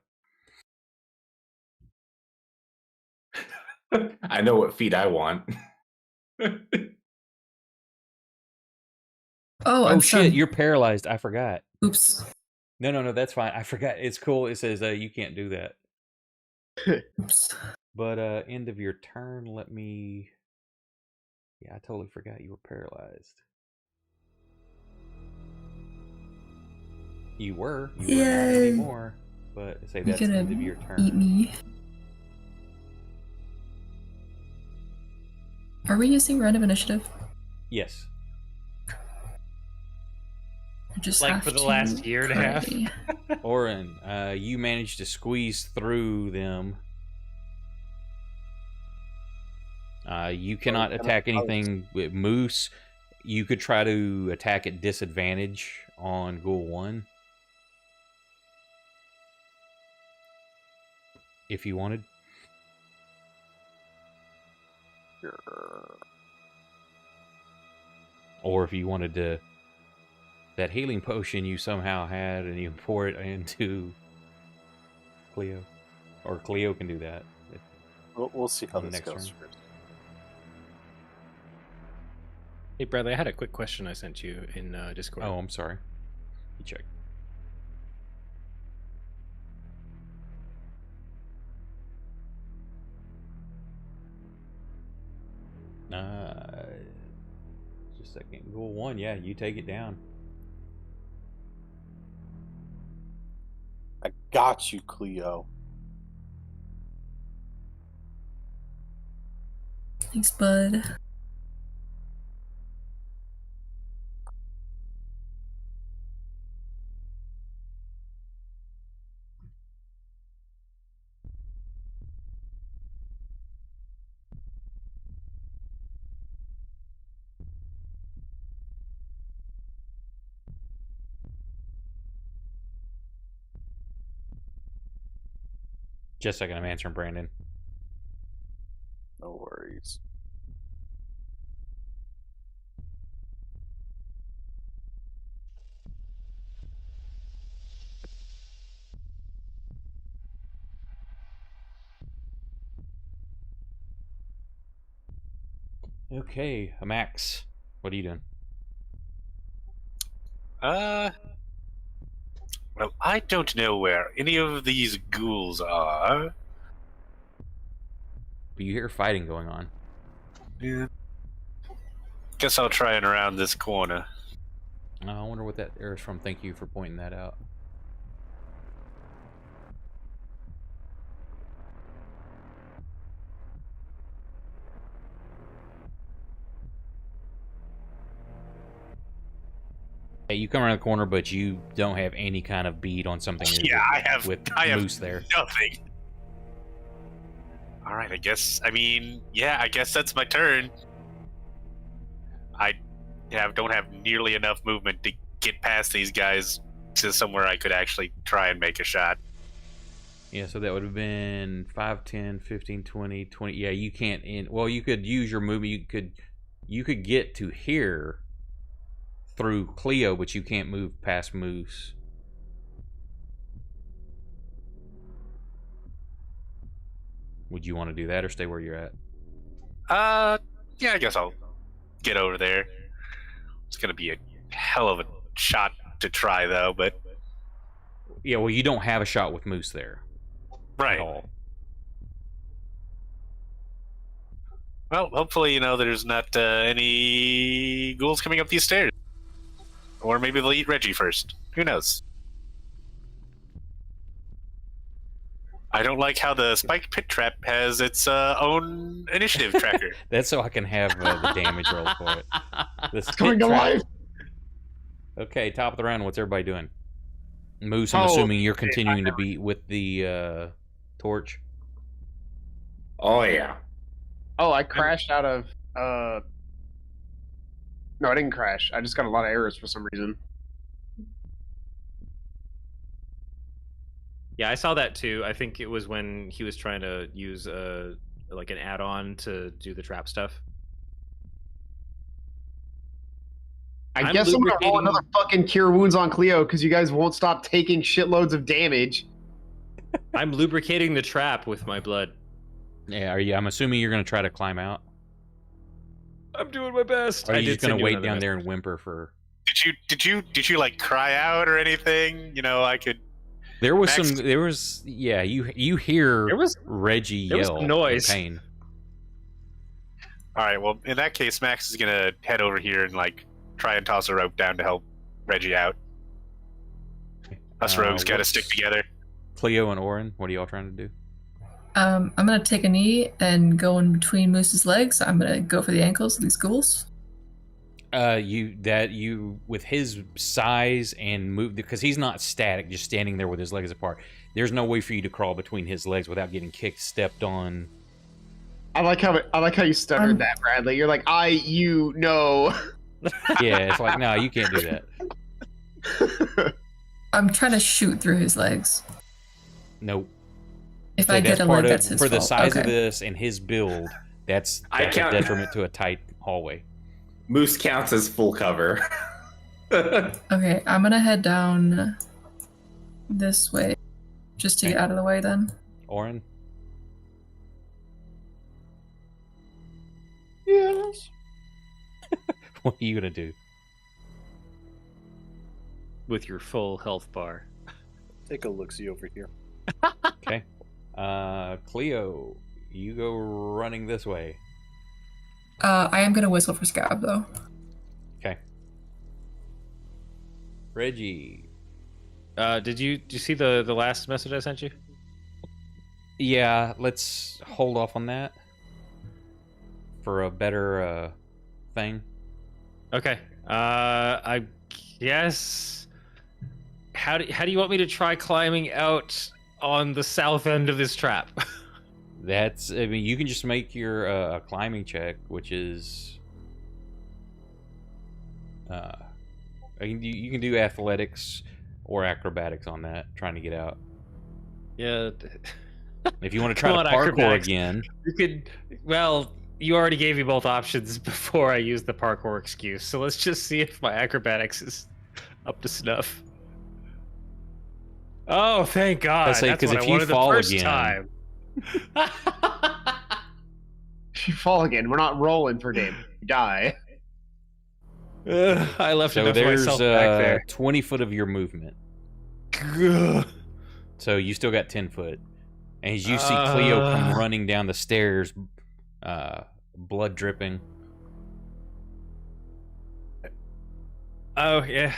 I know what feat I want. I'm shit, stunned. you're paralyzed. I forgot. Oops. No, that's fine. I forgot. It's cool. It says you can't do that. Oops. But end of your turn, let me. Yeah, I totally forgot you were paralyzed. You were. You were not Yay. anymore. But say You're that's the gonna end of your turn. eat me. Are we using random initiative? Yes. Just Like have for the to last year and a half. pray. Orin, you managed to squeeze through them. You cannot attack anything with Moose. You could try to attack at disadvantage on Ghoul 1. If you wanted. Or if you wanted to, that healing potion you somehow had and you pour it into Cleo. Or Cleo can do that. We'll see how On the this next goes turn. first. Hey, Bradley, I had a quick question I sent you in Discord. Oh, I'm sorry. You check. Just a second. Ghoul 1, yeah, you take it down. I got you, Cleo. Thanks, bud. Just a second, I'm answering Brandon. No worries. Okay, Max, what are you doing? Well, I don't know where any of these ghouls are. But you hear fighting going on. Yeah. Guess I'll try and around this corner. I wonder what that error is from. Thank you for pointing that out. Hey, you come around the corner, but you don't have any kind of bead on something. Yeah, I have Moose there. nothing. All right, I guess that's my turn. I don't have nearly enough movement to get past these guys to somewhere I could actually try and make a shot. Yeah, so that would have been 5, 10, 15, 20, 20. Yeah, you can't well, you could use your movement. You could get to here through Cleo, but you can't move past Moose. Would you want to do that or stay where you're at? Yeah, I guess I'll get over there. It's gonna be a hell of a shot to try, though, but... Yeah, well, you don't have a shot with Moose there. Right. At all. Well, hopefully, there's not any ghouls coming up these stairs. Or maybe they'll eat Reggie first. Who knows? I don't like how the spike pit trap has its own initiative tracker. That's so I can have the damage roll for it. It's Coming to life. Okay, top of the round. What's everybody doing? Moose, I'm assuming you're continuing to be with the torch. Oh yeah. Oh, I crashed out of. No, I didn't crash. I just got a lot of errors for some reason. Yeah, I saw that too. I think it was when he was trying to use like an add-on to do the trap stuff. I guess I'm gonna roll another fucking cure wounds on Cleo because you guys won't stop taking shitloads of damage. I'm lubricating the trap with my blood. Yeah, are you? I'm assuming you're gonna try to climb out. I'm doing my best. Or are I you just did gonna send you wait another down there message. and whimper for? Did you like cry out or anything? I could. There was Max... some. There was. Yeah, you hear. There was Reggie yell. was some noise. In pain. All right. Well, in that case, Max is gonna head over here and try and toss a rope down to help Reggie out. Us rogues gotta stick together. Cleo and Orin, what are y'all trying to do? I'm gonna take a knee and go in between Moose's legs. I'm gonna go for the ankles of these ghouls. You with his size and move, because he's not static, just standing there with his legs apart. There's no way for you to crawl between his legs without getting kicked, stepped on. I like how you stuttered that, Bradley. You're like, no. Yeah, it's like, no, you can't do that. I'm trying to shoot through his legs. Nope. If I get a leg, that's his for the fault. size Okay. of this and his build. That's I a count- detriment to a tight hallway. Moose counts as full cover. Okay, I'm gonna head down this way, just to get out of the way. Then. Orin, Yes. what are you gonna do? With your full health bar. Take a look-see over here. Okay. Cleo, you go running this way. I am gonna whistle for Scab though. Okay. Reggie. Did you see the last message I sent you? Yeah, let's hold off on that for a better thing. Okay. I guess. How do you want me to try climbing out on the south end of this trap? I mean, you can just make your climbing check, which is you can do athletics or acrobatics on that, trying to get out. Yeah. If you want to try Come to on, parkour acrobatics. again, You could. Well, you already gave me both options before I used the parkour excuse, so let's just see if my acrobatics is up to snuff. Oh, thank God! I say, That's 'cause what if I you wanted fall the first again- time. If you fall again, we're not rolling for damage. You die. I left so enough of there's myself back there. 20 foot of your movement. So you still got 10 foot. And as you see Cleo come running down the stairs, blood dripping. Oh yeah,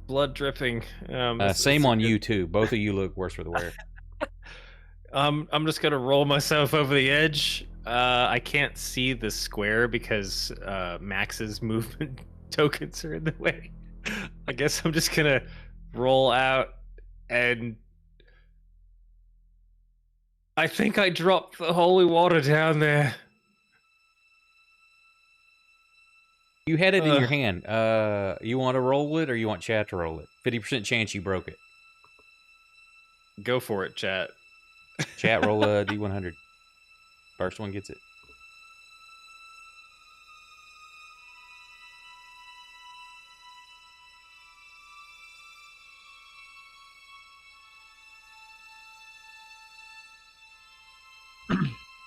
blood dripping. Same on you too. Both of you look worse for the wear. I'm just gonna roll myself over the edge. I can't see the square because Max's movement tokens are in the way. I guess I'm just gonna roll out, and I think I dropped the holy water down there. You had it in your hand. You want to roll it or you want chat to roll it? 50% chance you broke it. Go for it, chat. Chat, roll a D100. First one gets it.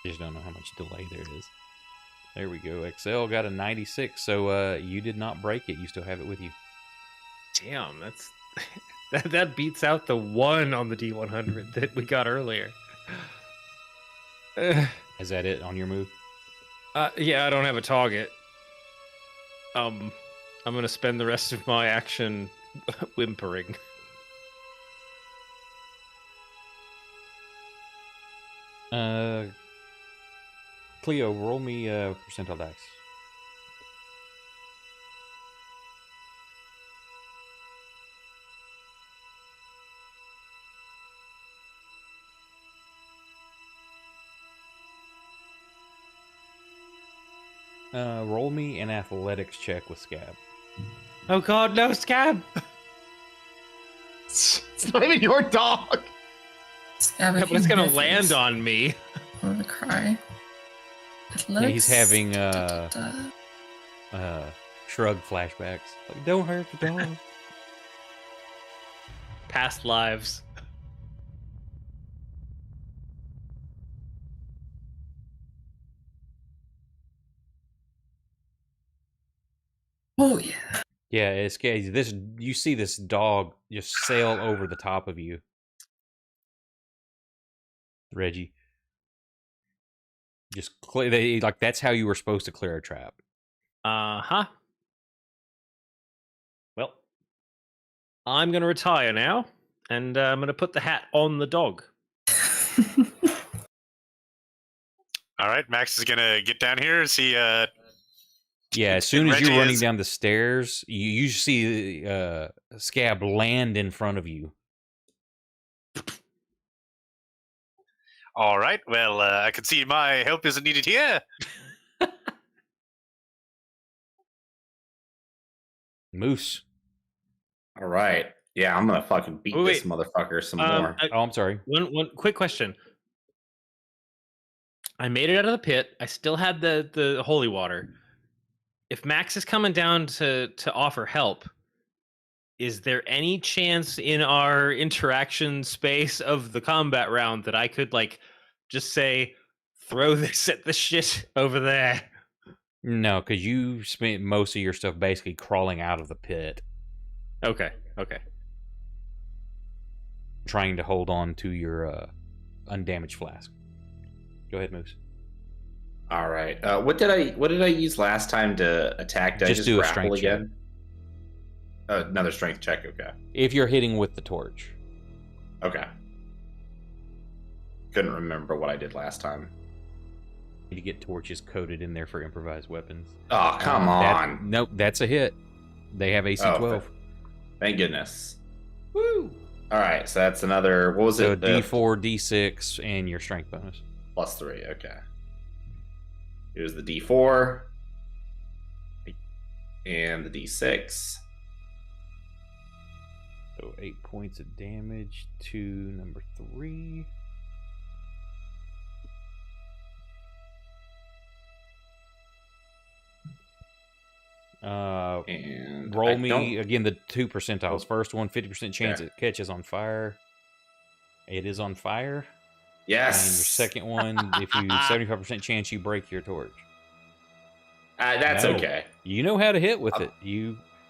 Just don't know how much delay there is. There we go. XL got a 96, so you did not break it. You still have it with you. Damn, that's that beats out the 1 on the D100 that we got earlier. Is that it on your move? Yeah, I don't have a target. I'm gonna spend the rest of my action whimpering. Cleo, roll me percentile dice. Roll me an athletics check with Scab. Oh God, no, Scab! It's not even your dog. Scab, Yeah, if but it's you gonna miss, land on me. I'm gonna cry. Yeah, he's having Da-da-da. shrug flashbacks. Like, don't hurt the dog. Past lives. Oh yeah. Yeah, it's scary. This you see this dog just sail over the top of you, Reggie. Just clear. Like that's how you were supposed to clear a trap. Uh-huh. Well, I'm gonna retire now, and I'm gonna put the hat on the dog. All right, Max is gonna get down here. Is he Yeah, as soon as you're Reggie running is- down the stairs, you see Scab land in front of you. All right. Well, I can see my help isn't needed here. Moose. All right. Yeah, I'm gonna fucking beat this Wait. motherfucker some more. Oh, I'm sorry. One quick question. I made it out of the pit. I still had the holy water. If Max is coming down to offer help, is there any chance in our interaction space of the combat round that I could like just say throw this at the shit over there? No, because you spent most of your stuff basically crawling out of the pit, Okay. trying to hold on to your undamaged flask. Go ahead, Moose. All right. What did I use last time to attack? Did Just I do a grapple strength check. again? Another strength check. Okay. If you're hitting with the torch. Okay. Couldn't remember what I did last time. Need to get torches coated in there for improvised weapons. Oh, come on. Nope, that's a hit. They have AC 12. Thank goodness. Woo! All right, so that's another. What was So it? D4, D6, and your strength bonus. +3. Okay. Here's the D4 and the D6. So 8 points of damage to number 3. And Roll me again the 2 percentiles. First one, 50% chance it catches on fire. It is on fire. Yes. And your second one, if you 75% chance you break your torch. That's No. okay. You know how to hit with it.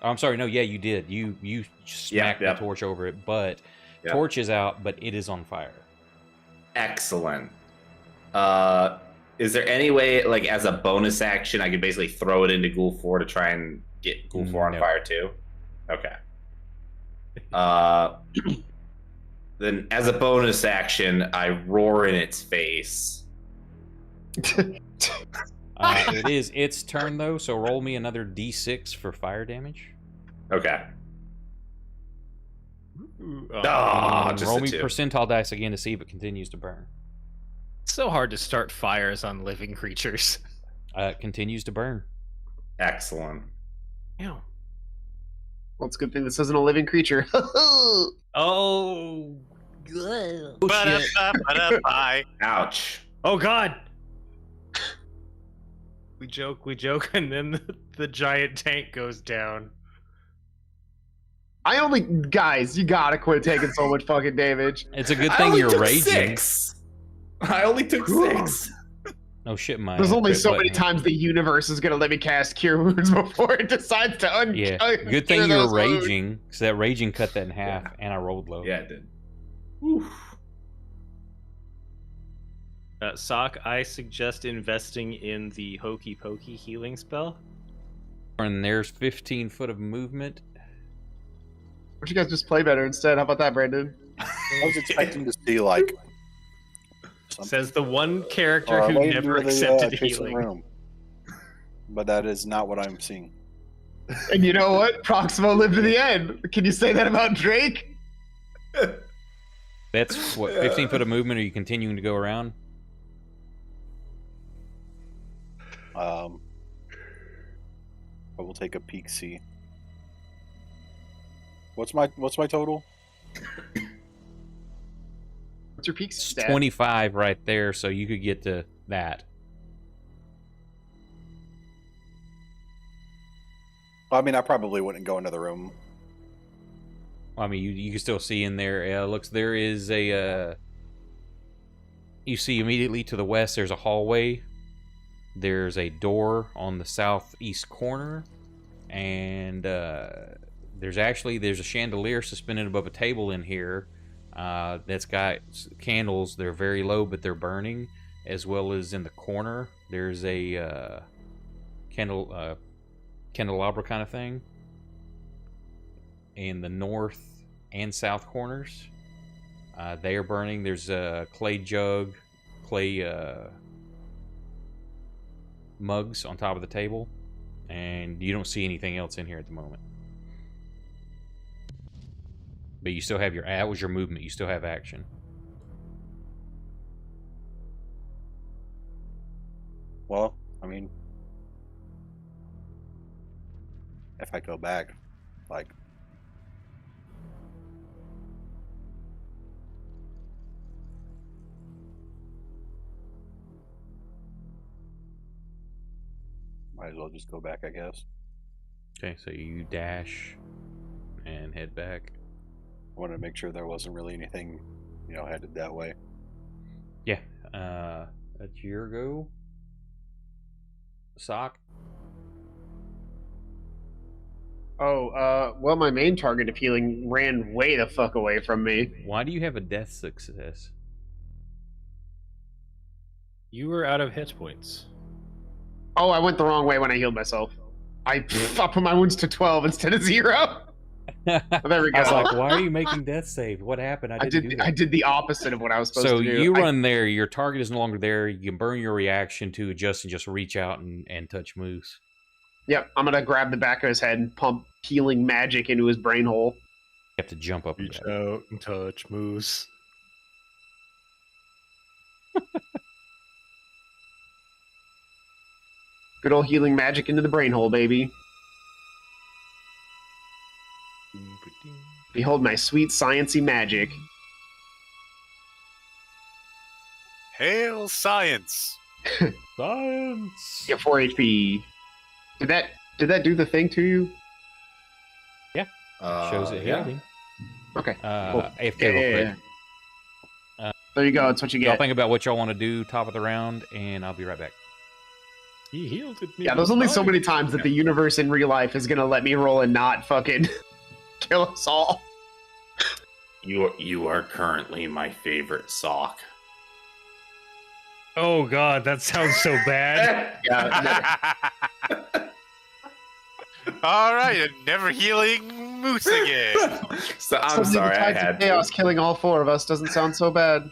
I'm sorry, no, yeah, you did. You smacked Yep. the torch over it, but Yep. torch is out, but it is on fire. Excellent. Is there any way, like, as a bonus action, I could basically throw it into Ghoul 4 to try and get Ghoul 4 on No. fire too? Okay. Then, as a bonus action, I roar in its face. It is its turn though, so roll me another D6 for fire damage. Okay. And Just roll a me 2. percentile dice again to see if it continues to burn. It's so hard to start fires on living creatures. It continues to burn. Excellent. Ew. Well, it's a good thing this isn't a living creature. Oh. Good. Ba-da-ba-ba-da-bye. Ouch. Oh God. We joke, and then the giant tank goes down. Guys, you gotta quit taking so much fucking damage. It's a good I thing only you're took raging. 6. I only took 6. Oh shit, my There's only crit so button many hit. times the universe is gonna let me cast Cure Wounds before it decides to Yeah, good cure thing you're those wounds. raging, because that raging cut that in half, and I rolled low. Yeah, it did. Oof. Sock, I suggest investing in the Hokey Pokey healing spell. And there's 15 foot of movement. Why don't you guys just play better instead? How about that, Brandon? I was expecting to see like Says the one character or a who lady never with a, accepted case of healing. room. But that is not what I'm seeing. And you know what? Proximo lived to the end. Can you say that about Drake? That's what, 15 foot of movement. Are you continuing to go around? I will take a peek. See. What's my total? What's your peak It's stat? 25 right there, so you could get to that. I mean, I probably wouldn't go into the room. I mean, you can still see in there. Looks, there is a. You see immediately to the west. There's a hallway. There's a door on the southeast corner, and there's a chandelier suspended above a table in here. That's got candles. They're very low, but they're burning. As well as in the corner, there's a candelabra kind of thing. In the north and south corners, they are burning. There's a clay jug, clay mugs on top of the table. And you don't see anything else in here at the moment. But you still have your... That was your movement. You still have action. Well, I mean, if I go back, like, might as well just go back, I guess. Okay, so you dash and head back. I wanted to make sure there wasn't really anything, headed that way. Yeah, that's your go. Sock. Well, my main target of healing ran way the fuck away from me. Why do you have a death success? You were out of hit points. Oh, I went the wrong way when I healed myself. I put my wounds to 12 instead of 0. There we go. I was like, why are you making death save? What happened? I did the opposite of what I was supposed to do. So you run there, your target is no longer there, you can burn your reaction to adjust and just reach out and touch Moose. Yep, I'm gonna grab the back of his head and pump healing magic into his brain hole. You have to jump up and Reach grab it. out and touch Moose. Good old healing magic into the brain hole, baby. Behold my sweet sciencey magic. Hail science! Science! Get 4 HP. Did that do the thing to you? Shows it yeah. healing. Okay. Cool. AFK real quick. There you go. That's what you Y'all get. think about what y'all want to do top of the round, and I'll be right back. He healed me. Yeah, there's only so many times that the universe in real life is gonna let me roll and not fucking kill us all. You are currently my favorite sock. Oh god, that sounds so bad. All right, a never healing Moose again. So I'm Something sorry, I tied to had chaos to. killing all 4 of us doesn't sound so bad.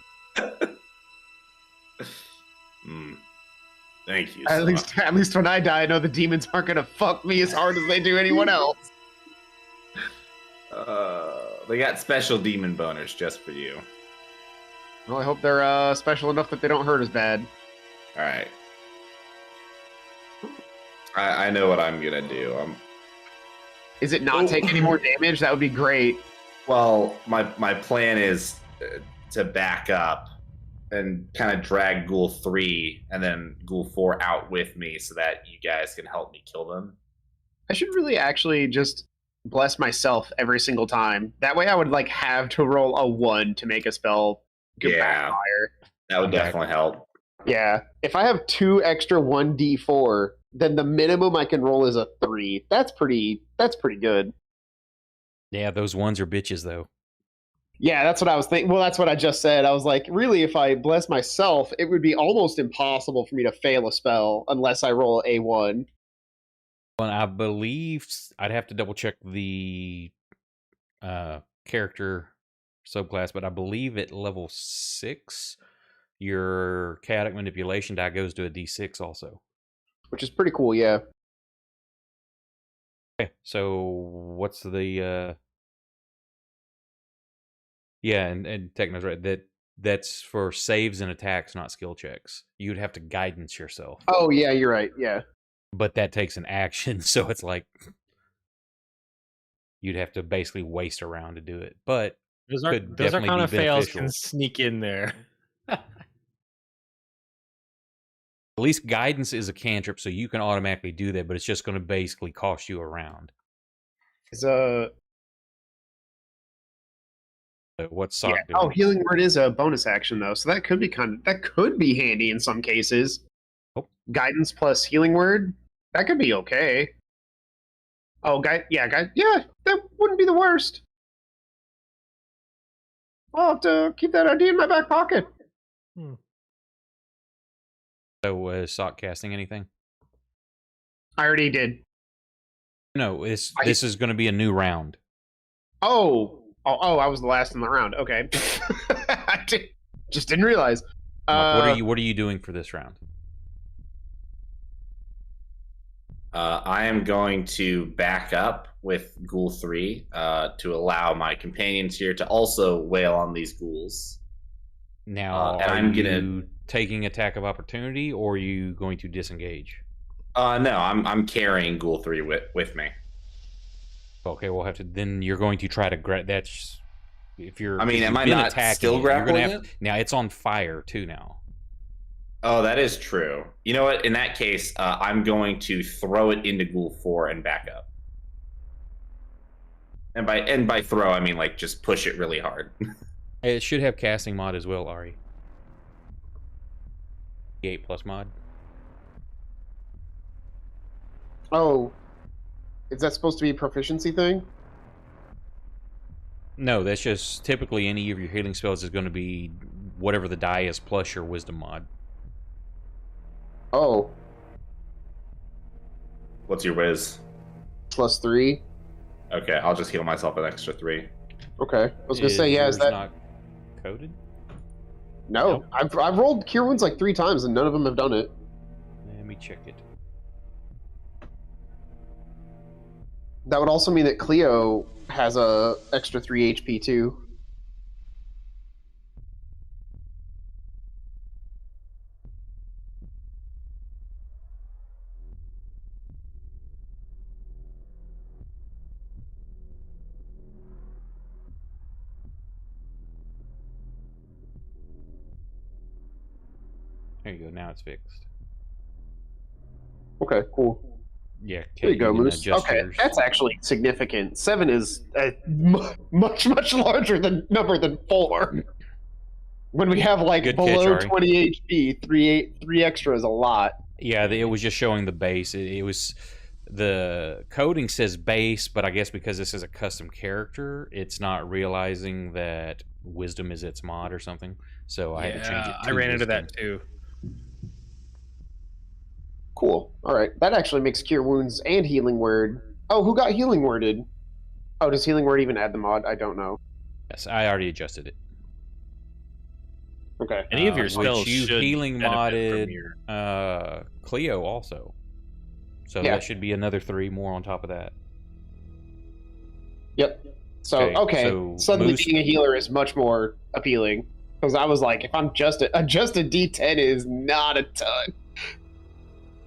Thank you. At least when I die, I know the demons aren't gonna fuck me as hard as they do anyone else. They got special demon boners just for you. Well, I hope they're special enough that they don't hurt as bad. All right. I know what I'm gonna do. Is it not take any more damage? That would be great. Well, my plan is to back up and kind of drag Ghoul 3 and then Ghoul 4 out with me so that you guys can help me kill them. I should really actually just bless myself every single time. That way I would like have to roll a 1 to make a spell backfire. That would definitely help. Yeah. If I have 2 extra 1d4, then the minimum I can roll is a 3. That's pretty good. Yeah, those ones are bitches, though. Yeah, that's what I was thinking. Well, that's what I just said. I was like, really, if I bless myself, it would be almost impossible for me to fail a spell unless I roll a 1. Well, I believe I'd have to double check the character subclass, but I believe at level 6, your chaotic manipulation die goes to a d6 also. Which is pretty cool, yeah. Okay, so what's the yeah, and Techno's right. That's for saves and attacks, not skill checks. You'd have to guidance yourself. Oh yeah, you're right. Yeah. But that takes an action, so it's like you'd have to basically waste a round to do it. But Those could are definitely kind be of fails beneficial. can sneak in there. At least guidance is a cantrip, so you can automatically do that, but it's just going to basically cost you a round. Is So what's Sock doing? Oh, healing word is a bonus action though, so that could be handy in some cases. Oh. Guidance plus healing word, that could be okay. Oh, yeah, that wouldn't be the worst. I'll have to keep that idea in my back pocket. So is Sock casting anything? I already did. No, this is going to be a new round. Oh, I was the last in the round. Okay. Just didn't realize. What are you doing for this round? I am going to back up with Ghoul 3 to allow my companions here to also wail on these ghouls. Now, and are I'm you gonna taking attack of opportunity, or are you going to disengage? no, I'm carrying Ghoul 3 with me. Okay, we'll have to. Then you're going to try to grab. That's if you're. I mean, if am you've I been not attacking still it, you're gonna grappling have, it? now it's on fire too now. Oh, that is true. You know what? In that case, I'm going to throw it into Ghoul 4 and back up. And by throw, I mean like just push it really hard. It should have casting mod as well, Ari. 8+ mod. Oh, is that supposed to be a proficiency thing? No, that's just typically any of your healing spells is going to be whatever the die is plus your wisdom mod. Oh, What's your whiz? +3. Okay, I'll just heal myself an extra 3. Okay, I was gonna say, yeah, is yours that not coded? no? I've rolled cure wounds like 3 times and none of them have done it. Let me check it. That would also mean that Cleo has a extra 3 HP too. There you go. Now it's fixed. Okay, cool. Yeah. There you go, can Moose. adjust Okay, yours. that's actually significant. 7 is a much larger number than 4. When we have like Good below catch, Ari. 20 HP, 3 extra is a lot. Yeah, it was just showing the base. It was the coding says base, but I guess because this is a custom character, it's not realizing that wisdom is its mod or something. So I had to change it. To I ran into wisdom. that too. Cool. All right, that actually makes cure wounds and healing word. Oh, who got healing worded? Oh, does healing word even add the mod? I don't know. Yes, I already adjusted it. Okay. Any of your spells which you should healing benefit from modded Cleo also. So Yeah. that should be another 3 more on top of that. Yep. So Okay, okay, so suddenly Moose- being a healer is much more appealing because I was like, if I'm just a D10 is not a ton.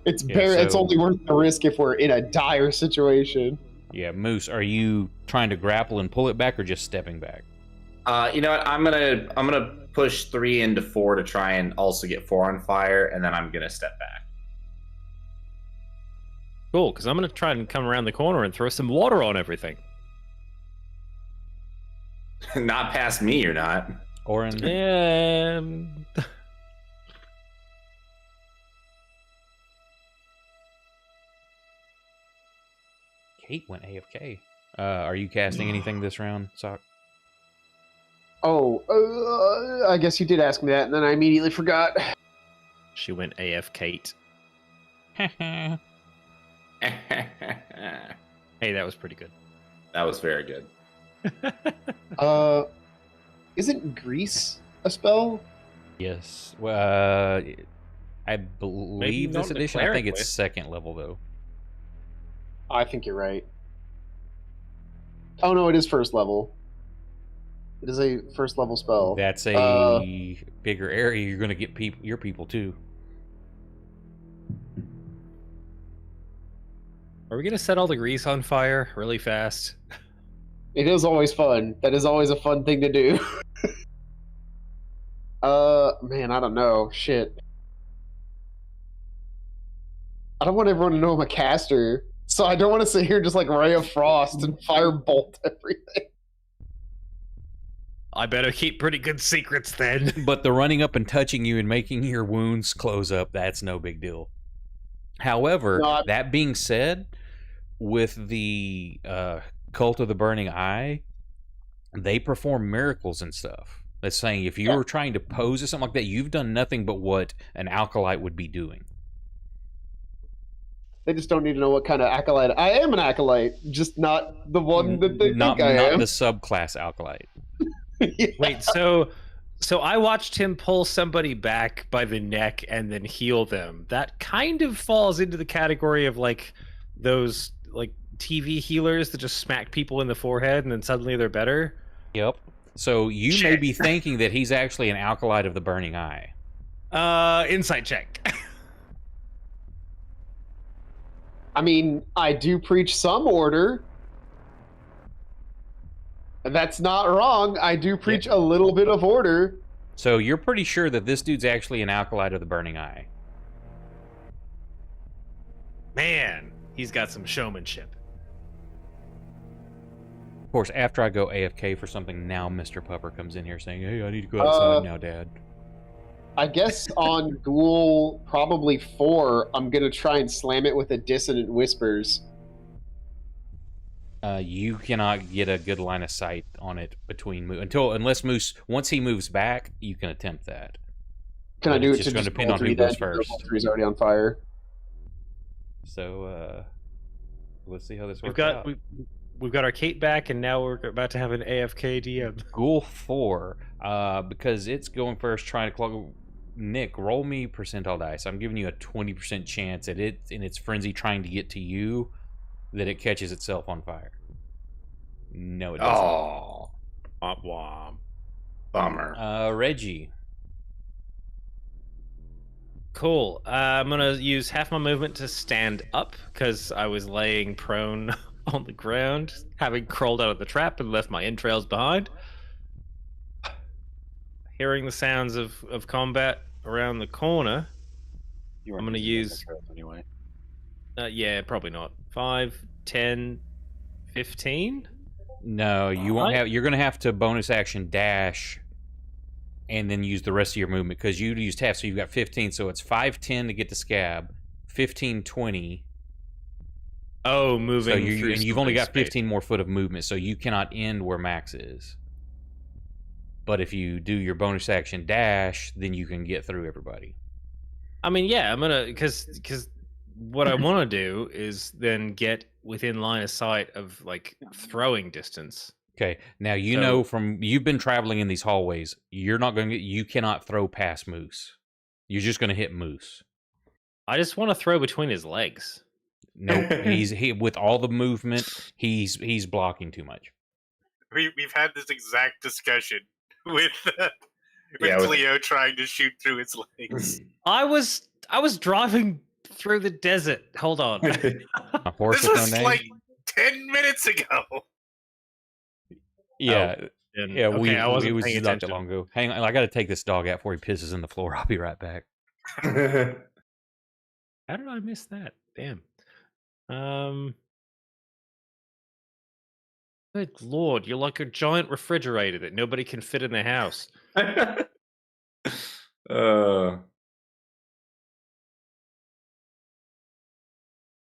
It's Yeah, it's so- only worth the risk if we're in a dire situation. Yeah, Moose, are you trying to grapple and pull it back or just stepping back? You know what? I'm gonna push 3 into 4 to try and also get 4 on fire, and then I'm gonna step back. Cool, because I'm gonna try and come around the corner and throw some water on everything. Not past me, you're not. Orin? Kate went AFK. Are you casting anything this round, Sock? Oh, I guess you did ask me that, and then I immediately forgot. She went AF Kate. That Hey, that was pretty good. was very good. Isn't Grease a spell? Yes. Well, I believe not this in the edition, I think cleric it's way. 2nd level, though. I think you're right. Oh no, it is 1st level. It is a 1st level spell. That's a bigger area. You're going to get your people, too. Are we gonna set all the grease on fire really fast? It is always fun. That is always a fun thing to do. Man, I don't know. Shit. I don't want everyone to know I'm a caster, so I don't want to sit here and just like Ray of Frost and firebolt everything. I better keep pretty good secrets then. But the running up and touching you and making your wounds close up, that's no big deal. However, No, that being said, with the Cult of the Burning Eye, they perform miracles and stuff. That's saying if you were trying to pose as something like that, you've done nothing but what an acolyte would be doing. They just don't need to know what kind of acolyte. I am an acolyte, just not the one that they not, think I not am. the subclass acolyte. Yeah. Wait, so I watched him pull somebody back by the neck and then heal them. That kind of falls into the category of like those like TV healers that just smack people in the forehead and then suddenly they're better? Yep. So you may be thinking that he's actually an acolyte of the Burning Eye. Insight check. I mean, I do preach some order. That's not wrong. I do preach a little bit of order. So you're pretty sure that this dude's actually an acolyte of the Burning Eye. Man, he's got some showmanship. Of course, after I go AFK for something, now Mr. Pupper comes in here saying, hey, I need to go outside now, Dad. I guess on Ghoul probably 4, I'm going to try and slam it with a Dissonant Whispers. You cannot get a good line of sight on it between unless Moose, once he moves back, you can attempt that. Can I do it just to going to depend on Ghoul who 3 goes then? first. Ghoul 3's already on fire. So, let's see how this works We've got our Kate back, and now we're about to have an AFK DM. Ghoul 4, because it's going first, trying to clog. Nick, roll me percentile dice. I'm giving you a 20% chance at it in its frenzy trying to get to you that it catches itself on fire. No, it doesn't. Oh, Womp womp. bummer. Reggie. Cool. I'm gonna use half my movement to stand up because I was laying prone on the ground, having crawled out of the trap and left my entrails behind. Hearing the sounds of combat around the corner, I'm gonna use anyway. Yeah, probably not. 5, 10, 15. No, you won't have. You're going to have to bonus action dash, and then use the rest of your movement because you used half, so you've got 15. So it's 5, 10 to get to Scab, 15, 20. Oh, moving. So and you've only got 15 more foot of movement, so you cannot end where Max is. But if you do your bonus action dash, then you can get through everybody. I mean, yeah, I'm gonna because what I want to do is then get within line of sight of like throwing distance. Okay, now know from you've been traveling in these hallways, you're not going to. You cannot throw past Moose. You're just going to hit Moose. I just want to throw between his legs. Nope, he with all the movement, he's blocking too much. We've had this exact discussion with Cleo trying to shoot through its legs. I was driving through the desert. Hold on. A horse This with was no name? like 10 minutes ago. Yeah, And, yeah. okay, I wasn't it was paying not that attention. long ago. Hang on, I got to take this dog out before he pisses in the floor. I'll be right back. How did I miss that? Damn. Good lord, you're like a giant refrigerator that nobody can fit in their house.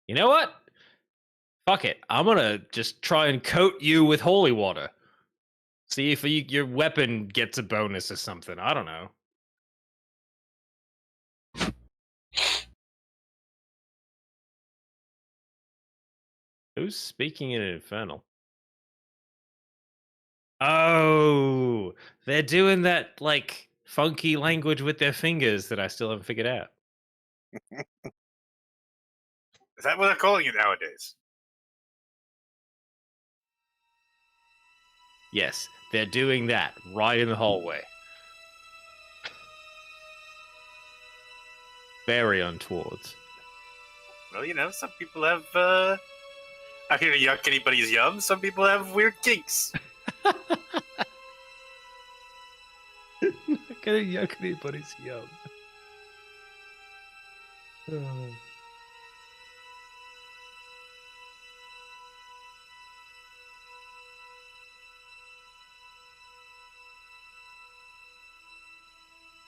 You know what? Fuck it. I'm gonna just try and coat you with holy water. See if your weapon gets a bonus or something. I don't know. Who's speaking in Infernal? Oh, they're doing that like funky language with their fingers that I still haven't figured out. Is that what they're calling it nowadays? Yes, they're doing that right in the hallway. Very untoward. Well, you know, some people have, I'm not here to yuck anybody's yum. Some people have weird kinks. Not gonna yuck anybody's yum.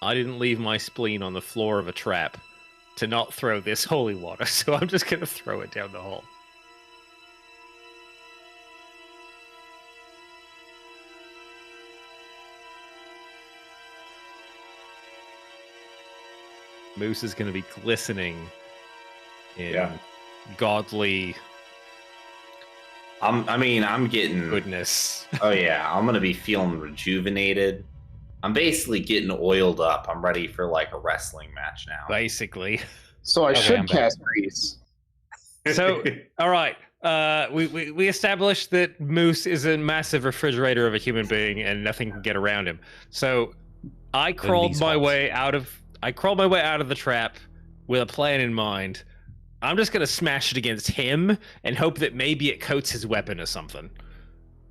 I didn't leave my spleen on the floor of a trap to not throw this holy water, so I'm just gonna throw it down the hole. Moose is going to be glistening in godly. I'm getting goodness. Oh yeah, I'm gonna be feeling rejuvenated. I'm basically getting oiled up. I'm ready for like a wrestling match now. Basically. So I should cast Grease. So, all right. We established that Moose is a massive refrigerator of a human being, and nothing can get around him. So, I crawled my way out of the trap with a plan in mind. I'm just gonna smash it against him and hope that maybe it coats his weapon or something.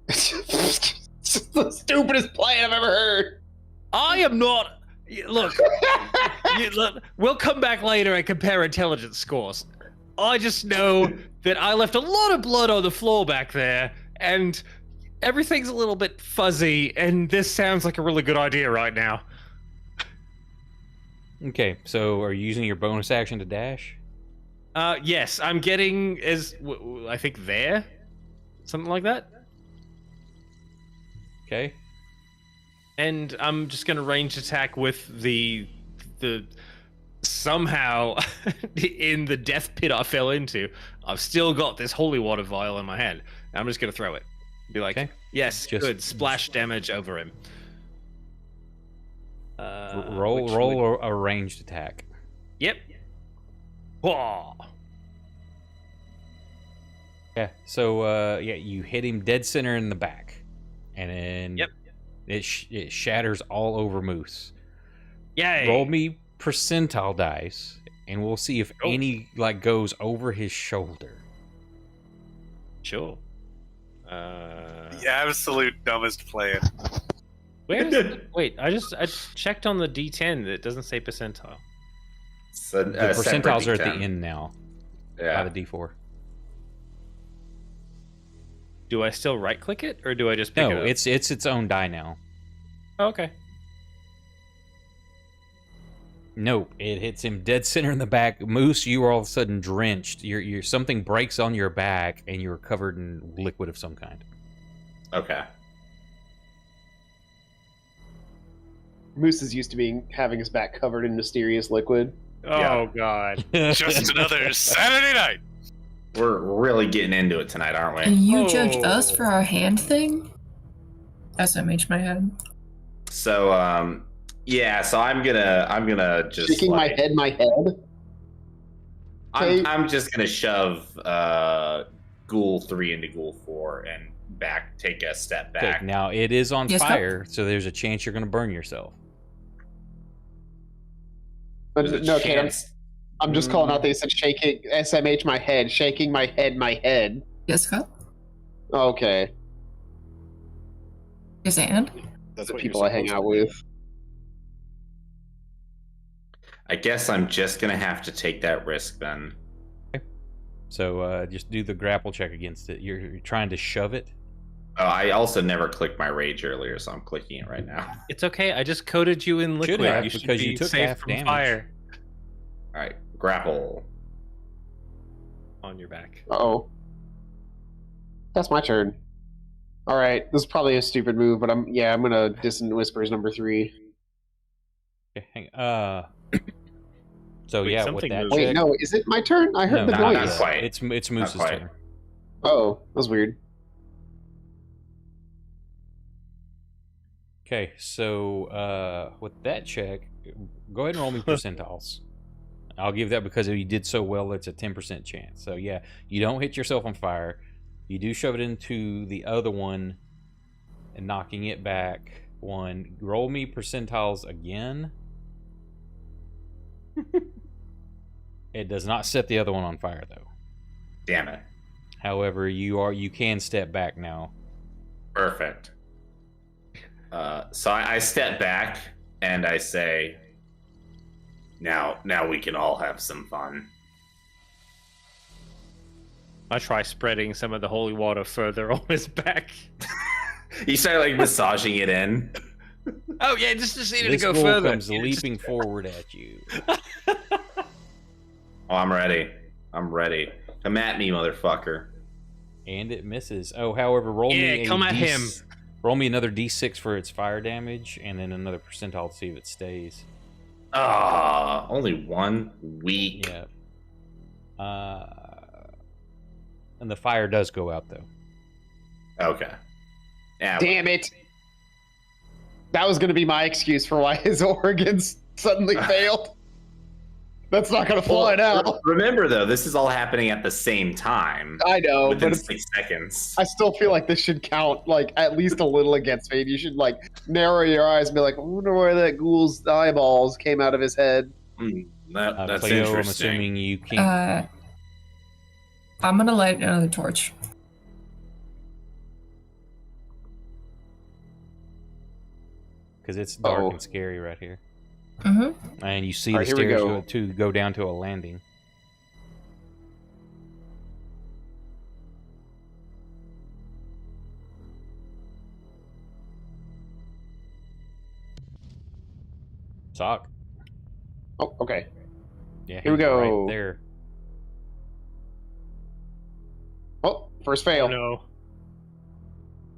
It's the stupidest plan I've ever heard. I am not. Look, we'll come back later and compare intelligence scores. I just know that I left a lot of blood on the floor back there, and everything's a little bit fuzzy, and this sounds like a really good idea right now. Okay, so are you using your bonus action to dash? Yes, I'm getting I think there, something like that. Okay. And I'm just gonna range attack with the somehow in the death pit I fell into. I've still got this holy water vial in my hand. And I'm just gonna throw it. Be like, okay. Yes, good splash damage over him. Roll a ranged attack. Yep. Whoa. Yeah. So you hit him dead center in the back, and then it shatters all over Moose. Yay! Roll me percentile dice, and we'll see if any goes over his shoulder. Sure. The absolute dumbest plan. Where is it? Wait, I checked on the D10 that it doesn't say percentile. So, the percentiles are at the D10. end now. Yeah. By the D4. Do I still right click it, or do I just pick it up? No, it's its own die now. Oh, okay. Nope, it hits him dead center in the back. Moose, you are all of a sudden drenched. You're something breaks on your back, and you're covered in liquid of some kind. Okay. Moose is used to having his back covered in mysterious liquid. Oh God! Just another Saturday night. We're really getting into it tonight, aren't we? And you judge us for our hand thing? SMH my head. So, yeah. So I'm gonna just shaking my head. I'm just gonna shove Ghoul 3 into Ghoul 4 and take a step back. Okay, now it is on Yes, fire, so there's a chance you're going to burn yourself. But There's a no, okay, chance. I'm just calling out. They said shaking SMH my head, shaking my head. Yes, Scott? Okay, Yes, and? That's the what people you're I hang supposed out to do. with. I guess I'm just gonna have to take that risk then. So just do the grapple check against it. You're trying to shove it. Oh, I also never clicked my rage earlier, so I'm clicking it right now. It's okay. I just coated you in liquid. have, You should because be you took safe half from damage. fire All right, grapple. on your back. Oh, that's my turn. All right, this is probably a stupid move, but I'm gonna Dissonant Whispers number 3. Okay, hang. So Wait, yeah, something with that moved. Wait, check, no, is it my turn? I heard no, the not noise. quite. It's Moose's quite. turn. Oh, that was weird. Okay, so with that check, go ahead and roll me percentiles. I'll give that because you did so well. It's a 10% chance. So yeah, you don't hit yourself on fire. You do shove it into the other one and knocking it back 1. Roll me percentiles again. It does not set the other one on fire though. Damn it. However, you can step back now. Perfect. So I step back and I say, now we can all have some fun. I try spreading some of the holy water further on his back. You start like massaging it in. Oh yeah, just needed to This go ghoul further. comes leaping forward at you. Oh, I'm ready. I'm ready. Come at me, motherfucker. And it misses. Oh, however, roll me Yeah, come at him. Roll me another d6 for its fire damage, and then another percentile to see if it stays. Ah, only one week. Yeah. And the fire does go out though. Okay. Yeah. Damn it! That was going to be my excuse for why his organs suddenly failed. That's not gonna fly now. Remember, though, this is all happening at the same time. I know, within but 6 seconds. I still feel like this should count like at least a little against me. You should like narrow your eyes and be like, I wonder where that ghoul's eyeballs came out of his head. That's Cleo, interesting. I'm assuming you can't. I'm gonna light another torch. Because it's dark and scary right here. Mm-hmm. And you see All right, the here we stairs go. go down to a landing. Sock. Oh, okay. Yeah, Here we he's go. Right there. Oh, first fail. Oh, no.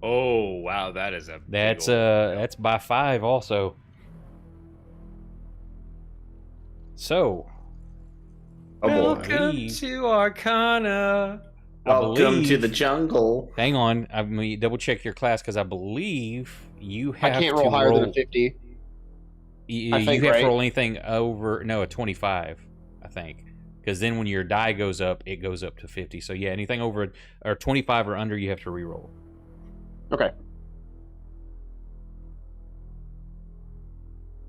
Oh wow, that is a. That's by 5 also. So. Welcome to Arcana. Welcome to the jungle. Hang on, I'm gonna double check your class because I believe you have I can't to roll higher than a 50. You, I think, you have right? to roll anything over a 25, I think, because then when your die goes up, it goes up to 50. So yeah, anything over or 25 or under, you have to re-roll. Okay.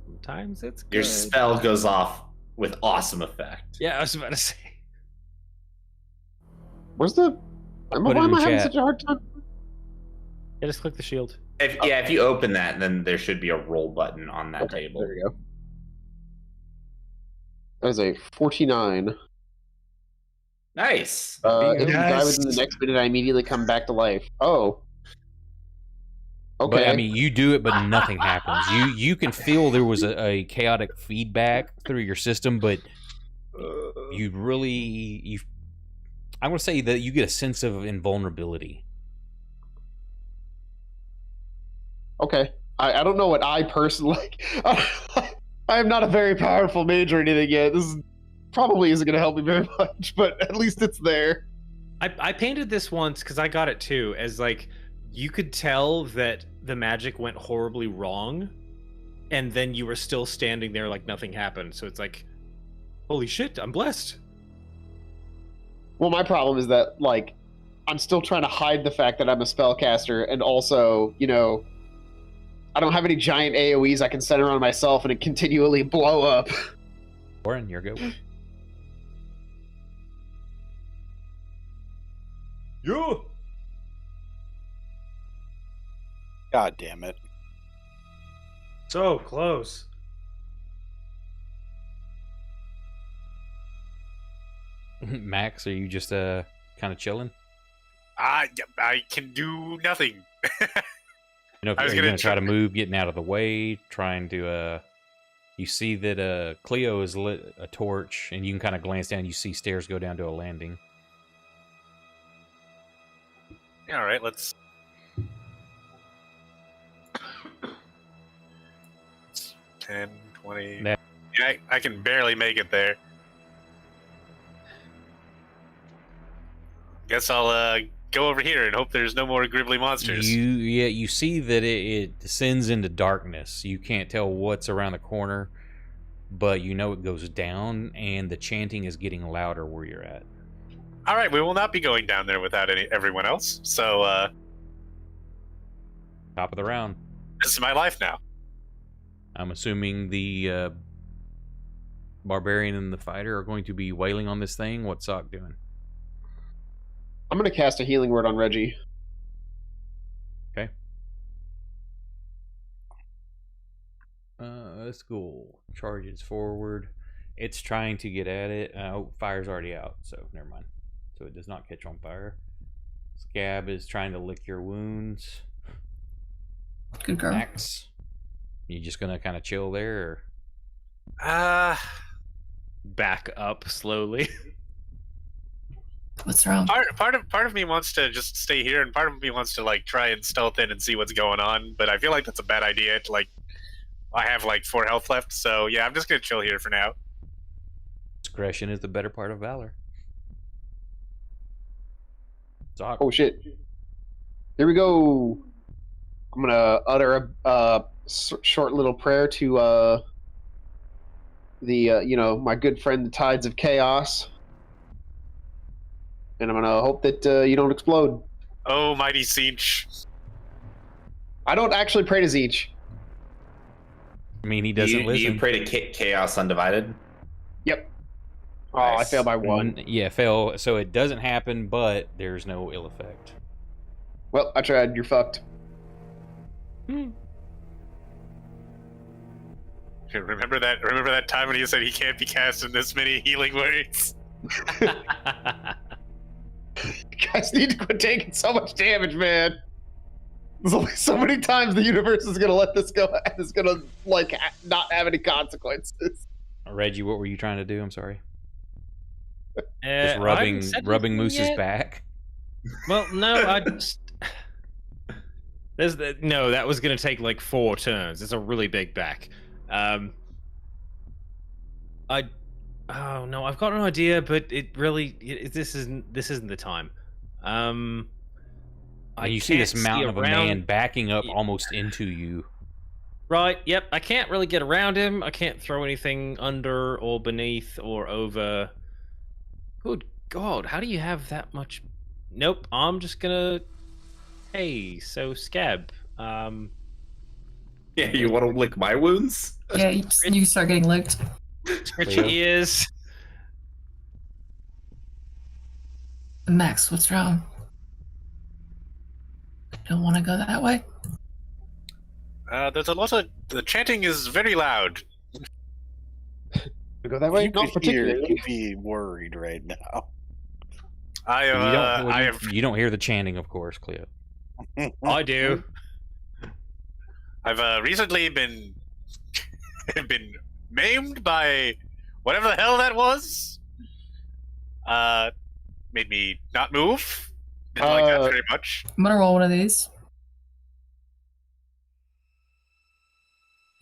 Sometimes it's good. Your spell goes off with awesome effect. Yeah, I was about to say. Where's the? Why Put it in am I the having chat. such a hard time? Yeah, just click the shield. If you open that, then there should be a roll button on that Okay, table. there we go. That is a 49. Nice. If you die Nice. within the next minute, I immediately come back to life. Oh. Okay. But I mean, you do it, but nothing happens. You can feel there was a chaotic feedback through your system, but you really I'm gonna say that you get a sense of invulnerability. Okay. I don't know what I personally like. I am not a very powerful mage or anything yet. This probably isn't going to help me very much, but at least it's there. I painted this once because I got it too, as like you could tell that the magic went horribly wrong, and then you were still standing there like nothing happened. So it's like, holy shit, I'm blessed. Well, my problem is that, like, I'm still trying to hide the fact that I'm a spellcaster, and also, you know, I don't have any giant AoEs I can send around myself and it continually blow up. Warren, you're good. Yeah. God damn it. So close. Max, are you just kind of chilling? I can do nothing. You know, I was are you gonna gonna try to move, getting out of the way, trying to you see that Cleo has lit a torch, and you can kind of glance down. You see stairs go down to a landing. All right, let's 10, 20. That- Yeah, I can barely make it there. Guess I'll go over here and hope there's no more gribbly monsters. You see that it descends into darkness. You can't tell what's around the corner, but you know it goes down, and the chanting is getting louder where you're at. All right, we will not be going down there without everyone else. So Top of the round. this is my life now. I'm assuming the barbarian and the fighter are going to be wailing on this thing. What's Sock doing? I'm going to cast a healing word on Reggie. Okay. Let's go. Charges forward. It's trying to get at it. Oh, fire's already out, so never mind. So it does not catch on fire. Scab is trying to lick your wounds. Good girl. Max, you just gonna kind of chill there? Back up slowly. What's wrong? Part of me wants to just stay here, and part of me wants to like try and stealth in and see what's going on. But I feel like that's a bad idea. To, like, I have like 4 health left, so yeah, I'm just gonna chill here for now. Discretion is the better part of valor. Sock. Oh, shit. Here we go. I'm going to utter a short little prayer to the my good friend, the Tides of Chaos, and I'm gonna hope that you don't explode. Oh, mighty Siege. I don't actually pray to Zeech. I mean, he Do doesn't you listen. pray to Chaos Undivided? Yep. Oh, I Nice. failed by one. Yeah, fail. So it doesn't happen, but there's no ill effect. Well, I tried. You're fucked. Remember that time when you said he can't be casting this many healing words? You guys need to quit taking so much damage, man. There's only so many times the universe is gonna let this go, and it's gonna not have any consequences. Reggie, what were you trying to do? I'm sorry. I Just haven't said rubbing anything Moose's yet. back. Well, no, I just. No, that was going to take like 4 turns. It's a really big back. Oh no, I've got an idea, but this isn't the time. And you see this mountain of a man backing up almost into you. Right, yep. I can't really get around him. I can't throw anything under or beneath or over. Good God, how do you have that much? Nope, I'm just gonna. Hey, so Scab. Yeah, you want to lick my wounds? Yeah, you start getting licked. Scratch your ears. Max, what's wrong? I don't want to go that way. There's a lot of the chanting is very loud. Go that way. You Not could hear, particularly. you'd be worried right now. You don't hear the chanting, of course, Cleo. I do. I've recently been maimed by whatever the hell that was. Made me not move. Didn't like that very much. I'm gonna roll one of these.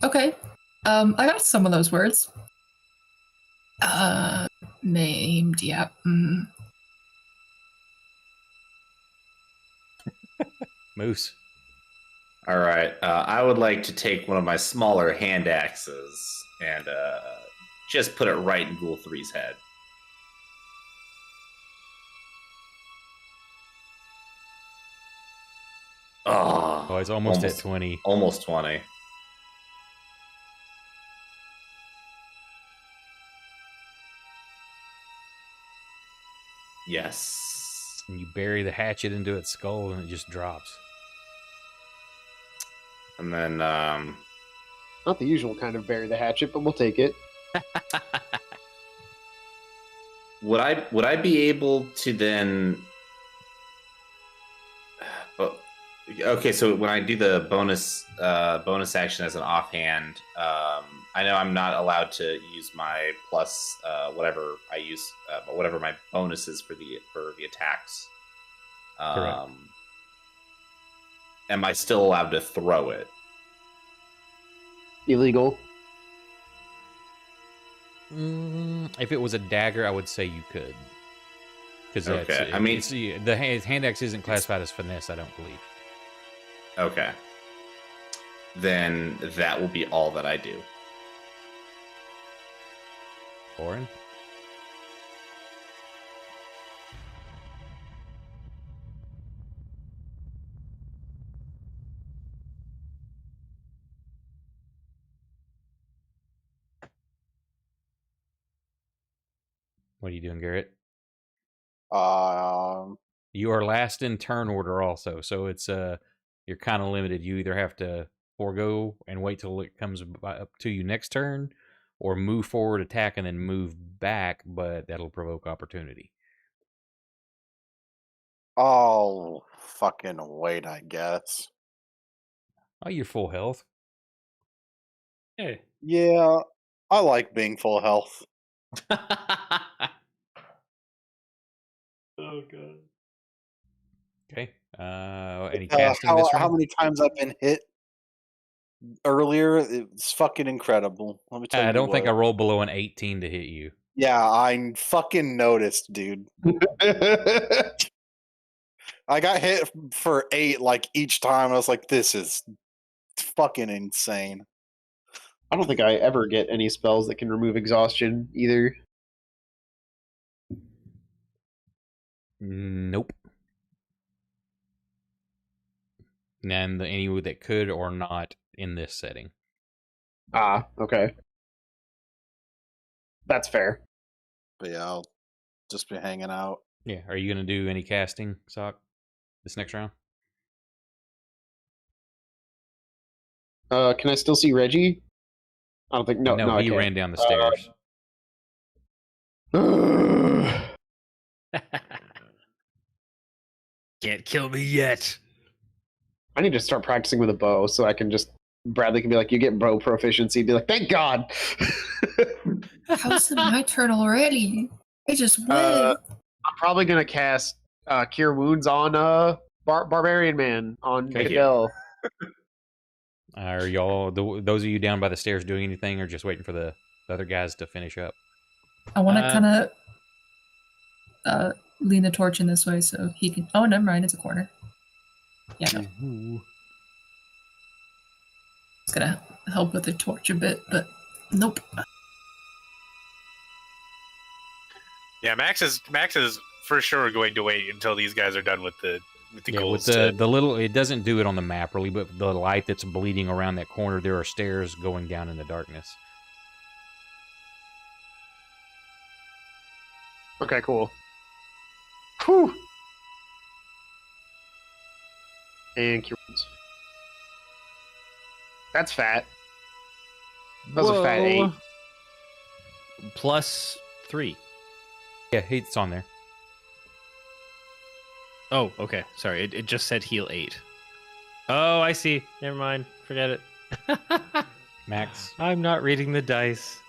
Okay. I got some of those words. Maimed, yeah. Moose. All right. I would like to take one of my smaller hand axes and just put it right in Ghoul 3's head. Oh, it's almost at 20. Almost 20. Yes. And you bury the hatchet into its skull and it just drops. And then Not the usual kind of bury the hatchet, but we'll take it. would I be able to then okay, so when I do the bonus action as an offhand, I know I'm not allowed to use my plus whatever I use, whatever my bonus is for the attacks. Correct. Am I still allowed to throw it? Illegal. If it was a dagger, I would say you could. Because Okay, I mean- the hand axe isn't classified as finesse, I don't believe. Okay. Then that will be all that I do. Orin? What are you doing, Garrett? You are last in turn order also, so it's you're kind of limited. You either have to forego and wait till it comes up to you next turn, or move forward, attack, and then move back, but that'll provoke opportunity. I'll fucking wait, I guess. Oh, you're full health. Hey. Yeah, I like being full health. Oh god. Okay. Any casting this How round? many times I've been hit earlier? It's fucking incredible. Let me tell you. I don't think I what. rolled below an 18 to hit you. Yeah, I fucking noticed, dude. I got hit for 8 like each time. I was like, this is fucking insane. I don't think I ever get any spells that can remove exhaustion either. Nope. And any that could or not in this setting. Ah, okay. That's fair. But yeah, I'll just be hanging out. Yeah. Are you going to do any casting, Sock, this next round? Can I still see Reggie? I don't think. No, No, I he can't. ran down the stairs. Can't kill me yet. I need to start practicing with a bow so I can just. Bradley can be like, "You get bow proficiency." Be like, "Thank God." How is it my turn already? I just went. I'm probably gonna cast Cure Wounds on Barbarian Man on Okay. Cadell. Are y'all, those of you down by the stairs, doing anything, or just waiting for the other guys to finish up? I want to kind of lean the torch in this way so he can. Oh, never mind. It's a corner. Yeah, no. It's gonna help with the torch a bit, but nope. Yeah, Max is for sure going to wait until these guys are done with the goals. With the little, it doesn't do it on the map really, but the light that's bleeding around that corner, there are stairs going down in the darkness. Okay, cool. Whew. And Cure Wounds. That's fat. That was a fat 8. +3. Yeah, it's on there. Oh, okay. Sorry, it just said heal 8. Oh, I see. Never mind. Forget it. Max. I'm not reading the dice.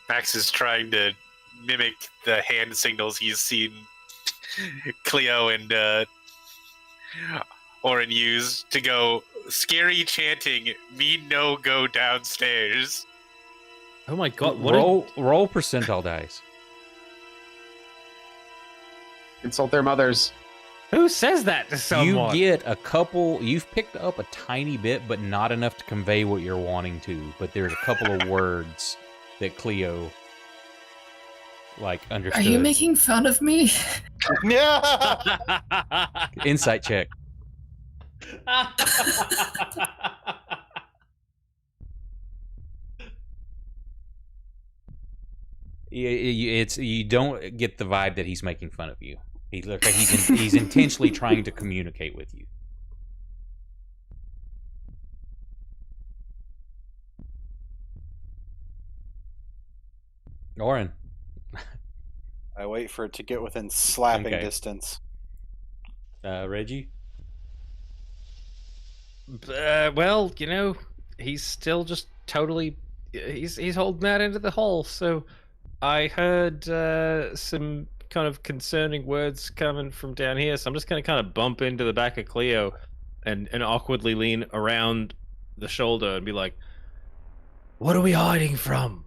Max is trying to mimic the hand signals he's seen Cleo and Orin use to go scary chanting, "Me no go downstairs." Oh my god! Roll percentile dice. Insult their mothers. Who says that to someone? You get a couple. You've picked up a tiny bit, but not enough to convey what you're wanting to. But there's a couple of words that Cleo understood. Are you making fun of me? Yeah. Insight check. You don't get the vibe that he's making fun of you. He looks like he's intentionally trying to communicate with you. Orin. I wait for it to get within slapping Okay. distance. Reggie? Well, he's still just totally. He's holding that into the hole. So, I heard some kind of concerning words coming from down here. So I'm just gonna kind of bump into the back of Cleo, and awkwardly lean around the shoulder and be like, "What are we hiding from?"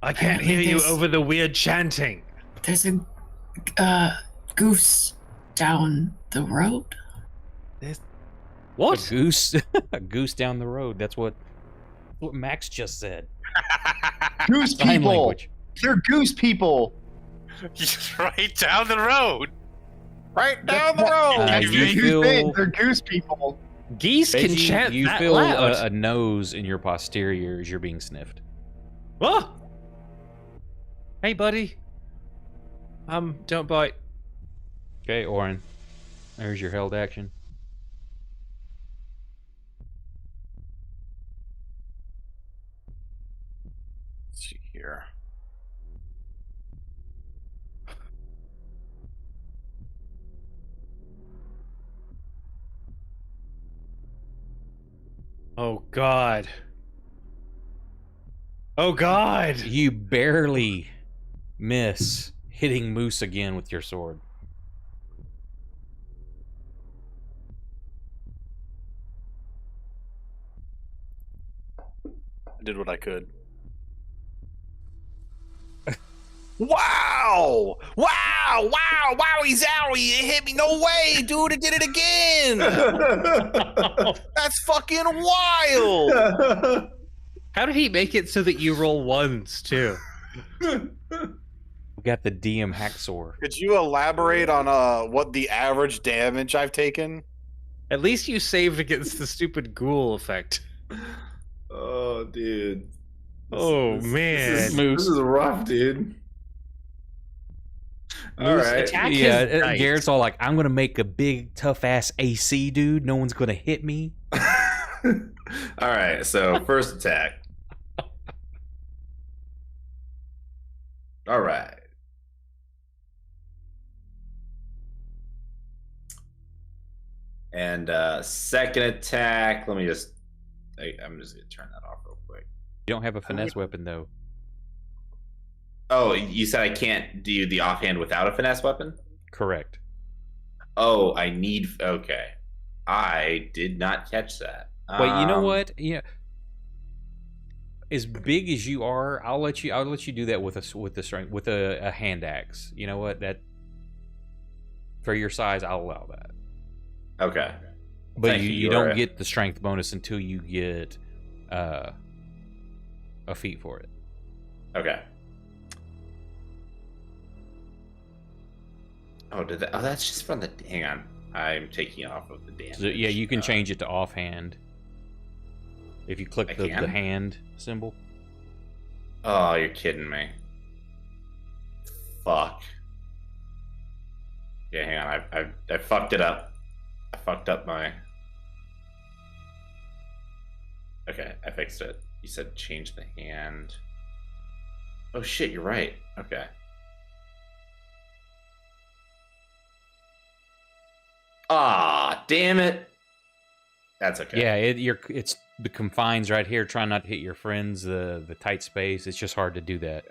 I can't hear you over the weird chanting. There's a goose down the road. What? A goose? A goose down the road. That's what Max just said. Goose Sign people. language. They're goose people. Right down the road. Right down the road. You feel, They're goose people. Geese can Reggie, chant you that feel loud. a nose in your posterior as you're being sniffed. Oh! Hey, buddy. Don't bite. Okay, Orin. There's your held action. Let's see here. Oh, God. Oh, God! You barely miss hitting Moose again with your sword. I did what I could. Wow! Wow! Wow! Wowie zowie! It hit me. No way, dude! It did it again. That's fucking wild. How did he make it so that you roll ones too? We got the DM hacksaw. Could you elaborate on what the average damage I've taken? At least you saved against the stupid ghoul effect. Oh, dude. Man. This is rough, dude. All Moose right. attack Yeah, his dice. Garrett's all like, I'm gonna make a big tough ass AC, dude. No one's gonna hit me. All right. So first attack. All right. And second attack. Let me just. I'm just gonna turn that off real quick. You don't have a finesse weapon though. Oh, you said I can't do the offhand without a finesse weapon? Correct. Oh, I need. Okay, I did not catch that. Wait, you know what? Yeah. As big as you are, I'll let you do that with a hand axe. You know what? That for your size, I'll allow that. Okay, But Thank you you, don't Yora. get the strength bonus until you get a feat for it. okay. Oh, that's just from the. Hang on, I'm taking it off of the damage. So, yeah, you can change it to offhand if you I click the can? hand symbol. Oh, you're kidding me. Fuck. Yeah, hang on. I fucked it up. I fucked up my. Okay, I fixed it. You said change the hand. Oh shit, you're right. Okay. Ah, damn it. That's okay. Yeah, it's the confines right here. Trying not to hit your friends. The tight space. It's just hard to do that.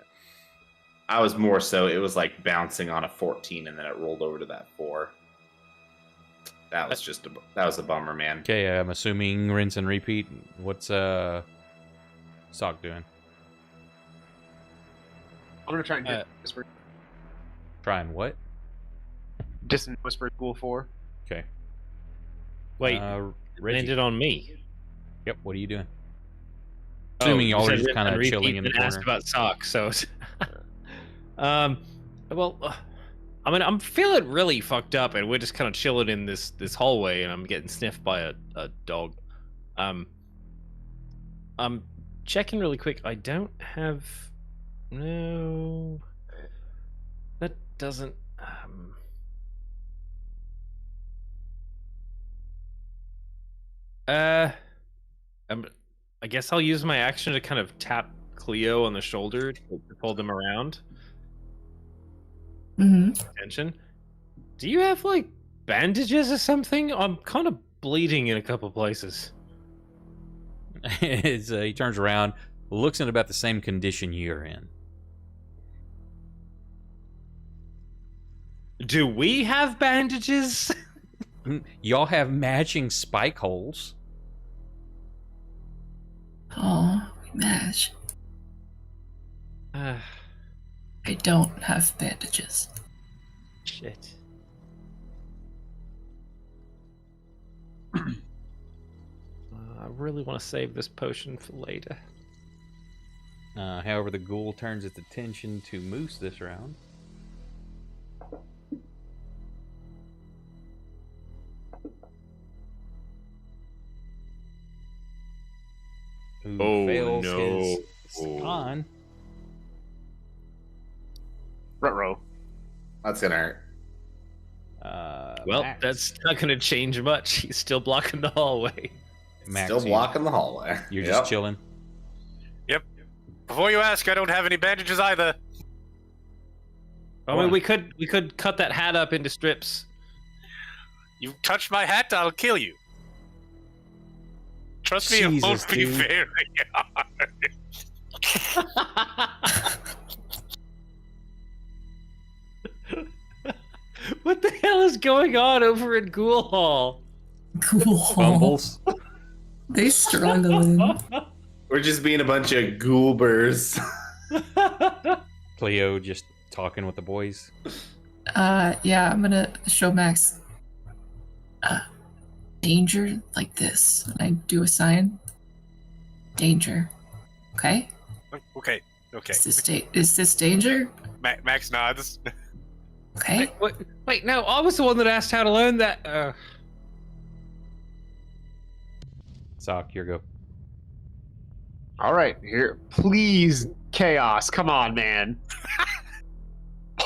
I was more so, it was like bouncing on a 14 and then it rolled over to that 4. That was a bummer, man. Okay, I'm assuming rinse and repeat. What's Sock doing? I'm gonna try and whisper. Trying what? Distant whisper school 4. Okay. Wait, Reggie. landed on me. Yep. What are you doing? Assuming you y'all are said just rinse kind and of repeat chilling in the and asked corner. about socks, so. Well, I mean, I'm feeling really fucked up, and we're just kind of chilling in this hallway, and I'm getting sniffed by a dog. I'm checking really quick. I don't have. No, that doesn't. I guess I'll use my action to kind of tap Cleo on the shoulder to pull them around. Attention. Do you have like bandages or something? I'm kind of bleeding in a couple places. He turns around, looks in about the same condition you're in. Do we have bandages? Y'all have matching spike holes. Oh, we match. I don't have bandages. Shit. I really want to save this potion for later. However, the ghoul turns its attention to Moose this round. Who fails his con. Ruh-roh. That's gonna hurt. Well, Max. that's not going to change much. He's still blocking the hallway. Max, Still blocking the hallway. You're Yep. just chilling. Yep. Before you ask, I don't have any bandages either. I mean, we could cut that hat up into strips. You touch my hat, I'll kill you. Trust me, it Jesus, won't be dude. very hard. What the hell is going on over in Ghoul Hall? Cool. Fumbles. They struggling. We're just being a bunch of goobers. Cleo just talking with the boys? Yeah, I'm gonna show Max danger like this. And I do a sign. Danger. Okay? Okay. Is this danger? Max nods. Okay. Wait, no, I was the one that asked how to learn that. Sock, your go. All right, here. Please, chaos. Come on, man.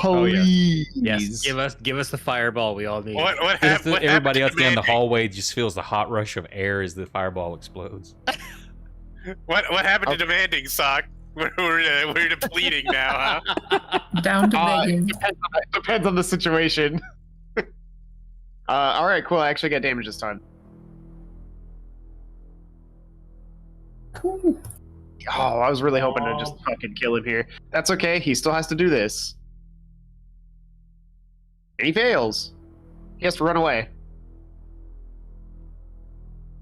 Oh, Please. Yes, give us the fireball we all need. What happened? Everybody else down the hallway just feels the hot rush of air as the fireball explodes. What happened to demanding, Sock? We're depleting now, huh? Down to begging. Depends on the situation. All right, cool. I actually got damage this time. Cool. Oh, I was really hoping to just fucking kill him here. That's okay. He still has to do this. And he fails. He has to run away.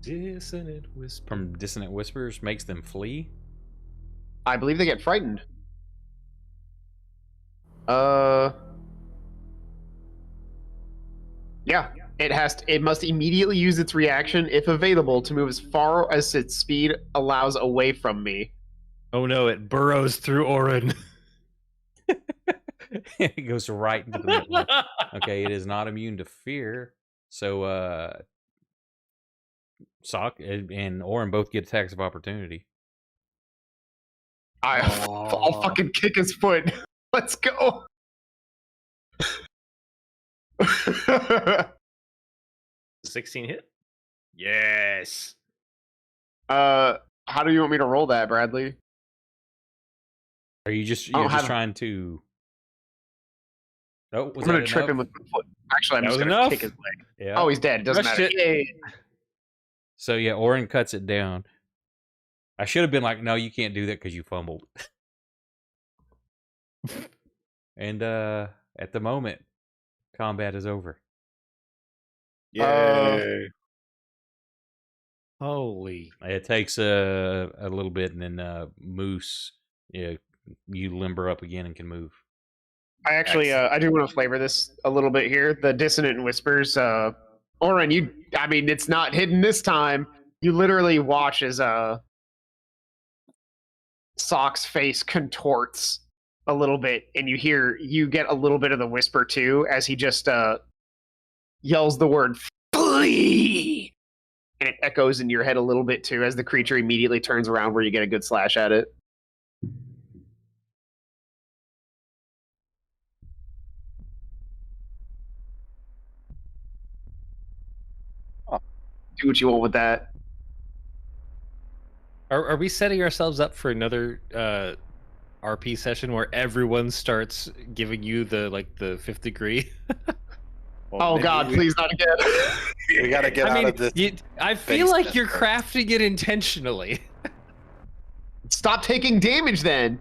Dissonant whisper. From dissonant whispers makes them flee. I believe they get frightened. Yeah. It must immediately use its reaction, if available, to move as far as its speed allows away from me. Oh no, it burrows through Orin. It goes right into the middle. Okay, it is not immune to fear. So, Sock and Orin both get attacks of opportunity. I'll fucking kick his foot. Let's go. 16 hit? Yes. How do you want me to roll that, Bradley? Are you just trying to? Oh, was I'm gonna that trip enough? him with my foot. Actually, I'm That just was gonna enough? kick his leg. Yeah. Oh, he's dead. It doesn't Rushed matter. it. Yay. So yeah, Orin cuts it down. I should have been like, no, you can't do that because you fumbled. And at the moment, combat is over. Yay. Holy. It takes a little bit, and then Moose, you limber up again and can move. I actually, I do want to flavor this a little bit here. The dissonant whispers, Orin, it's not hidden this time. You literally watch as Sock's face contorts a little bit, and you get a little bit of the whisper too, as he just yells the word "flee," and it echoes in your head a little bit too, as the creature immediately turns around, where you get a good slash at it. Do what you want with that. Are we setting ourselves up for another RP session where everyone starts giving you the fifth degree? Oh God, please not again. We gotta get out of this. I feel like you're crafting it intentionally. Stop taking damage then.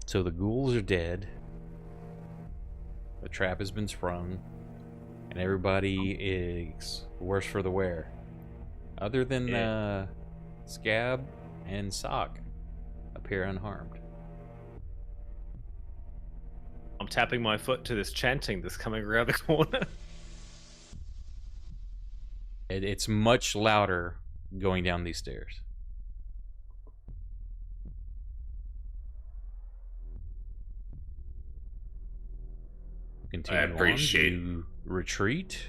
So the ghouls are dead. The trap has been sprung, and everybody is worse for the wear. Other than Scab and Sock appear unharmed. I'm tapping my foot to this chanting that's coming around the corner. It's much louder going down these stairs. Continue I appreciate- on. You retreat.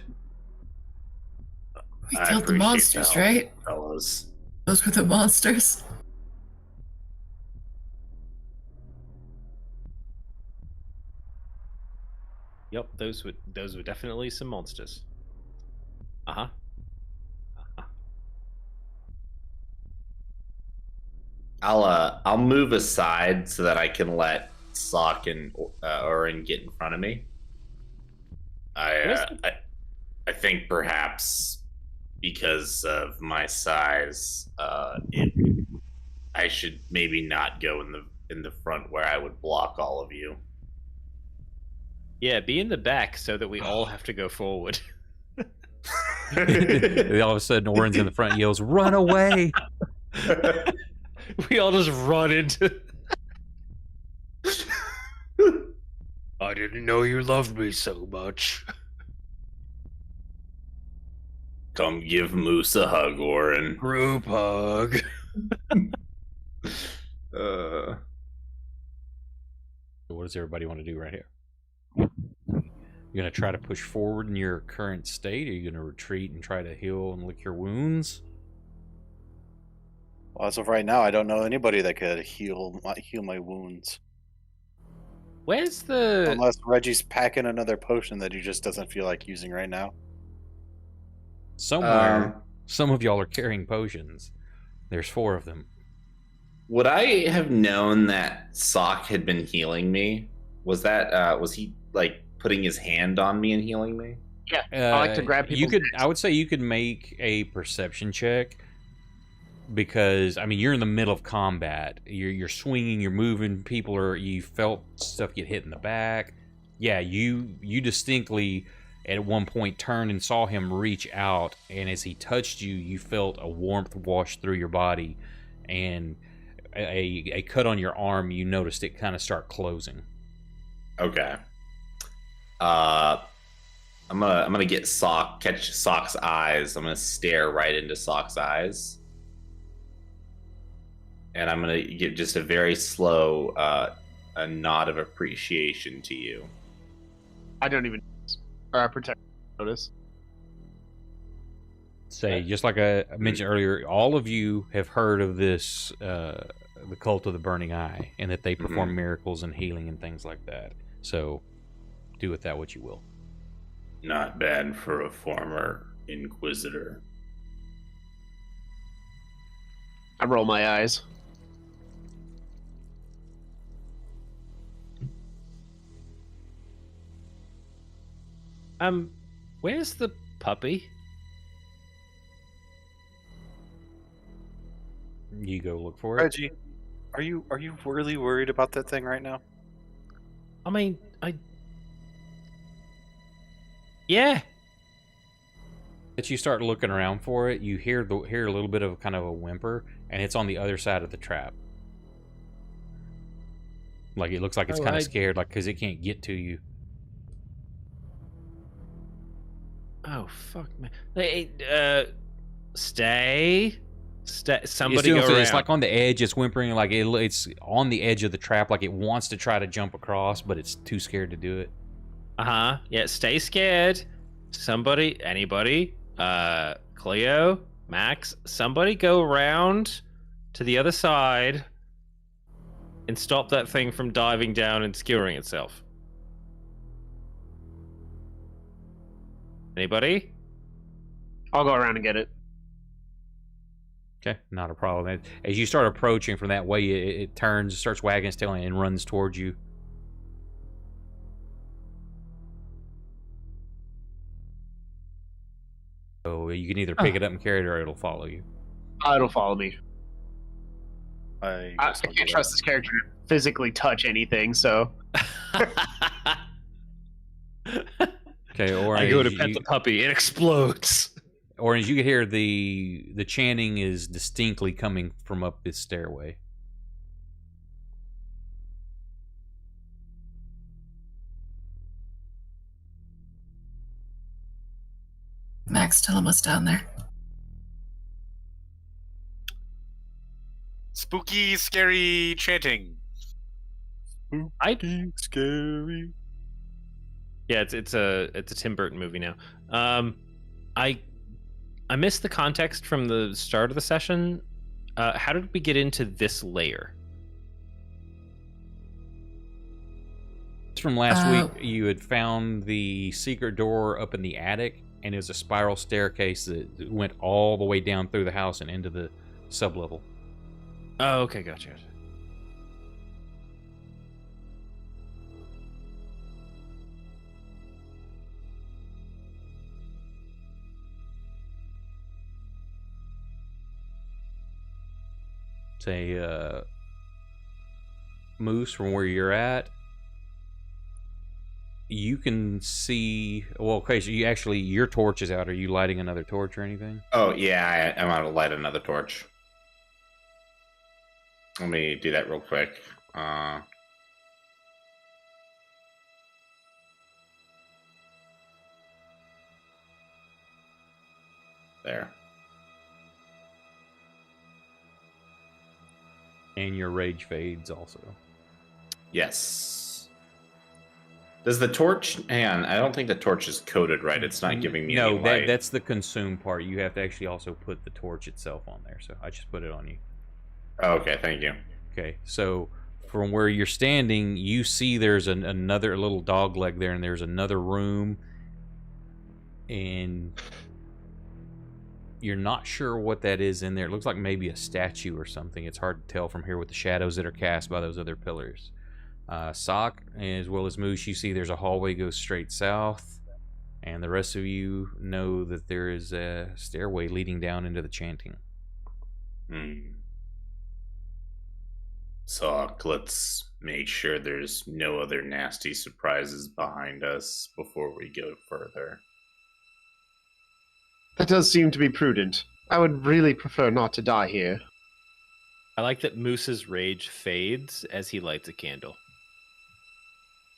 We I killed the appreciate monsters, the help, right? fellas? Those were the monsters. Yep, those were definitely some monsters. Uh-huh. I'll move aside so that I can let Sock and Orin get in front of me. I think perhaps because of my size, I should maybe not go in the front where I would block all of you. Yeah, be in the back so that we all have to go forward. All of a sudden, Orin's in the front, yells, "Run away!" We all just run into. I didn't know you loved me so much. Come give Moose a hug, Orin. Group hug. What does everybody want to do right here? You're going to try to push forward in your current state? Are you going to retreat and try to heal and lick your wounds? Well, as of right now, I don't know anybody that could heal my wounds. Where's the... Unless Reggie's packing another potion that he just doesn't feel like using right now. Somewhere, some of y'all are carrying potions. There's 4 of them. Would I have known that Sock had been healing me? Was he like putting his hand on me and healing me? Yeah, I like to grab people. I would say you could make a perception check, because I mean you're in the middle of combat. You're swinging, you're moving. You felt stuff get hit in the back. Yeah, you distinctly at one point turned and saw him reach out, and as he touched you, you felt a warmth wash through your body, and a cut on your arm. You noticed it kind of start closing. Okay. I'm gonna catch Sock's eyes. I'm gonna stare right into Sock's eyes, and I'm gonna give just a very slow a nod of appreciation to you. I don't even, or I protect notice. Say, just like I mentioned earlier, all of you have heard of this, the Cult of the Burning Eye, and that they perform miracles and healing and things like that. So, do with that what you will. Not bad for a former Inquisitor. I roll my eyes. Where's the puppy? You go look for it. Reggie, are you really worried about that thing right now? I mean, yeah. As you start looking around for it, you hear a little bit of kind of a whimper, and it's on the other side of the trap. Like it looks like it's kind of scared, like because it can't get to you. Oh fuck, man! Hey, stay. Somebody go go around. It's like on the edge. It's whimpering, like it's on the edge of the trap, like it wants to try to jump across, but it's too scared to do it. Yeah, stay scared. Anybody? Cleo, Max, somebody go around to the other side and stop that thing from diving down and skewering itself. Anybody? I'll go around and get it. Okay, not a problem. As you start approaching from that way, it turns, starts wagging its tail, and runs towards you. So you can either pick it up and carry it, or it'll follow you. It'll follow me. I can't trust this character to physically touch anything, so. Okay, or I go to pet the puppy, it explodes. Or as you can hear, the chanting is distinctly coming from up this stairway. Max, tell him what's down there. Spooky, scary chanting. Scary. Yeah, it's a Tim Burton movie now. I missed the context from the start of the session. How did we get into this layer? From last week, you had found the secret door up in the attic, and it was a spiral staircase that went all the way down through the house and into the sublevel. Oh, okay, gotcha. Say, Moose, from where you're at, You can see. Well, okay, so you actually your torch is out. Are you lighting another torch or anything? Oh yeah, I'm gonna light another torch. Let me do that real quick. There. And your rage fades also. Yes. Does the torch? Hang on, I don't think the torch is coded right. It's not giving me any light. That's the consume part. You have to actually also put the torch itself on there. So I just put it on you. Oh, okay, thank you. Okay, so from where you're standing, you see there's another little dog leg there, and there's another room, and you're not sure what that is in there. It looks like maybe a statue or something. It's hard to tell from here with the shadows that are cast by those other pillars. Sock, as well as Moose, you see there's a hallway goes straight south, and the rest of you know that there is a stairway leading down into the chanting. Sock, let's make sure there's no other nasty surprises behind us before we go further. That does seem to be prudent. I would really prefer not to die here. I like that Moose's rage fades as he lights a candle.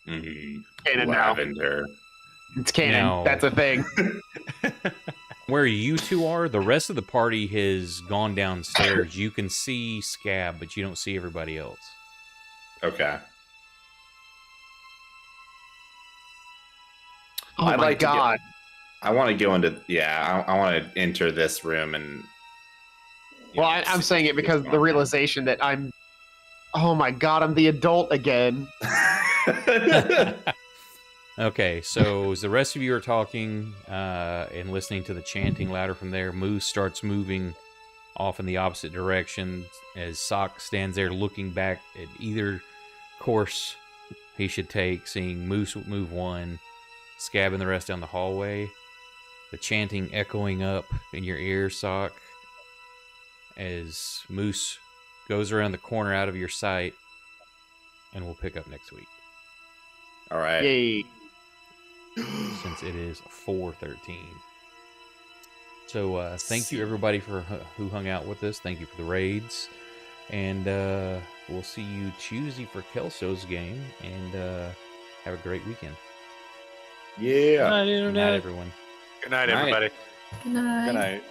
Canon now. Lavender. It's canon. Now- That's a thing. Where you two are, the rest of the party has gone downstairs. You can see Scab, but you don't see everybody else. Okay. Oh I'd my like to god. I want to go into I want to enter this room and. Well, I'm saying it because the realization that oh my god, I'm the adult again. Okay, so as the rest of you are talking and listening to the chanting louder from there, Moose starts moving off in the opposite direction as Sock stands there looking back at either course he should take, seeing Moose move one, Scab and the rest down the hallway, the chanting echoing up in your ears, Sock, as Moose goes around the corner out of your sight, and we'll pick up next week. All right. Yay. Since it is 4:13. So thank you everybody for who hung out with us. Thank you for the raids, and we'll see you Tuesday for Kelso's game. And have a great weekend. Yeah. Good night, everyone. Good night, everybody. Good night. Good night.